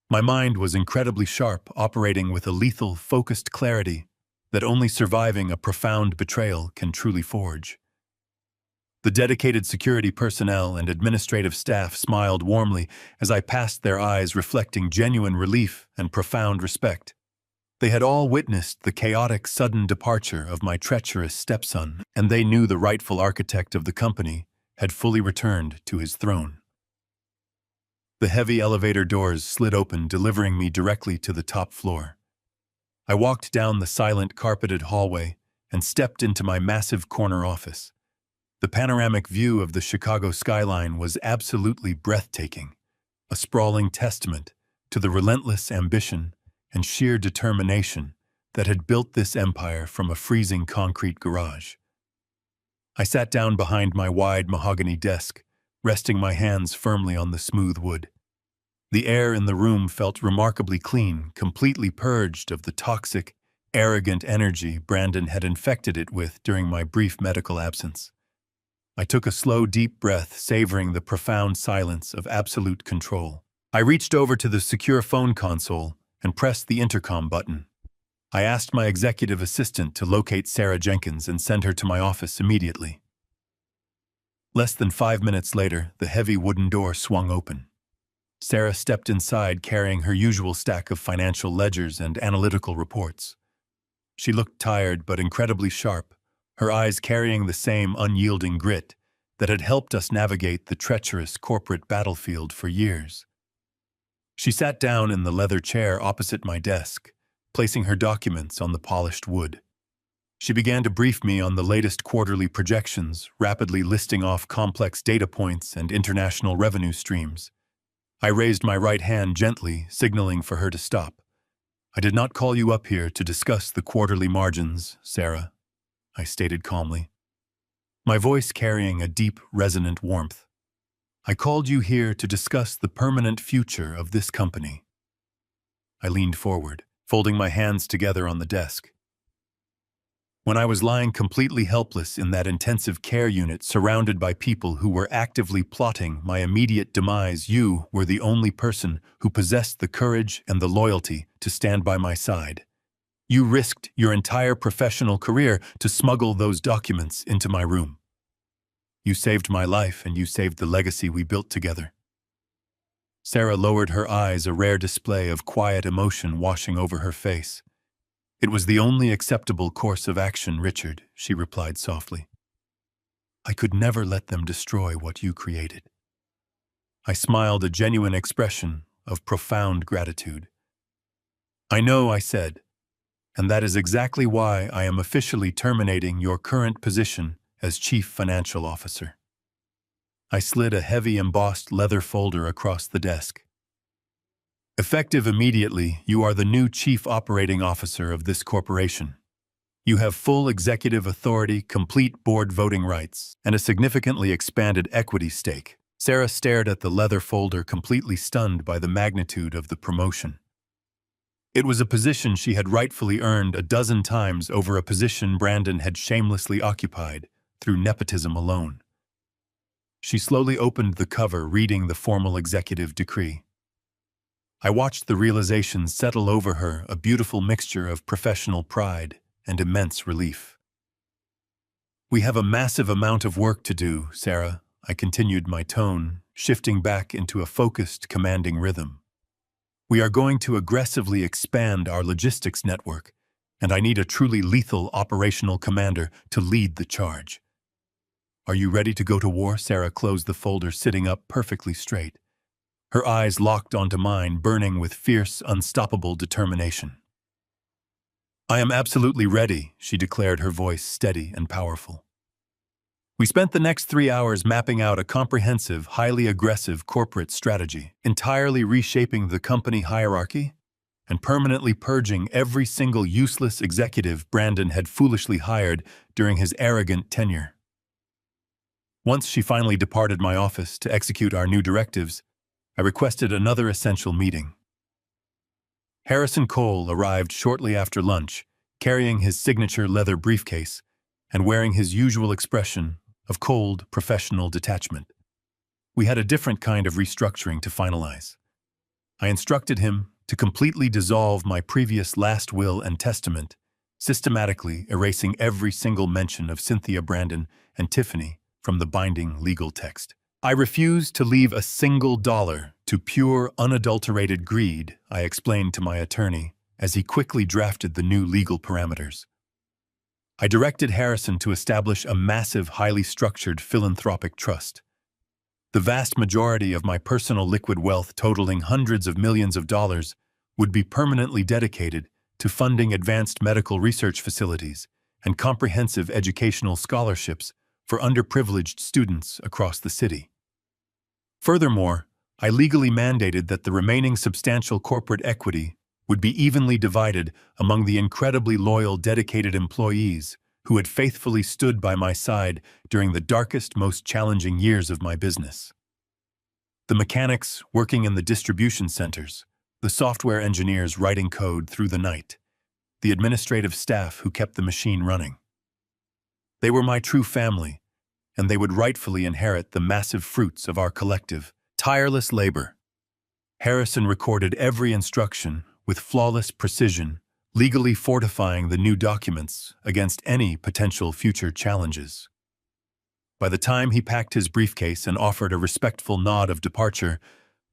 My mind was incredibly sharp, operating with a lethal, focused clarity that only surviving a profound betrayal can truly forge. The dedicated security personnel and administrative staff smiled warmly as I passed their eyes, reflecting genuine relief and profound respect. They had all witnessed the chaotic, sudden departure of my treacherous stepson, and they knew the rightful architect of the company had fully returned to his throne. The heavy elevator doors slid open, delivering me directly to the top floor. I walked down the silent, carpeted hallway and stepped into my massive corner office. The panoramic view of the Chicago skyline was absolutely breathtaking, a sprawling testament to the relentless ambition and sheer determination that had built this empire from a freezing concrete garage. I sat down behind my wide mahogany desk, resting my hands firmly on the smooth wood. The air in the room felt remarkably clean, completely purged of the toxic, arrogant energy Brandon had infected it with during my brief medical absence. I took a slow, deep breath, savoring the profound silence of absolute control. I reached over to the secure phone console and pressed the intercom button. I asked my executive assistant to locate Sarah Jenkins and send her to my office immediately. Less than 5 minutes later, the heavy wooden door swung open. Sarah stepped inside carrying her usual stack of financial ledgers and analytical reports. She looked tired but incredibly sharp, her eyes carrying the same unyielding grit that had helped us navigate the treacherous corporate battlefield for years. She sat down in the leather chair opposite my desk, placing her documents on the polished wood. She began to brief me on the latest quarterly projections, rapidly listing off complex data points and international revenue streams. I raised my right hand gently, signaling for her to stop. "I did not call you up here to discuss the quarterly margins, Sarah," I stated calmly, my voice carrying a deep, resonant warmth. "I called you here to discuss the permanent future of this company." I leaned forward, folding my hands together on the desk. When I was lying completely helpless in that intensive care unit surrounded by people who were actively plotting my immediate demise, you were the only person who possessed the courage and the loyalty to stand by my side. You risked your entire professional career to smuggle those documents into my room. You saved my life and you saved the legacy we built together. Sarah lowered her eyes, a rare display of quiet emotion washing over her face. "It was the only acceptable course of action, Richard," she replied softly. "I could never let them destroy what you created." I smiled, a genuine expression of profound gratitude. "I know," I said, "and that is exactly why I am officially terminating your current position as Chief Financial Officer." I slid a heavy embossed leather folder across the desk. "Effective immediately, you are the new Chief Operating Officer of this corporation. You have full executive authority, complete board voting rights, and a significantly expanded equity stake." Sarah stared at the leather folder, completely stunned by the magnitude of the promotion. It was a position she had rightfully earned a dozen times over a position Brandon had shamelessly occupied through nepotism alone. She slowly opened the cover, reading the formal executive decree. I watched the realization settle over her, a beautiful mixture of professional pride and immense relief. "We have a massive amount of work to do, Sarah," I continued, my tone shifting back into a focused, commanding rhythm. "We are going to aggressively expand our logistics network, and I need a truly lethal operational commander to lead the charge." "Are you ready to go to war?" Sarah closed the folder, sitting up perfectly straight. Her eyes locked onto mine, burning with fierce, unstoppable determination. "I am absolutely ready," she declared, her voice steady and powerful. We spent the next 3 hours mapping out a comprehensive, highly aggressive corporate strategy, entirely reshaping the company hierarchy and permanently purging every single useless executive Brandon had foolishly hired during his arrogant tenure. Once she finally departed my office to execute our new directives, I requested another essential meeting. Harrison Cole arrived shortly after lunch, carrying his signature leather briefcase and wearing his usual expression of cold, professional detachment. We had a different kind of restructuring to finalize. I instructed him to completely dissolve my previous last will and testament, systematically erasing every single mention of Cynthia Brandon and Tiffany from the binding legal text. "I refuse to leave a single dollar to pure, unadulterated greed," I explained to my attorney as he quickly drafted the new legal parameters. I directed Harrison to establish a massive, highly structured philanthropic trust. The vast majority of my personal liquid wealth, totaling hundreds of millions of dollars, would be permanently dedicated to funding advanced medical research facilities and comprehensive educational scholarships for underprivileged students across the city. Furthermore, I legally mandated that the remaining substantial corporate equity would be evenly divided among the incredibly loyal, dedicated employees who had faithfully stood by my side during the darkest, most challenging years of my business. The mechanics working in the distribution centers, the software engineers writing code through the night, the administrative staff who kept the machine running. They were my true family, and they would rightfully inherit the massive fruits of our collective, tireless labor. Harrison recorded every instruction with flawless precision, legally fortifying the new documents against any potential future challenges. By the time he packed his briefcase and offered a respectful nod of departure,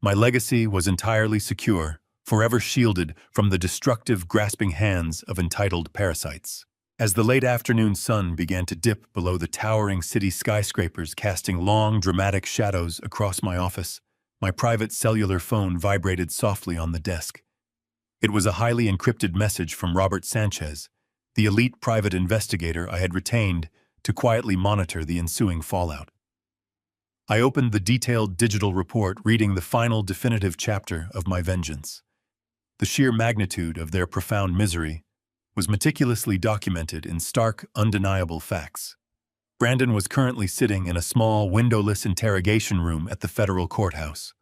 my legacy was entirely secure, forever shielded from the destructive, grasping hands of entitled parasites. As the late afternoon sun began to dip below the towering city skyscrapers casting long, dramatic shadows across my office, my private cellular phone vibrated softly on the desk. It was a highly encrypted message from Robert Sanchez, the elite private investigator I had retained to quietly monitor the ensuing fallout. I opened the detailed digital report, reading the final definitive chapter of my vengeance. The sheer magnitude of their profound misery was meticulously documented in stark, undeniable facts. Brandon was currently sitting in a small, windowless interrogation room at the federal courthouse.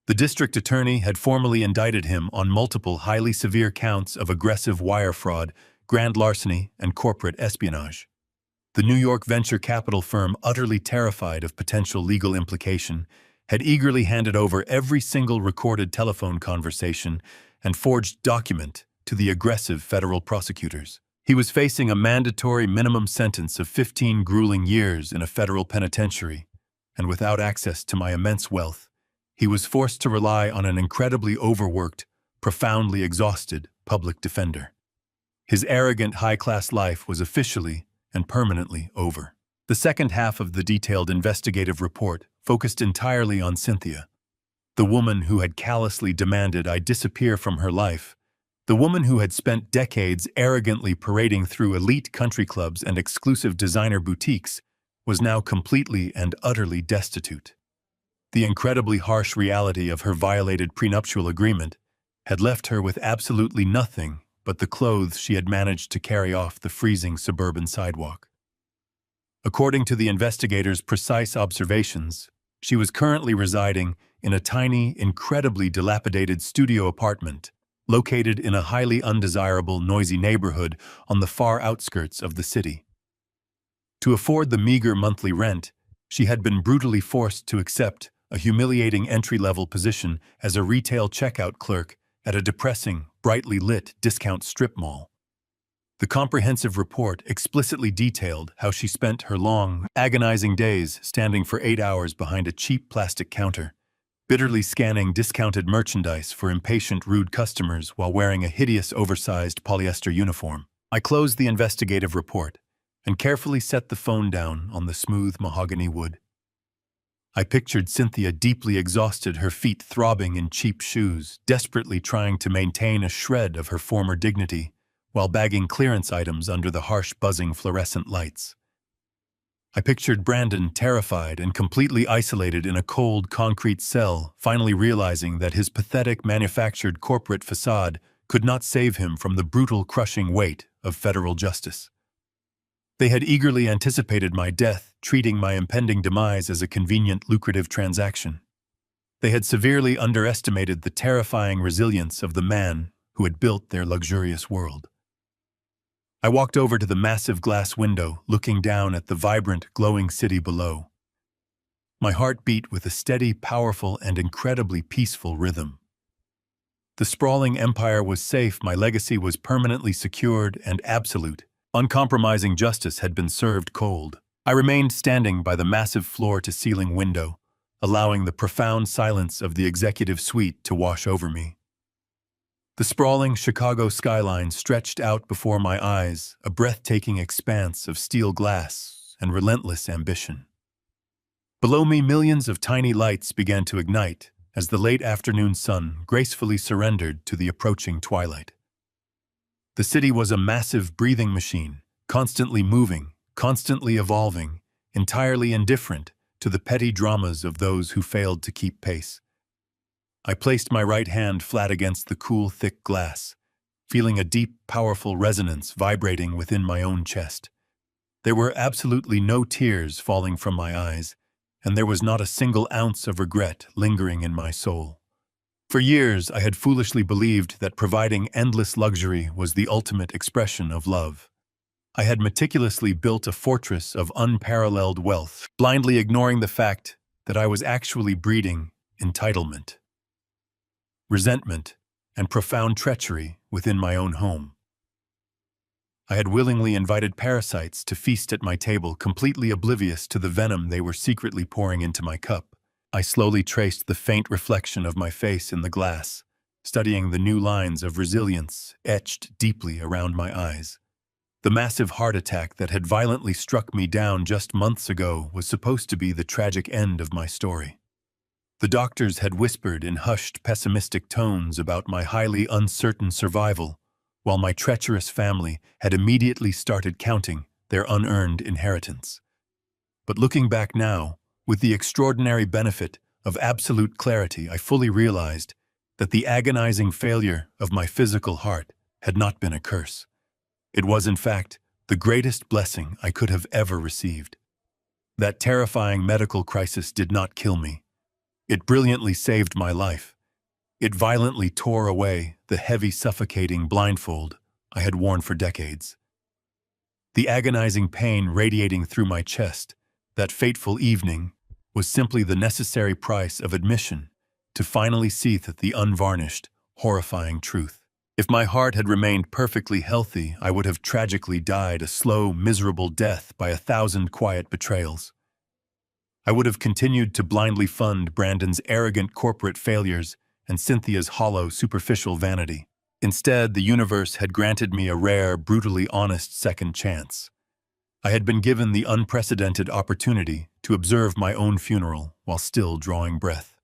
The district attorney had formally indicted him on multiple highly severe counts of aggressive wire fraud, grand larceny, and corporate espionage. The New York venture capital firm, utterly terrified of potential legal implication, had eagerly handed over every single recorded telephone conversation and forged document to the aggressive federal prosecutors. He was facing a mandatory minimum sentence of 15 grueling years in a federal penitentiary, and without access to my immense wealth, he was forced to rely on an incredibly overworked, profoundly exhausted public defender. His arrogant, high-class life was officially and permanently over. The second half of the detailed investigative report focused entirely on Cynthia, the woman who had callously demanded I disappear from her life, the woman who had spent decades arrogantly parading through elite country clubs and exclusive designer boutiques, was now completely and utterly destitute. The incredibly harsh reality of her violated prenuptial agreement had left her with absolutely nothing but the clothes she had managed to carry off the freezing suburban sidewalk. According to the investigators' precise observations, she was currently residing in a tiny, incredibly dilapidated studio apartment located in a highly undesirable, noisy neighborhood on the far outskirts of the city. To afford the meager monthly rent, she had been brutally forced to accept a humiliating entry-level position as a retail checkout clerk at a depressing, brightly lit discount strip mall. The comprehensive report explicitly detailed how she spent her long, agonizing days standing for 8 hours behind a cheap plastic counter, bitterly scanning discounted merchandise for impatient, rude customers while wearing a hideous, oversized polyester uniform. I closed the investigative report and carefully set the phone down on the smooth mahogany wood. I pictured Cynthia deeply exhausted, her feet throbbing in cheap shoes, desperately trying to maintain a shred of her former dignity while bagging clearance items under the harsh, buzzing fluorescent lights. I pictured Brandon terrified and completely isolated in a cold, concrete cell, finally realizing that his pathetic, manufactured corporate facade could not save him from the brutal, crushing weight of federal justice. They had eagerly anticipated my death, treating my impending demise as a convenient, lucrative transaction. They had severely underestimated the terrifying resilience of the man who had built their luxurious world. I walked over to the massive glass window, looking down at the vibrant, glowing city below. My heart beat with a steady, powerful, and incredibly peaceful rhythm. The sprawling empire was safe, my legacy was permanently secured and absolute. Uncompromising justice had been served cold. I remained standing by the massive floor-to-ceiling window, allowing the profound silence of the executive suite to wash over me. The sprawling Chicago skyline stretched out before my eyes, a breathtaking expanse of steel glass and relentless ambition. Below me, millions of tiny lights began to ignite as the late afternoon sun gracefully surrendered to the approaching twilight. The city was a massive breathing machine, constantly moving, constantly evolving, entirely indifferent to the petty dramas of those who failed to keep pace. I placed my right hand flat against the cool, thick glass, feeling a deep, powerful resonance vibrating within my own chest. There were absolutely no tears falling from my eyes, and there was not a single ounce of regret lingering in my soul. For years, I had foolishly believed that providing endless luxury was the ultimate expression of love. I had meticulously built a fortress of unparalleled wealth, blindly ignoring the fact that I was actually breeding entitlement, resentment, and profound treachery within my own home. I had willingly invited parasites to feast at my table, completely oblivious to the venom they were secretly pouring into my cup. I slowly traced the faint reflection of my face in the glass, studying the new lines of resilience etched deeply around my eyes. The massive heart attack that had violently struck me down just months ago was supposed to be the tragic end of my story. The doctors had whispered in hushed, pessimistic tones about my highly uncertain survival, while my treacherous family had immediately started counting their unearned inheritance. But looking back now, with the extraordinary benefit of absolute clarity, I fully realized that the agonizing failure of my physical heart had not been a curse. It was, in fact, the greatest blessing I could have ever received. That terrifying medical crisis did not kill me. It brilliantly saved my life. It violently tore away the heavy, suffocating blindfold I had worn for decades. The agonizing pain radiating through my chest that fateful evening was simply the necessary price of admission to finally see the unvarnished, horrifying truth. If my heart had remained perfectly healthy, I would have tragically died a slow, miserable death by 1,000 quiet betrayals. I would have continued to blindly fund Brandon's arrogant corporate failures and Cynthia's hollow, superficial vanity. Instead, the universe had granted me a rare, brutally honest second chance. I had been given the unprecedented opportunity to observe my own funeral while still drawing breath.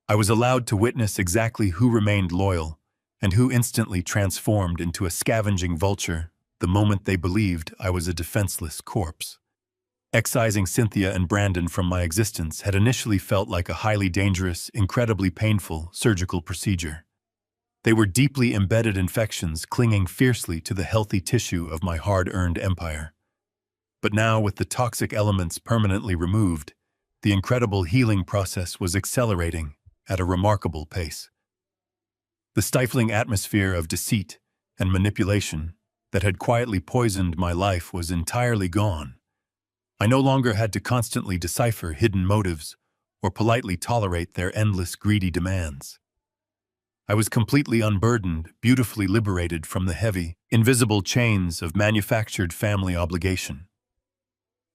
I was allowed to witness exactly who remained loyal and who instantly transformed into a scavenging vulture the moment they believed I was a defenseless corpse. Excising Cynthia and Brandon from my existence had initially felt like a highly dangerous, incredibly painful surgical procedure. They were deeply embedded infections clinging fiercely to the healthy tissue of my hard-earned empire. But now, with the toxic elements permanently removed, the incredible healing process was accelerating at a remarkable pace. The stifling atmosphere of deceit and manipulation that had quietly poisoned my life was entirely gone. I no longer had to constantly decipher hidden motives or politely tolerate their endless greedy demands. I was completely unburdened, beautifully liberated from the heavy, invisible chains of manufactured family obligation.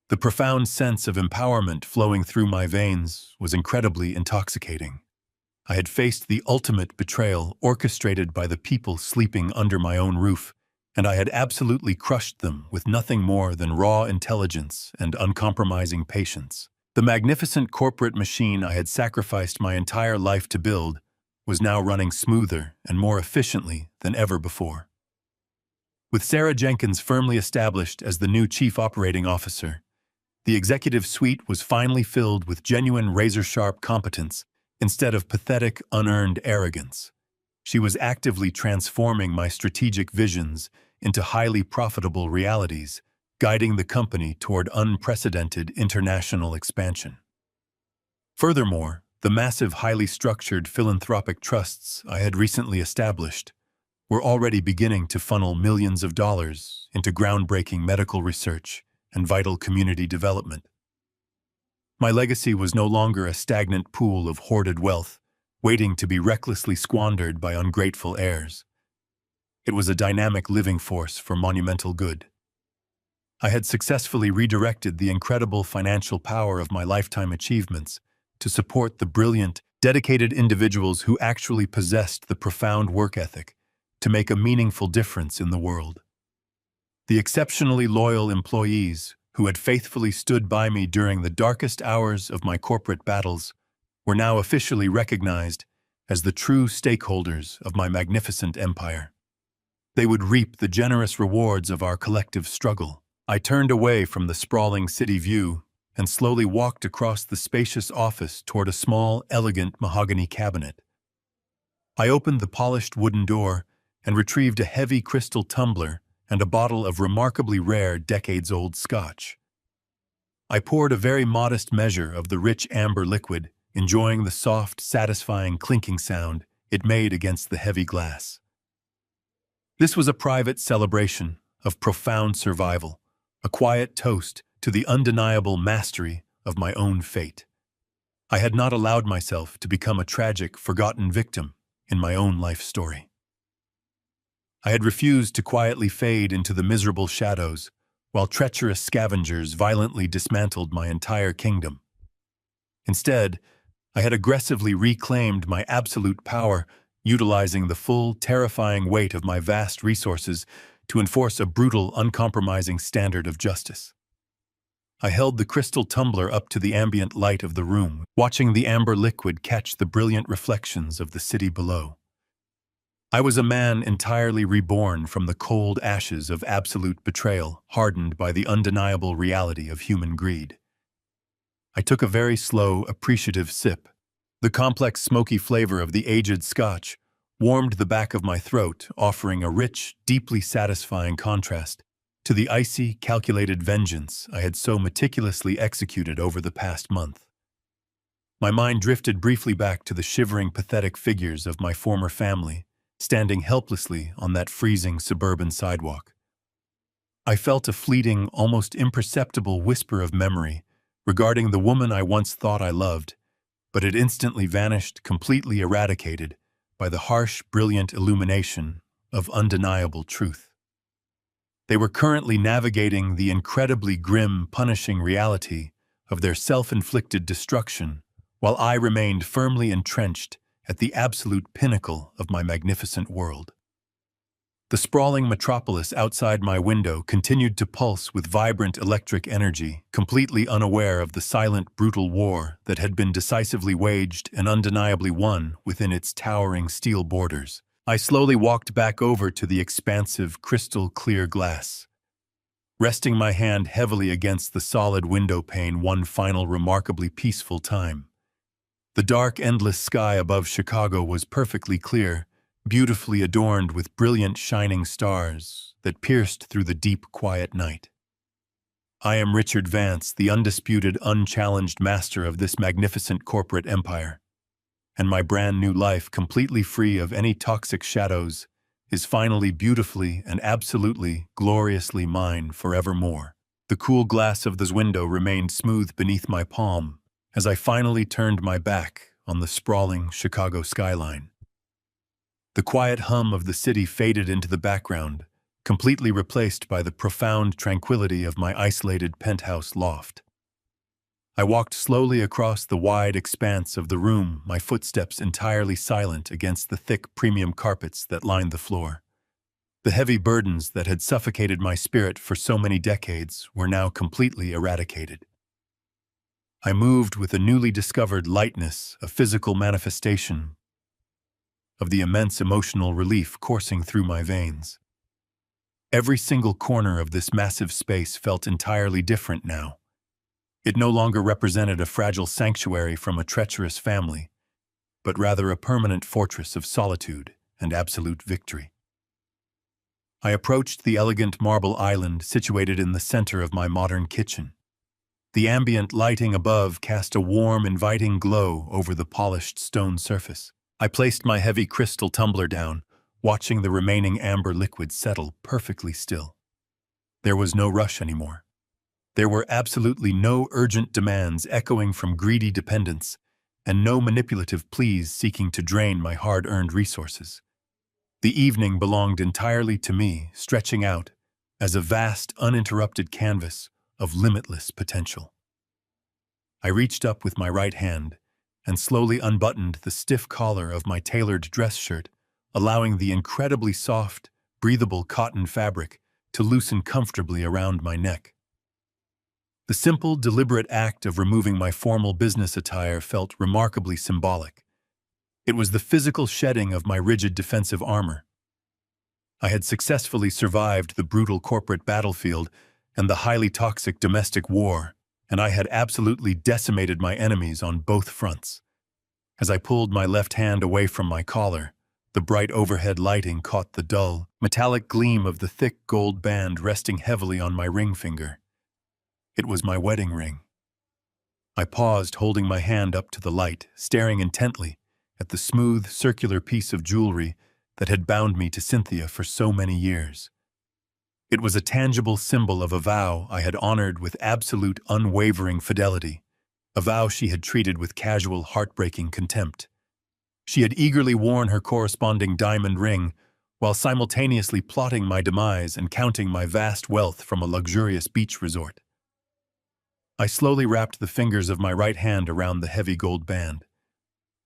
The profound sense of empowerment flowing through my veins was incredibly intoxicating. I had faced the ultimate betrayal orchestrated by the people sleeping under my own roof, and I had absolutely crushed them with nothing more than raw intelligence and uncompromising patience. The magnificent corporate machine I had sacrificed my entire life to build was now running smoother and more efficiently than ever before. With Sarah Jenkins firmly established as the new chief operating officer, the executive suite was finally filled with genuine razor-sharp competence instead of pathetic, unearned arrogance. She was actively transforming my strategic visions into highly profitable realities, guiding the company toward unprecedented international expansion. Furthermore, the massive, highly structured philanthropic trusts I had recently established were already beginning to funnel millions of dollars into groundbreaking medical research and vital community development. My legacy was no longer a stagnant pool of hoarded wealth, waiting to be recklessly squandered by ungrateful heirs. It was a dynamic living force for monumental good. I had successfully redirected the incredible financial power of my lifetime achievements to support the brilliant, dedicated individuals who actually possessed the profound work ethic to make a meaningful difference in the world. The exceptionally loyal employees who had faithfully stood by me during the darkest hours of my corporate battles were now officially recognized as the true stakeholders of my magnificent empire. They would reap the generous rewards of our collective struggle. I turned away from the sprawling city view and slowly walked across the spacious office toward a small, elegant mahogany cabinet. I opened the polished wooden door and retrieved a heavy crystal tumbler and a bottle of remarkably rare decades-old scotch. I poured a very modest measure of the rich amber liquid, enjoying the soft, satisfying clinking sound it made against the heavy glass. This was a private celebration of profound survival, a quiet toast to the undeniable mastery of my own fate. I had not allowed myself to become a tragic, forgotten victim in my own life story. I had refused to quietly fade into the miserable shadows, while treacherous scavengers violently dismantled my entire kingdom. Instead, I had aggressively reclaimed my absolute power, utilizing the full, terrifying weight of my vast resources to enforce a brutal, uncompromising standard of justice. I held the crystal tumbler up to the ambient light of the room, watching the amber liquid catch the brilliant reflections of the city below. I was a man entirely reborn from the cold ashes of absolute betrayal, hardened by the undeniable reality of human greed. I took a very slow, appreciative sip. The complex, smoky flavor of the aged scotch warmed the back of my throat, offering a rich, deeply satisfying contrast to the icy, calculated vengeance I had so meticulously executed over the past month. My mind drifted briefly back to the shivering, pathetic figures of my former family, standing helplessly on that freezing suburban sidewalk. I felt a fleeting, almost imperceptible whisper of memory regarding the woman I once thought I loved, but it instantly vanished, completely eradicated by the harsh, brilliant illumination of undeniable truth. They were currently navigating the incredibly grim, punishing reality of their self-inflicted destruction, while I remained firmly entrenched at the absolute pinnacle of my magnificent world. The sprawling metropolis outside my window continued to pulse with vibrant electric energy, completely unaware of the silent, brutal war that had been decisively waged and undeniably won within its towering steel borders. I slowly walked back over to the expansive, crystal-clear glass, resting my hand heavily against the solid window pane one final remarkably peaceful time. The dark, endless sky above Chicago was perfectly clear, beautifully adorned with brilliant shining stars that pierced through the deep, quiet night. I am Richard Vance, the undisputed, unchallenged master of this magnificent corporate empire, and my brand new life, completely free of any toxic shadows, is finally beautifully and absolutely, gloriously mine forevermore. The cool glass of this window remained smooth beneath my palm as I finally turned my back on the sprawling Chicago skyline. The quiet hum of the city faded into the background, completely replaced by the profound tranquility of my isolated penthouse loft. I walked slowly across the wide expanse of the room, my footsteps entirely silent against the thick premium carpets that lined the floor. The heavy burdens that had suffocated my spirit for so many decades were now completely eradicated. I moved with a newly discovered lightness, a physical manifestation of the immense emotional relief coursing through my veins. Every single corner of this massive space felt entirely different now. It no longer represented a fragile sanctuary from a treacherous family, but rather a permanent fortress of solitude and absolute victory. I approached the elegant marble island situated in the center of my modern kitchen. The ambient lighting above cast a warm, inviting glow over the polished stone surface. I placed my heavy crystal tumbler down, watching the remaining amber liquid settle perfectly still. There was no rush anymore. There were absolutely no urgent demands echoing from greedy dependents, and no manipulative pleas seeking to drain my hard-earned resources. The evening belonged entirely to me, stretching out as a vast, uninterrupted canvas of limitless potential. I reached up with my right hand and slowly unbuttoned the stiff collar of my tailored dress shirt, allowing the incredibly soft, breathable cotton fabric to loosen comfortably around my neck. The simple, deliberate act of removing my formal business attire felt remarkably symbolic. It was the physical shedding of my rigid defensive armor. I had successfully survived the brutal corporate battlefield and the highly toxic domestic war, and I had absolutely decimated my enemies on both fronts. As I pulled my left hand away from my collar, the bright overhead lighting caught the dull, metallic gleam of the thick gold band resting heavily on my ring finger. It was my wedding ring. I paused, holding my hand up to the light, staring intently at the smooth, circular piece of jewelry that had bound me to Cynthia for so many years. It was a tangible symbol of a vow I had honored with absolute, unwavering fidelity, a vow she had treated with casual, heartbreaking contempt. She had eagerly worn her corresponding diamond ring, while simultaneously plotting my demise and counting my vast wealth from a luxurious beach resort. I slowly wrapped the fingers of my right hand around the heavy gold band.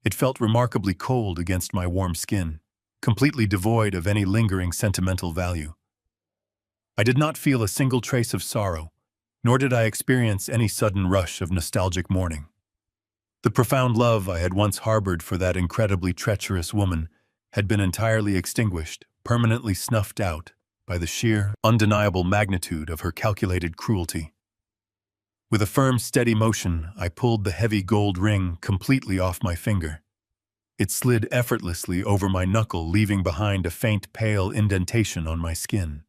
It felt remarkably cold against my warm skin, completely devoid of any lingering sentimental value. I did not feel a single trace of sorrow, nor did I experience any sudden rush of nostalgic mourning. The profound love I had once harbored for that incredibly treacherous woman had been entirely extinguished, permanently snuffed out by the sheer, undeniable magnitude of her calculated cruelty. With a firm, steady motion, I pulled the heavy gold ring completely off my finger. It slid effortlessly over my knuckle, leaving behind a faint, pale indentation on my skin.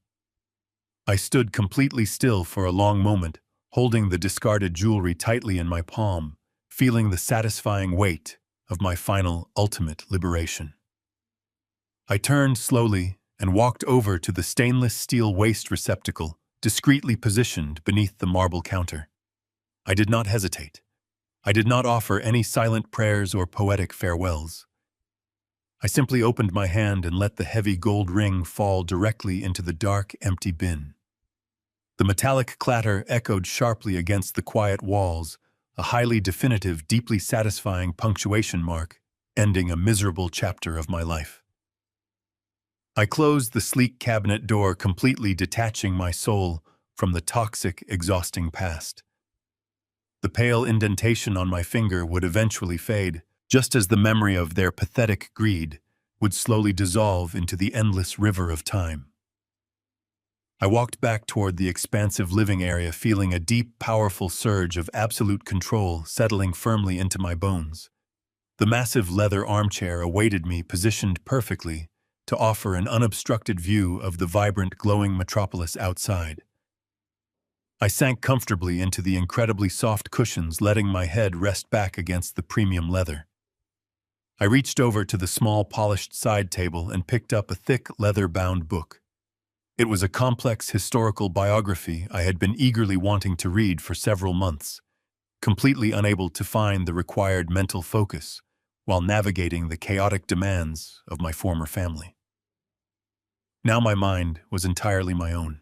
I stood completely still for a long moment, holding the discarded jewelry tightly in my palm, feeling the satisfying weight of my final, ultimate liberation. I turned slowly and walked over to the stainless steel waste receptacle, discreetly positioned beneath the marble counter. I did not hesitate. I did not offer any silent prayers or poetic farewells. I simply opened my hand and let the heavy gold ring fall directly into the dark, empty bin. The metallic clatter echoed sharply against the quiet walls, a highly definitive, deeply satisfying punctuation mark, ending a miserable chapter of my life. I closed the sleek cabinet door, completely detaching my soul from the toxic, exhausting past. The pale indentation on my finger would eventually fade, just as the memory of their pathetic greed would slowly dissolve into the endless river of time. I walked back toward the expansive living area, feeling a deep, powerful surge of absolute control settling firmly into my bones. The massive leather armchair awaited me, positioned perfectly to offer an unobstructed view of the vibrant, glowing metropolis outside. I sank comfortably into the incredibly soft cushions, letting my head rest back against the premium leather. I reached over to the small, polished side table and picked up a thick, leather-bound book. It was a complex historical biography I had been eagerly wanting to read for several months, completely unable to find the required mental focus while navigating the chaotic demands of my former family. Now my mind was entirely my own.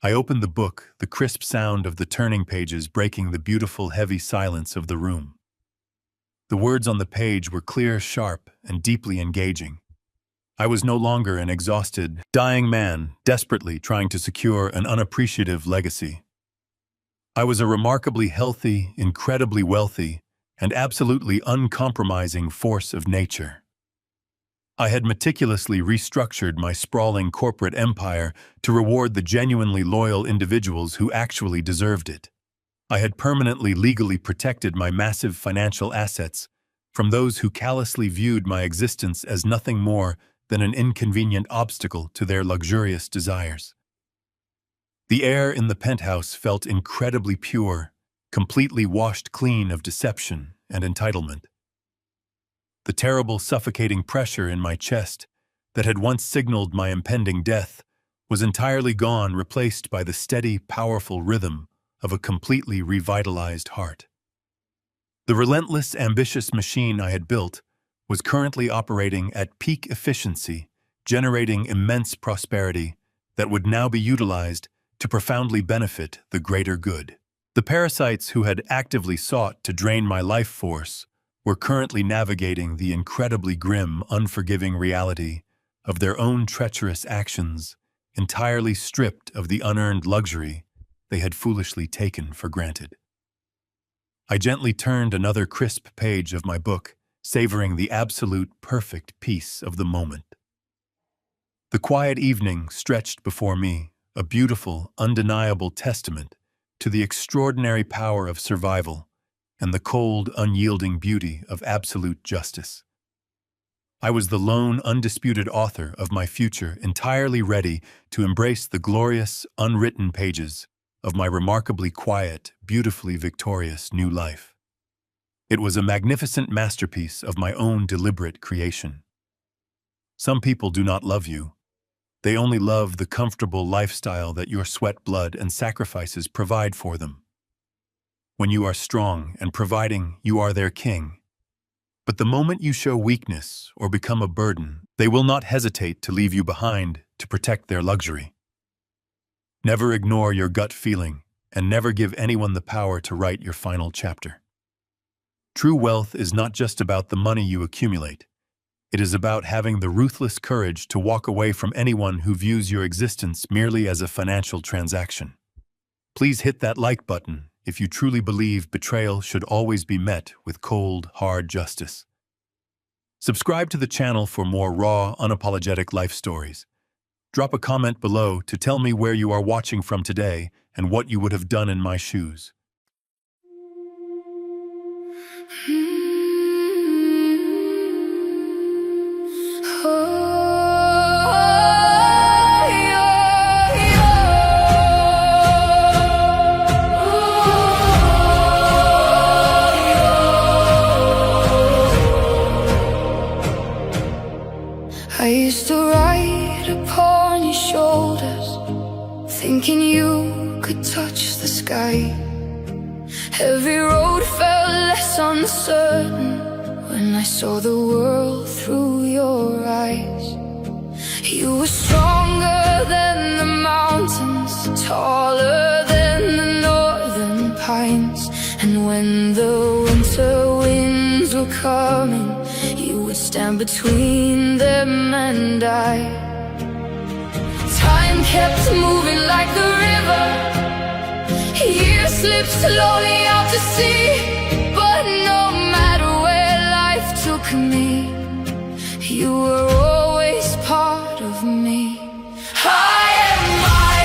I opened the book, the crisp sound of the turning pages breaking the beautiful, heavy silence of the room. The words on the page were clear, sharp, and deeply engaging. I was no longer an exhausted, dying man desperately trying to secure an unappreciative legacy. I was a remarkably healthy, incredibly wealthy, and absolutely uncompromising force of nature. I had meticulously restructured my sprawling corporate empire to reward the genuinely loyal individuals who actually deserved it. I had permanently legally protected my massive financial assets from those who callously viewed my existence as nothing more than an inconvenient obstacle to their luxurious desires. The air in the penthouse felt incredibly pure, completely washed clean of deception and entitlement. The terrible, suffocating pressure in my chest that had once signaled my impending death was entirely gone, replaced by the steady, powerful rhythm of a completely revitalized heart. The relentless, ambitious machine I had built was currently operating at peak efficiency, generating immense prosperity that would now be utilized to profoundly benefit the greater good. The parasites who had actively sought to drain my life force were currently navigating the incredibly grim, unforgiving reality of their own treacherous actions, entirely stripped of the unearned luxury they had foolishly taken for granted. I gently turned another crisp page of my book, savoring the absolute perfect peace of the moment. The quiet evening stretched before me, a beautiful, undeniable testament to the extraordinary power of survival and the cold, unyielding beauty of absolute justice. I was the lone, undisputed author of my future, entirely ready to embrace the glorious, unwritten pages of my remarkably quiet, beautifully victorious new life. It was a magnificent masterpiece of my own deliberate creation. Some people do not love you. They only love the comfortable lifestyle that your sweat, blood, and sacrifices provide for them. When you are strong and providing, you are their king. But the moment you show weakness or become a burden, they will not hesitate to leave you behind to protect their luxury. Never ignore your gut feeling, and never give anyone the power to write your final chapter. True wealth is not just about the money you accumulate. It is about having the ruthless courage to walk away from anyone who views your existence merely as a financial transaction. Please hit that like button if you truly believe betrayal should always be met with cold, hard justice. Subscribe to the channel for more raw, unapologetic life stories. Drop a comment below to tell me where you are watching from today and what you would have done in my shoes. I used to ride upon your shoulders, thinking you could touch the sky. Every road felt less uncertain when I saw the world through your eyes. You were stronger than the mountains, taller than the northern pines. And when the winter winds were coming, you would stand between them and I. Time kept moving like the river, years slipped slowly out to sea. But no matter where life took me, you were always part of me. I am my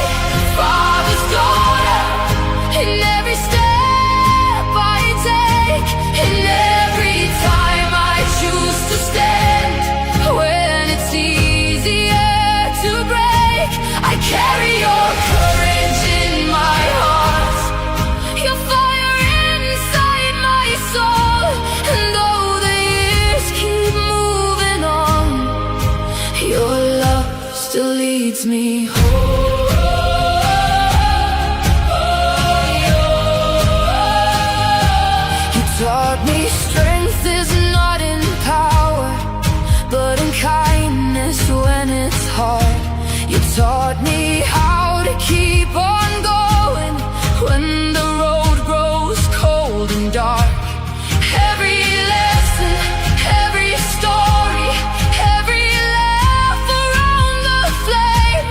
father's daughter, in every step I take, in every time I choose to stand. When it's easier to break, I carry your courage in my heart, your fire inside my soul. And though the years keep moving on, your love still leads me home. You taught me strength is not in power, but in kindness when it's hard. You taught me how to keep on going when the road grows cold and dark. Every lesson, every story, every laugh around the flame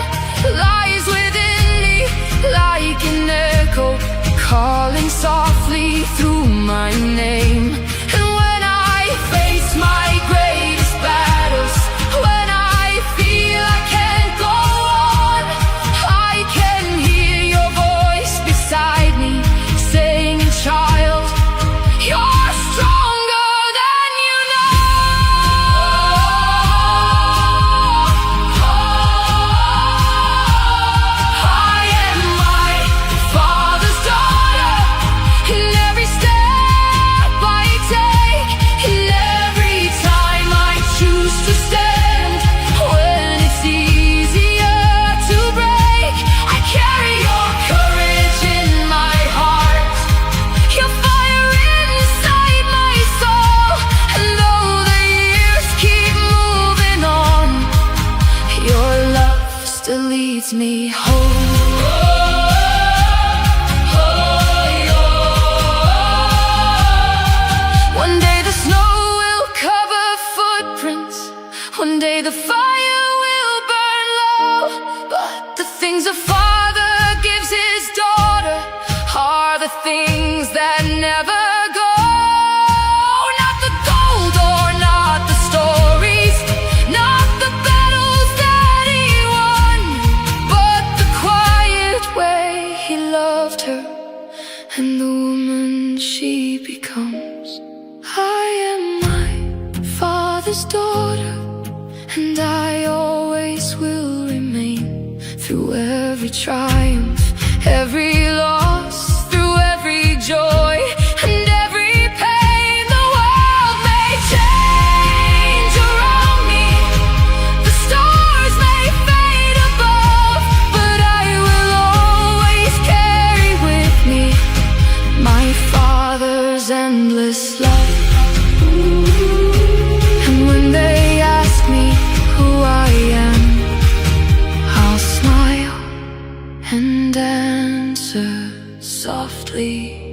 lies within me like an echo, calling softly through my name. And when I face my greatest battles, when I feel I can't go on, I can hear your voice beside me saying, child, you're stronger than you know. I am my father's daughter, in every step I take, in every time I choose to stand. When it's easier to break, I carry your courage in my heart, your fire inside my soul. And though the years keep moving on, your love still leads me home. One day the snow will cover footprints, one day the fire will burn low. But the things a father gives his daughter are the things that never go. Not the gold or not the stories, not the battles that he won, but the quiet way he loved her and the woman she becomes. I am my father's daughter, and I always will remain. Through every triumph, every loss, through every joy and every pain, the world may change around me, the stars may fade above, but I will always carry with me my father's endless love. Ooh. quietly.